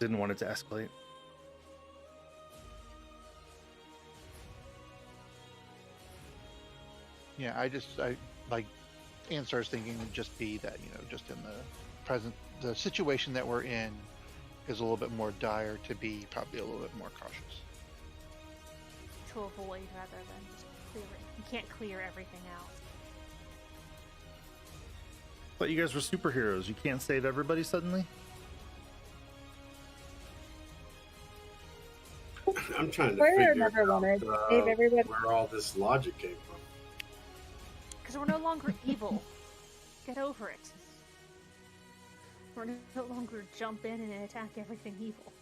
Didn't want it to escalate. Yeah, I like Ansar's thinking would just be that, you know, just in the situation that we're in is a little bit more dire, to be probably a little bit more cautious. To avoid rather than just clear it. You can't clear everything out. But you guys were superheroes. You can't save everybody suddenly? I'm trying to Spoiler, figure never wanted to out save everybody. where all this logic came from. Because we're no longer evil. Get over it. We're no longer jump in and attack everything evil.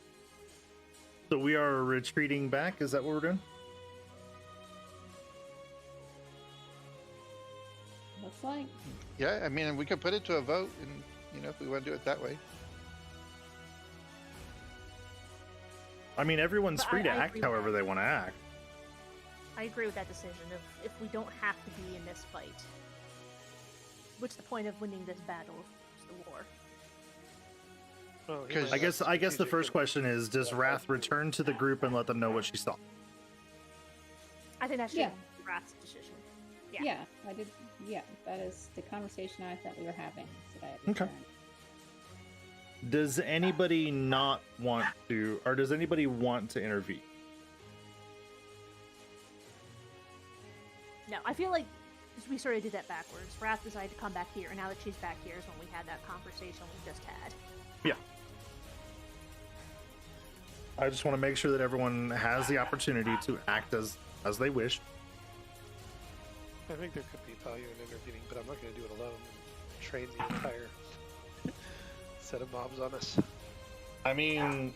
So we are retreating back? Is that what we're doing? Looks like. Yeah, I mean, we could put it to a vote, and you know, if we want to do it that way. I mean, everyone's But free to I act agree with however that. they want to act. I agree with that decision. If we don't have to be in this fight, what's the point of winning this battle if it's the war? Oh, he 'Cause- might I guess have the strategic first and- question is, does Wrath return to the group and let them know what she saw? I think that should Yeah. be Wrath's decision. Yeah. Yeah, I did. Yeah, that is the conversation I thought we were having. That I had Okay. returned. Does anybody not want to, or does anybody want to intervene? No, I feel like we sort of did that backwards. Wrath decided to come back here, and now that she's back here is when we had that conversation we just had. Yeah. I just want to make sure that everyone has the opportunity to act as they wish. I think there could be value in intervening, but I'm not going to do it alone and train the entire set of mobs on us. I mean,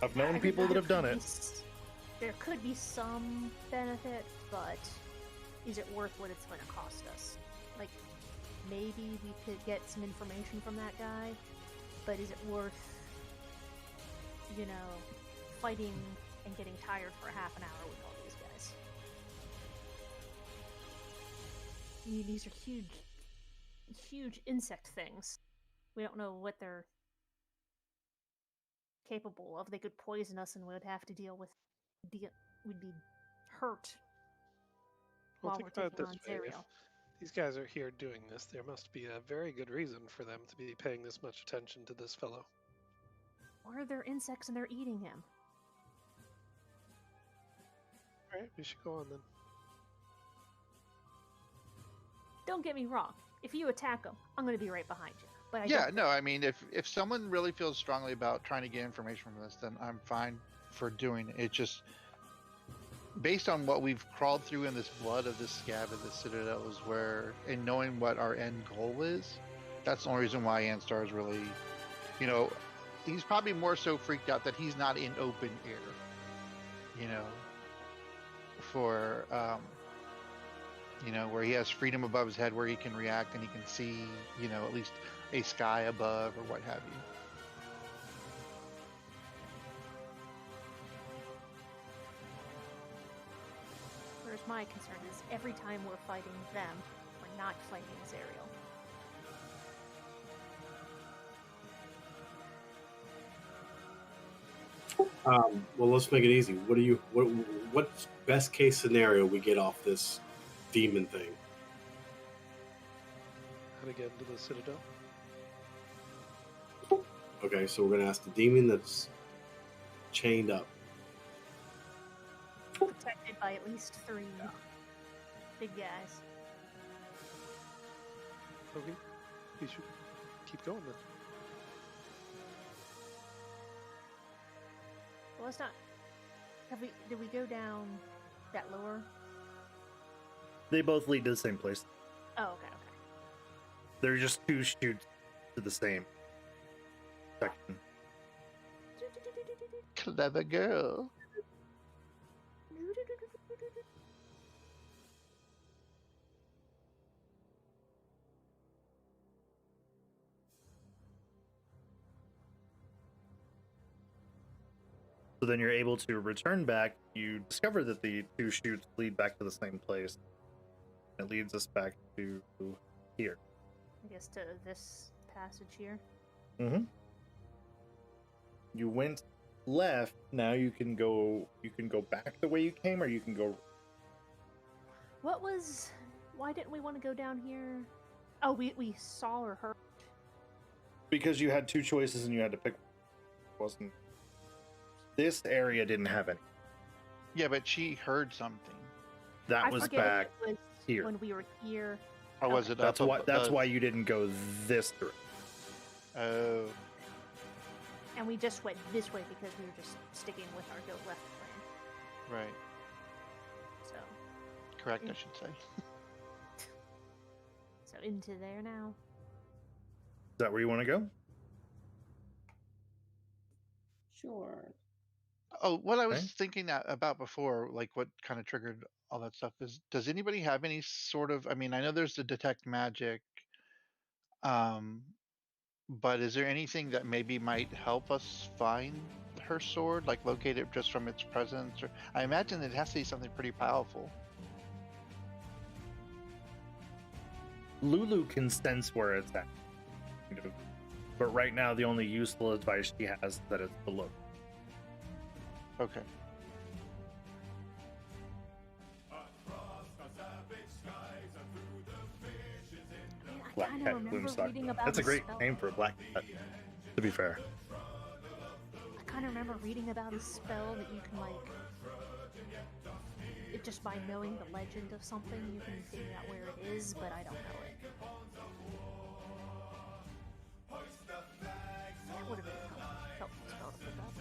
I've I known think people that have done could it. there could be some benefit, but is it worth what it's going to cost us? Like, maybe we could get some information from that guy, but is it worth, you know, fighting and getting tired for a half an hour with all these guys? I mean, these are huge insect things. We don't know what they're capable of. They could poison us, and we would have to deal with. We'd be hurt Well, while think we're about it taking this on way. If Zariel. these guys are here doing this, there must be a very good reason for them to be paying this much attention to this fellow. Or they're insects and they're eating him. Alright, we should go on then. Don't get me wrong. If you attack him, I'm going to be right behind you. But I Yeah, don't- no, I mean, if someone really feels strongly about trying to get information from this, then I'm fine for doing it. It's just based on what we've crawled through in this blood of this scab of the Citadel is where, and knowing what our end goal is, that's the only reason why Anstar is really, you know, he's probably more so freaked out that he's not in open air, you know, for, you know, where he has freedom above his head, where he can react and he can see, you know, at least a sky above or what have you. Whereas my concern is every time we're fighting them, we're not fighting Zariel. Well, let's make it easy. What's best case scenario we get off this demon thing? How to get into the Citadel? Okay, so we're gonna ask the demon that's chained up. Protected by at least 3 big guys. Okay, we should keep going then. Well, it's not. Did we go down that lower? They both lead to the same place. Oh, okay. They're just two chutes to the same section. Clever girl. So then you're able to return back. You discover that the two chutes lead back to the same place. It leads us back to here. I guess to this passage here. Mm-hmm. You went left. Now you can go. You can go back the way you came, or you can go. Why didn't we want to go down here? Oh, we saw or heard. Because you had two choices and you had to pick. Wasn't. This area didn't have any. Yeah, but she heard something. That I was forget if back it was here. when we were here. Or was it That's up why. ab- That's why you didn't go this direction. Oh, And we just went this way because we were just sticking with our go left plan. right. So. Correct, I should say. So into there now. Is that where you want to go? Sure. Oh, what I was Okay. thinking about before, like what kind of triggered all that stuff is, does anybody have any sort of, I mean, I know there's the detect magic, but is there anything that maybe might help us find her sword, like locate it just from its presence? Or I imagine it has to be something pretty powerful. Lulu can sense where it's at. But right now, the only useful advice she has is that it's below. Okay. Black kinda Cat remember Gloomstalk. reading about That's a his great spell. name for a black cat, to be fair. I kind of remember reading about his spell that you can it just by knowing the legend of something you can figure out where it is, but I don't know it. That would have been a helpful spell to pick up.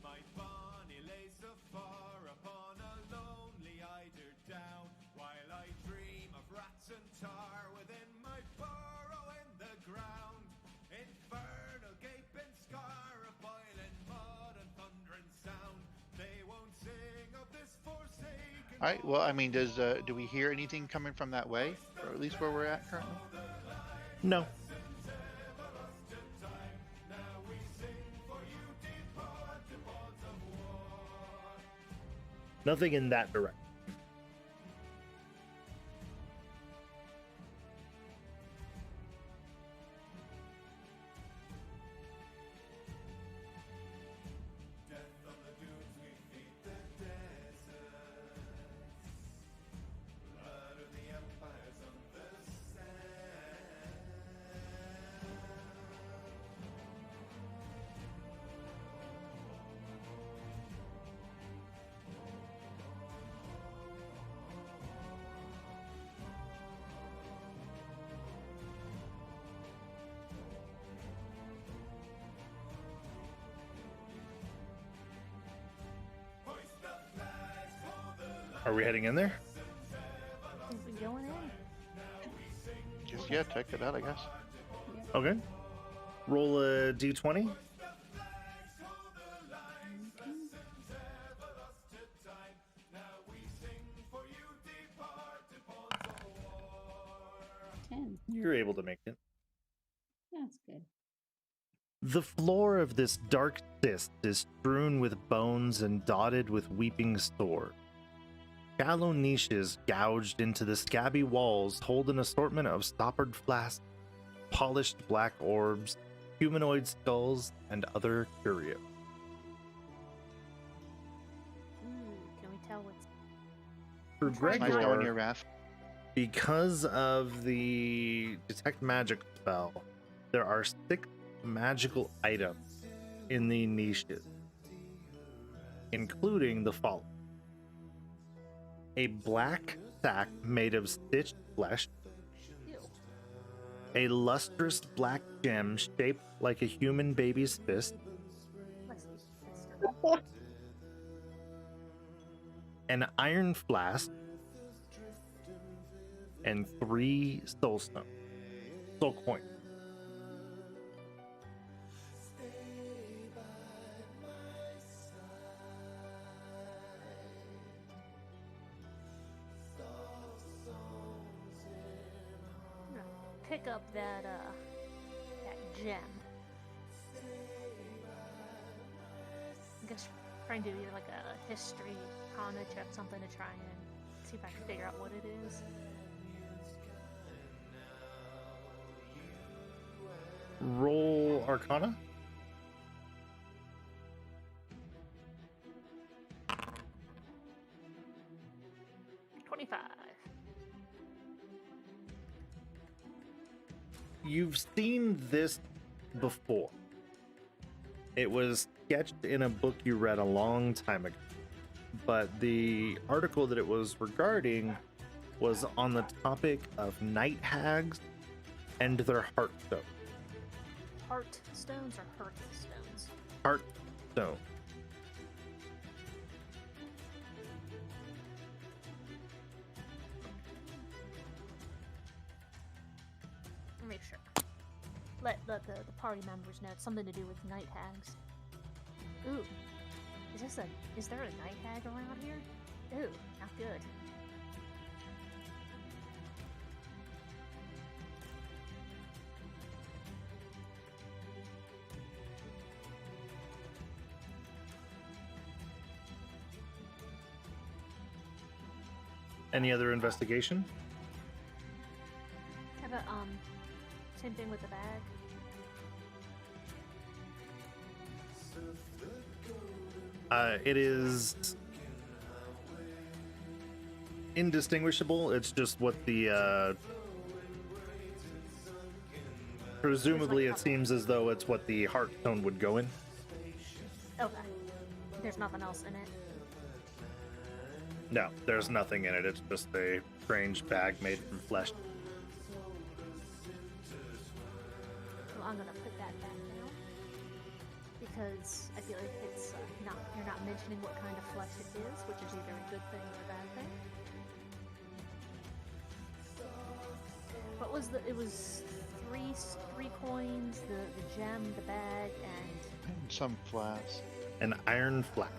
My bonny lays afar upon a lonely eider down, while I dream of rats and tar within my burrow in the ground. Infernal gaping scar of boiling mud and thundering sound. They won't sing of this forsaken. All right. Well, I mean, do we hear anything coming from that way, or at least where we're at currently? No. Nothing in that direction. Are we heading in there? Is we going in? Just yeah, check it out, I guess. Okay. Roll a d20. You're able to make it. That's good. The floor of this dark cyst is strewn with bones and dotted with weeping sore. Shallow niches gouged into the scabby walls hold an assortment of stoppered flasks, polished black orbs, humanoid skulls, and other curios. Can we tell what's... For Trying Nice not- knowing Gregor, your wrath. because of the detect magic spell, there are 6 magical items in the niches, including the following: a black sack made of stitched flesh, Ew. a lustrous black gem shaped like a human baby's fist, Let's start. an iron flask, and 3 soul coins. pick up that gem. I guess trying to do like a history Arcana check, something to try and see if I can figure out what it is. Roll Arcana. $25. You've seen this before. It was sketched in a book you read a long time ago, but the article that it was regarding was on the topic of night hags and their heartstone. Heart stones or hearth stones? Heartstone. Make sure. Let the party members know it's something to do with night hags. Ooh. Is there a night hag around here? Ooh, not good. Any other investigation? How about same thing with the bag? It is indistinguishable. It's just what the presumably it seems as though it's what the heartstone would go in. Okay. There's nothing else in it. No, there's nothing in it. It's just a strange bag made from flesh. Well, I'm gonna put that back now because I feel like it's you're not mentioning what kind of flesh it is, which is either a good thing or a bad thing. What was it was three coins, the gem, the bag, and some flask. An iron flask.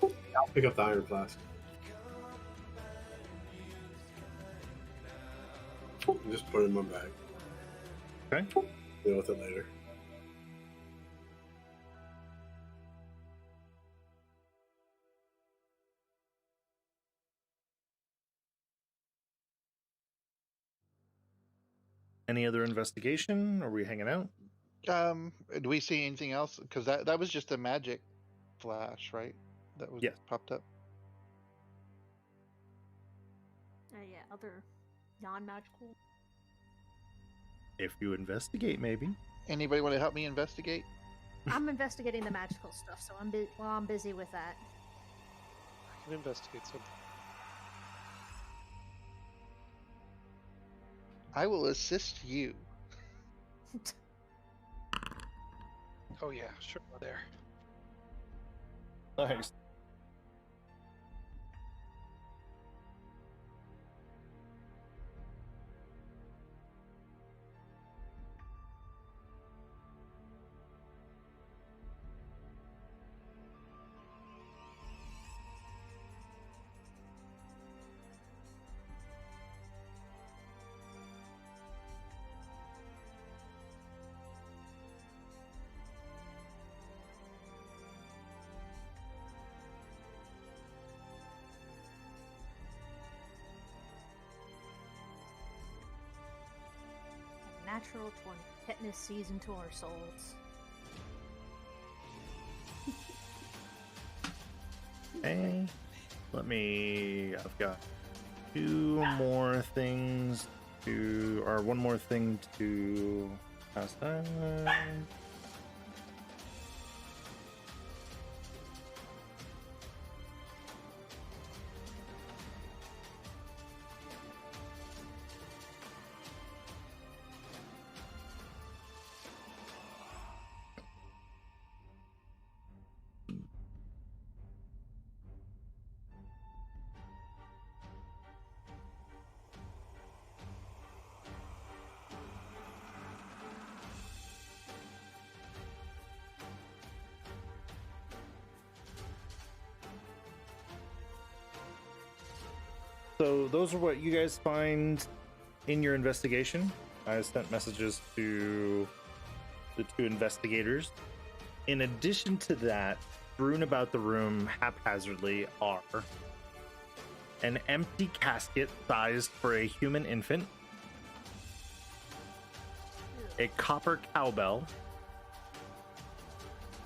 I'll pick up the iron flask. Just put it in my bag. Okay. Deal with it later. Any other investigation? Are we hanging out? Do we see anything else? Because that was just a magic flash, right? That was popped up. yeah, other non-magical. If you investigate, maybe. Anybody want to help me investigate? I'm investigating the magical stuff, so I'm busy with that. I can investigate something. I will assist you. Oh yeah, sure. There. Nice. Natural 20. Tetanus sees into our souls. Okay. I've got one more thing to pass down. So those are what you guys find in your investigation. I sent messages to the two investigators. In addition to that, strewn about the room haphazardly are an empty casket sized for a human infant, a copper cowbell,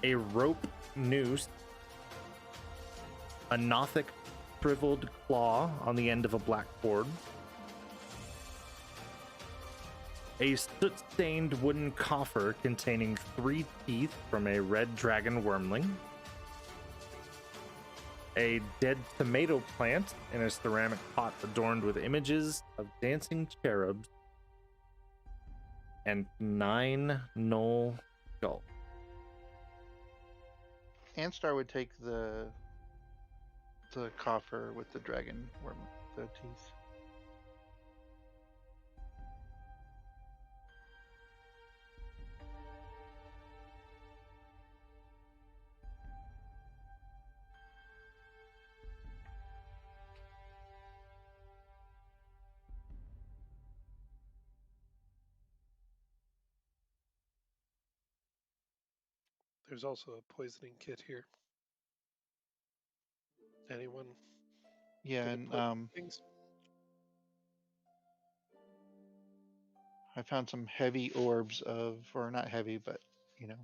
a rope noose, a Nothic shriveled claw on the end of a black cord, a soot-stained wooden coffer containing 3 teeth from a red dragon wormling, a dead tomato plant in a ceramic pot adorned with images of dancing cherubs, and 9 knoll skulls. Anstar would take the coffer with the dragon worm, the teeth. There's also a poisoning kit here. Anyone? Yeah, good at and things? I found some heavy orbs of, or not heavy, but you know,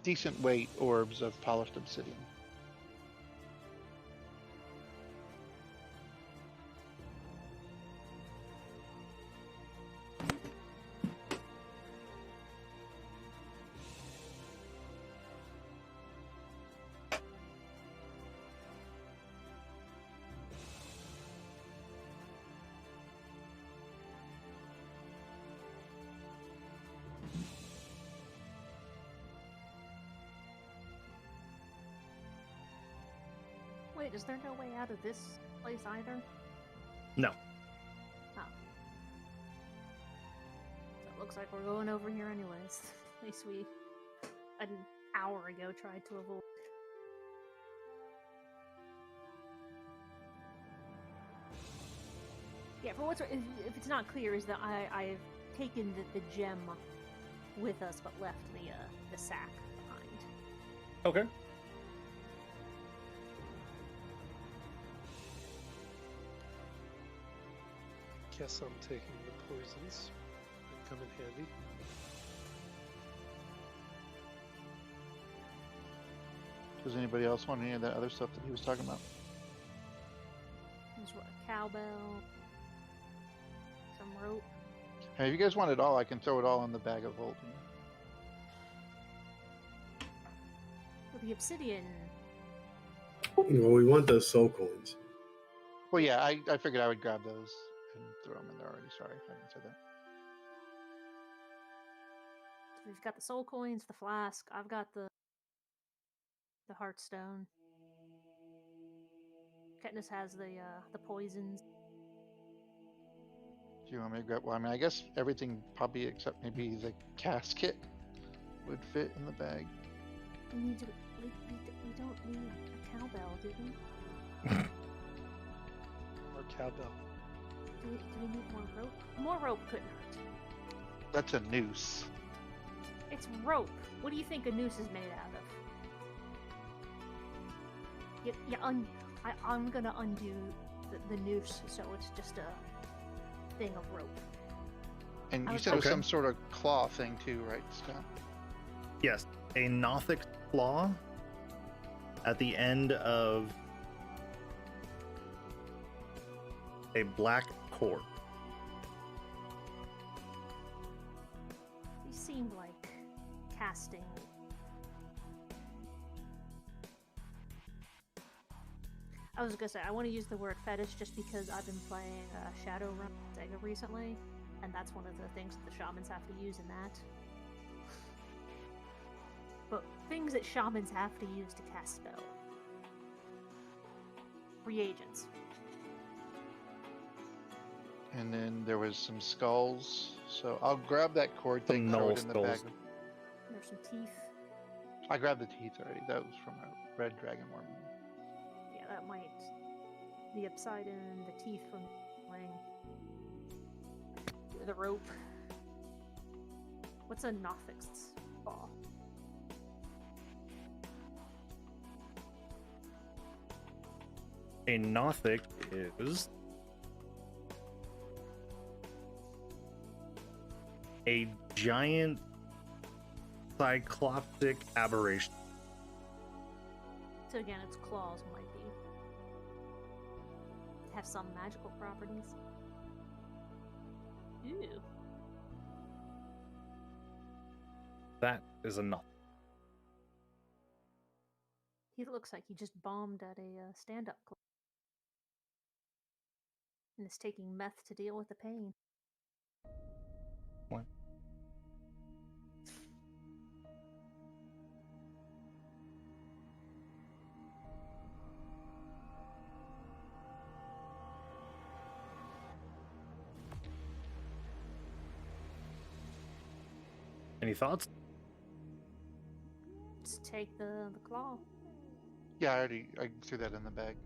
decent weight orbs of polished obsidian. Wait, is there no way out of this place either? No. Oh. So it looks like we're going over here anyways. At least we, an hour ago, tried to avoid. Yeah, for what's if it's not clear, is that I've taken the gem with us, but left the sack behind. Okay. Guess I'm taking the poisons. They come in handy. Does anybody else want any of that other stuff that he was talking about? There's what, a cowbell, some rope. Hey, if you guys want it all, I can throw it all in the bag of holding. Well, the obsidian. Well, we want those soul coins. Well, yeah, I figured I would grab those and throw them in there already. Sorry, I didn't say that. We've got the soul coins, the flask. I've got the heartstone. Katniss has the poisons. Do you want me to grab? Well, I mean, I guess everything probably except maybe the casket would fit in the bag. We need to. We don't need a cowbell, do we? Or cowbell. Do we need more rope? More rope couldn't hurt. That's a noose. It's rope. What do you think a noose is made out of? I'm gonna undo the noose, so it's just a thing of rope. And you said it was some sort of claw thing too, right, Scott? Yes, a Nothic claw at the end of a black cord. These seemed like casting. I was gonna say, I want to use the word fetish just because I've been playing Shadowrun Sega recently, and that's one of the things that the shamans have to use in that. But things that shamans have to use to cast spell. Reagents. And then there was some skulls. So I'll grab that cord thing, throw it in the bag. There's some teeth. I grabbed the teeth already. That was from a red dragon worm. Yeah, that might the obsidian, the teeth from the rope. What's a Nothic's claw? A Nothic is a giant cycloptic aberration. So again, its claws might be have some magical properties. Ew. That is a Nothic. He looks like he just bombed at a stand-up club and is taking meth to deal with the pain. What? Any thoughts? Just take the claw. Yeah, I threw that in the bag.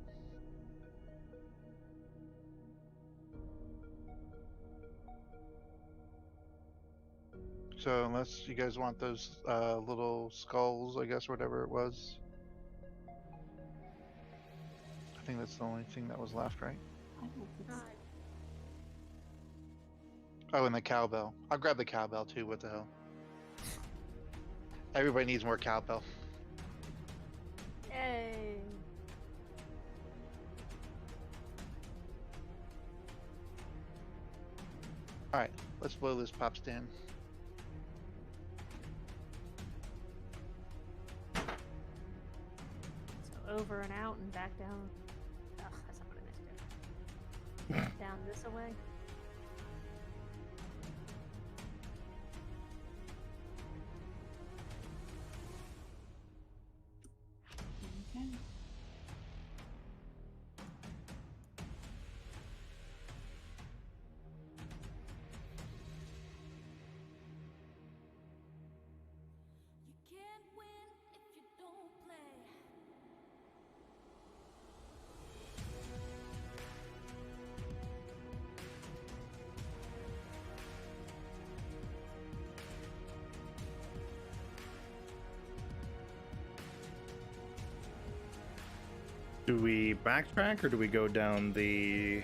So unless you guys want those little skulls, I guess, whatever it was. I think that's the only thing that was left, right? I don't think so. Oh, and the cowbell. I'll grab the cowbell too, what the hell. Everybody needs more cowbell. Yay! Alright, let's blow this pop stand. So over and out and back down. Ugh, that's not what I meant to do. Down this away. Okay. You can't win if you don't play. Do we backtrack or do we go down the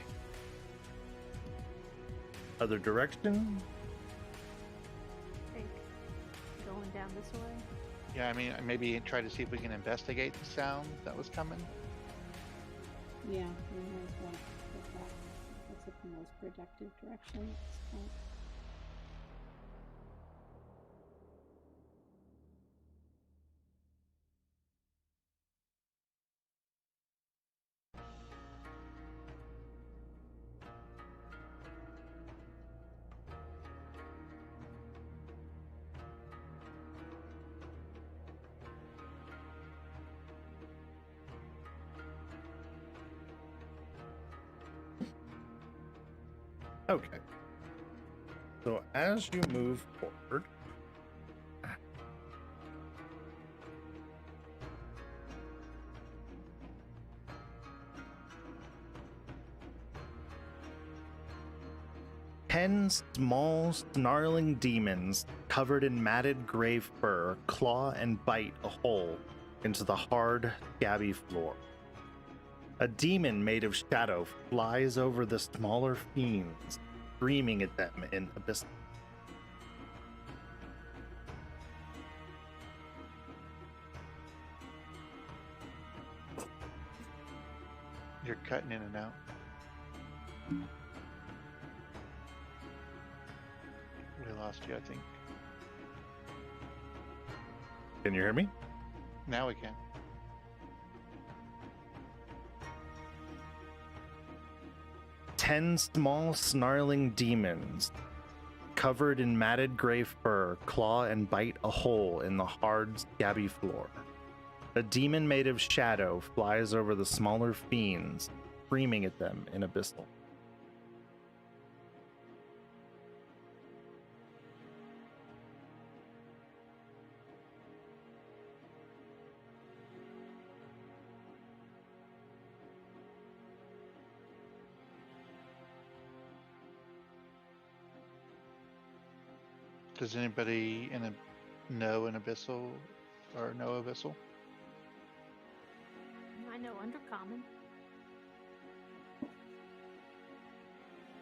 other direction? I think going down this way. Yeah, I mean, maybe try to see if we can investigate the sound that was coming. Yeah, we might as well get that. That's like the most productive direction at this point. Okay. So as you move forward, ten small, snarling demons covered in matted gray fur claw and bite a hole into the hard, scabby floor. A demon made of shadow flies over the smaller fiends, screaming at them in abyss. You're cutting in and out. We lost you, I think. Can you hear me? Now we can. Ten small, snarling demons covered in matted gray fur claw and bite a hole in the hard, scabby floor. A demon made of shadow flies over the smaller fiends, screaming at them in abyssal. Does anybody know an abyssal or know abyssal? I know Undercommon.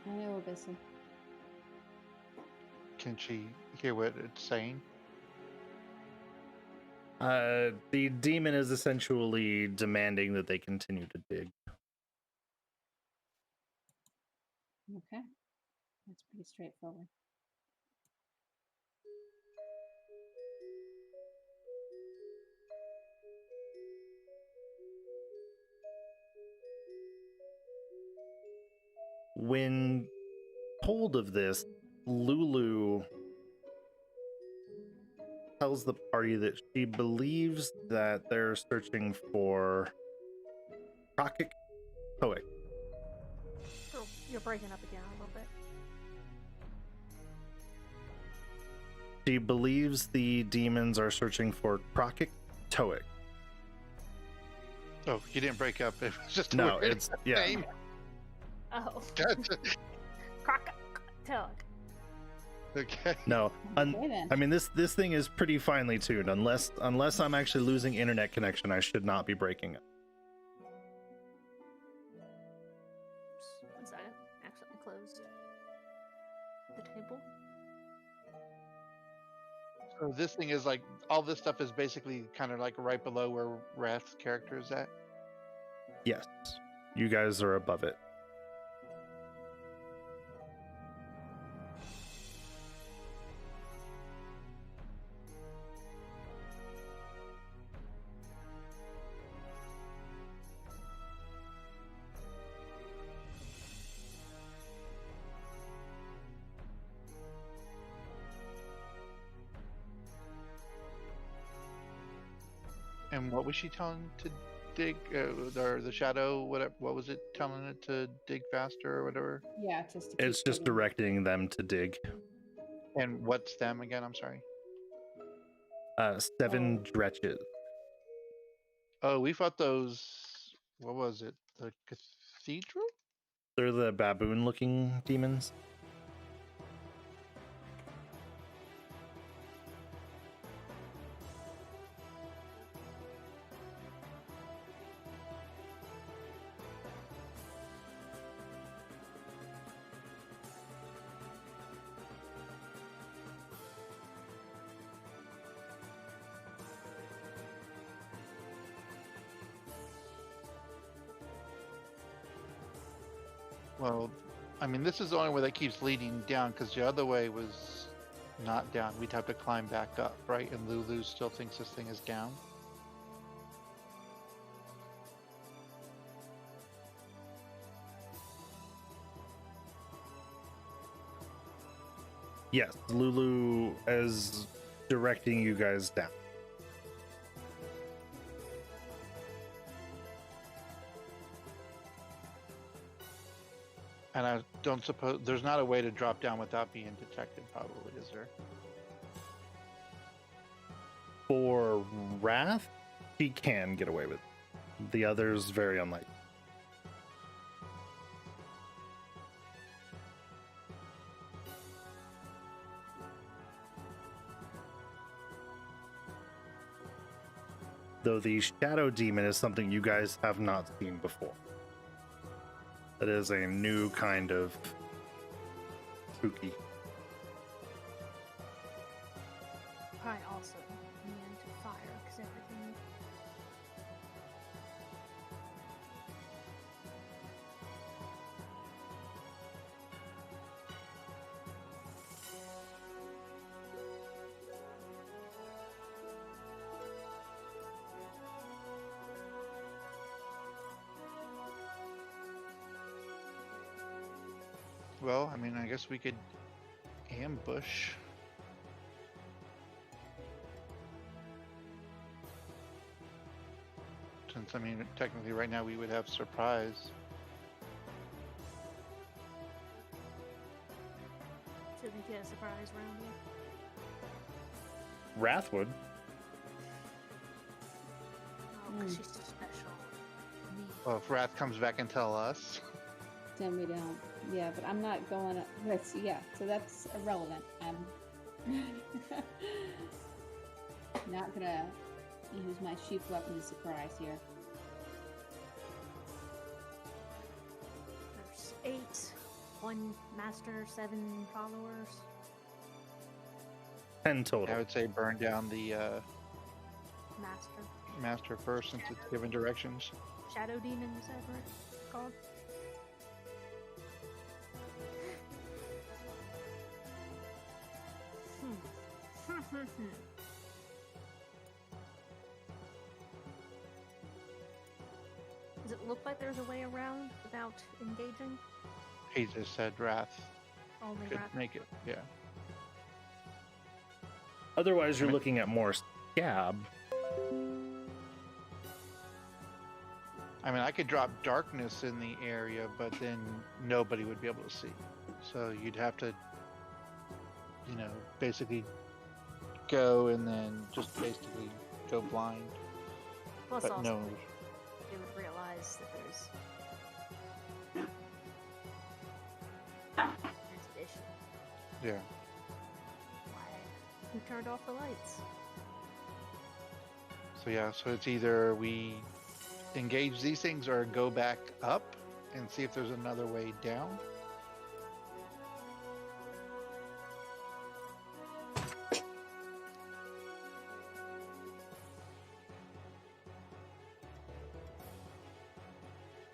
I know Abyssal. Can she hear what it's saying? The demon is essentially demanding that they continue to dig. Okay. That's pretty straightforward. When told of this, Lulu tells the party that she believes that they're searching for Crockett Poick. Oh, you're breaking up again a little bit. She believes the demons are searching for Crockett Toick. Oh, you didn't break up. It was just a No, weird it's yeah. name. Oh. Gotcha. Tug. Okay. No, Okay, then. I mean this thing is pretty finely tuned. Unless I'm actually losing internet connection, I should not be breaking up. Oops, 1 second. Accidentally closed the table. So this thing is like all this stuff is basically kind of like right below where Wrath's character is at. Yes, you guys are above it. And what was she telling to dig? Or the shadow? What was it telling it to dig faster or whatever? Yeah, just to keep It's just digging. directing them to dig. And what's them again? I'm sorry. 7 dretches. Oh, we fought those. What was it? The cathedral? They're the baboon-looking demons. Well, I mean, this is the only way that keeps leading down because the other way was not down. We'd have to climb back up, right? And Lulu still thinks this thing is down. Yes, Lulu is directing you guys down. And I don't suppose there's not a way to drop down without being detected, probably, is there? For Wrath, he can get away with it. The others, very unlikely. Though the Shadow Demon is something you guys have not seen before. That is a new kind of spooky. Probably also immune to fire because everything. Well, I mean, I guess we could ambush. Since, I mean, technically right now we would have surprise. Should we get a surprise round here? Wrath would. Oh, 'cause she's special. Me. Well, if Wrath comes back and tell us. Then we don't. Yeah, but I'm not going. That's yeah. So that's irrelevant. Not gonna use my sheep weapon to surprise here. There's 8, 1 master, 7 followers. 10 total. I would say burn down the Master. master first since it's given directions. Shadow demon, is that what it's called? Does it look like there's a way around without engaging? He just said Wrath Only could wrap. make it. Yeah. Otherwise, you're looking at more scab. I mean, I could drop darkness in the area, but then nobody would be able to see. So you'd have to, you know, basically go and then just basically go blind. Plus, But also, no, they would realize that there's addition. yeah. Why? Who turned off the lights? So yeah, so it's either we engage these things or go back up and see if there's another way down.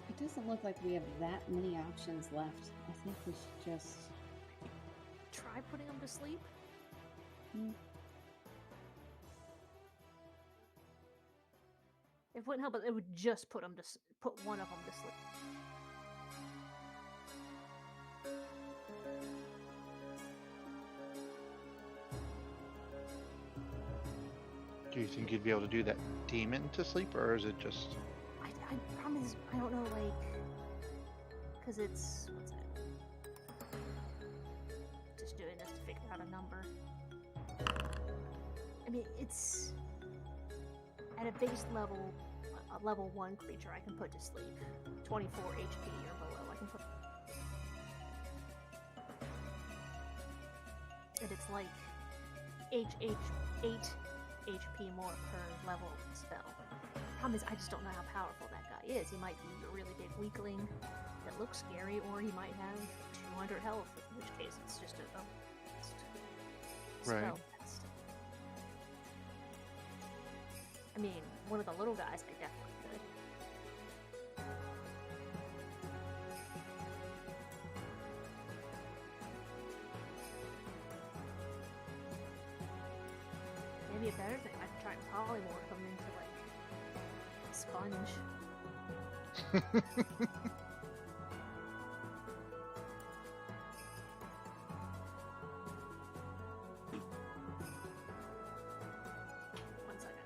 It doesn't look like we have that many options left. I think we should just... Try putting them to sleep? It wouldn't help, but it would just put them to put one of them to sleep. Do you think you'd be able to do that demon to sleep, or is it just? I promise, I don't know, like, because it's what's that? Just doing this to figure out a number. I mean, it's at a base level, a level 1 creature I can put to sleep, 24 HP or below. I can put, and it's like 8 HP more per level spell. Problem is, I just don't know how powerful that guy is. He might be a really big weakling that looks scary, or he might have 200 health, in which case it's just a spell. Right. I mean, one of the little guys I definitely could. Maybe a better thing, I could try and polymorph him into, like, a sponge. One second.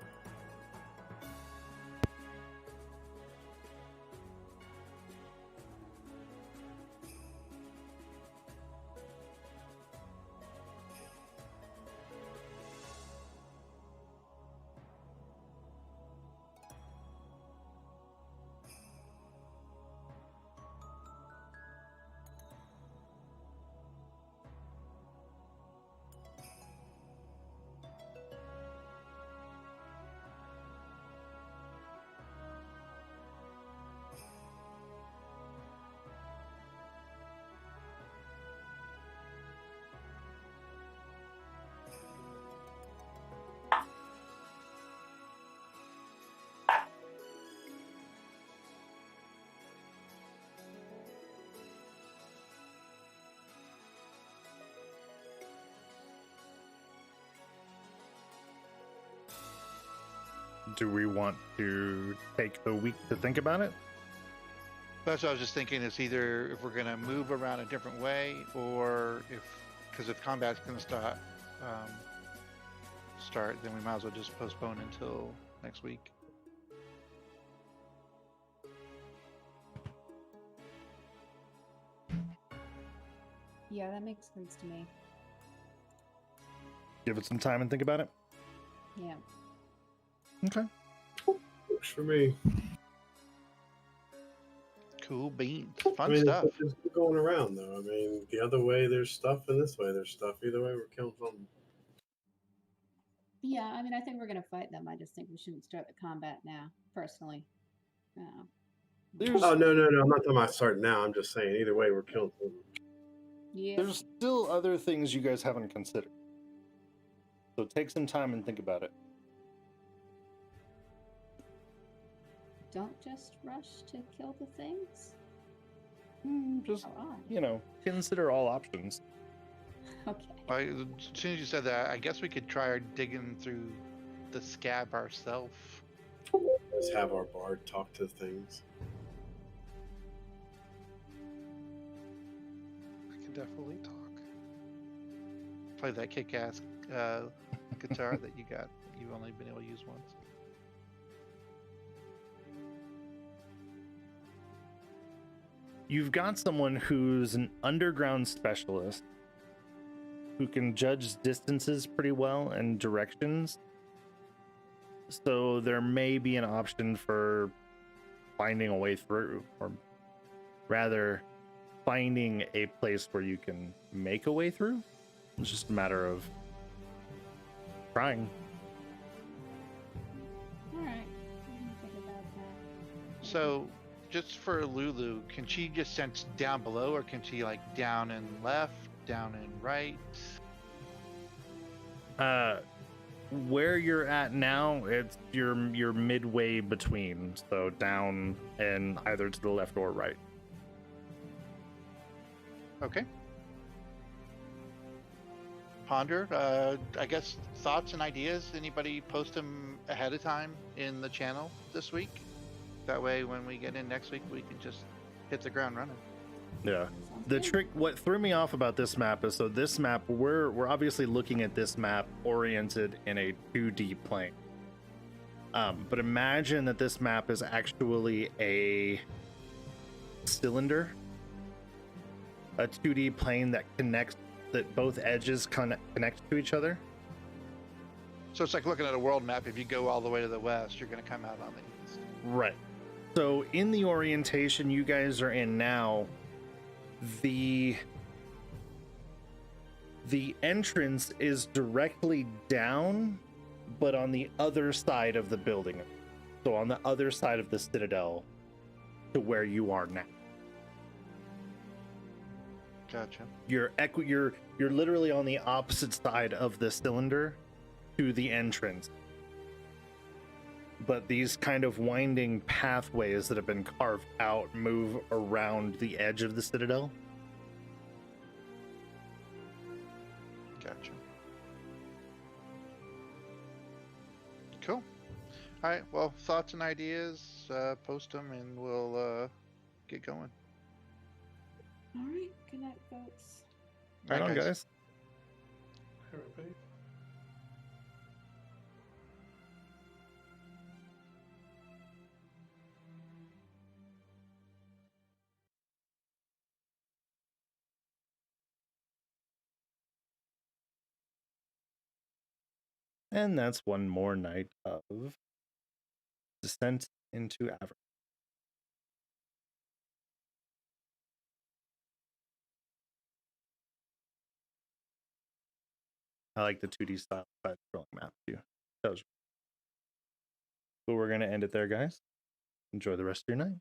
Do we want to take a week to think about it? That's what I was just thinking. It's either if we're gonna move around a different way, or because if combat's gonna start, then we might as well just postpone until next week. Yeah, that makes sense to me. Give it some time and think about it? Yeah. Okay. Works for me. Cool beans. I Fun mean, stuff. it's going around though. I mean, the other way there's stuff, and this way there's stuff. Either way, we're killing something. Yeah, I mean, I think we're gonna fight them. I just think we shouldn't start the combat now, personally. There's Oh, no. I'm not talking about starting now. I'm just saying, either way, we're killing them. Yeah. there's still other things you guys haven't considered. So take some time and think about it. Don't just rush to kill the things. Just, How odd. you know, consider all options. Okay. As soon as you said that, I guess we could try digging through the scab ourselves. Just have our bard talk to things. I can definitely talk. Play that kick-ass guitar that you got. You've only been able to use once. You've got someone who's an underground specialist who can judge distances pretty well and directions. So there may be an option for finding a way through, or rather finding a place where you can make a way through. It's just a matter of trying. All right. We can think about that. So, just for Lulu, can she just sense down below, or can she like down and left, down and right? Where you're at now, it's you're midway between, so down and either to the left or right. Okay. Ponder, I guess thoughts and ideas. Anybody post them ahead of time in the channel this week? That way, when we get in next week, we can just hit the ground running. Yeah. Sounds The good. trick, what threw me off about this map is, so this map, we're obviously looking at this map oriented in a 2D plane. But imagine that this map is actually a cylinder, a 2D plane that connects, that both edges connect to each other. So it's like looking at a world map. If you go all the way to the west, you're going to come out on the east. Right. So in the orientation you guys are in now, the entrance is directly down, but on the other side of the building. So on the other side of the citadel to where you are now. Gotcha. You're literally on the opposite side of the cylinder to the entrance. But these kind of winding pathways that have been carved out move around the edge of the citadel. Gotcha. Cool. All right. Well, thoughts and ideas, post them, and we'll get going. All right. Good night, folks. Right All on, guys. Everybody. And that's one more night of Descent into Avernus. I like the 2D style side-scrolling map too. But we're going to end it there, guys. Enjoy the rest of your night.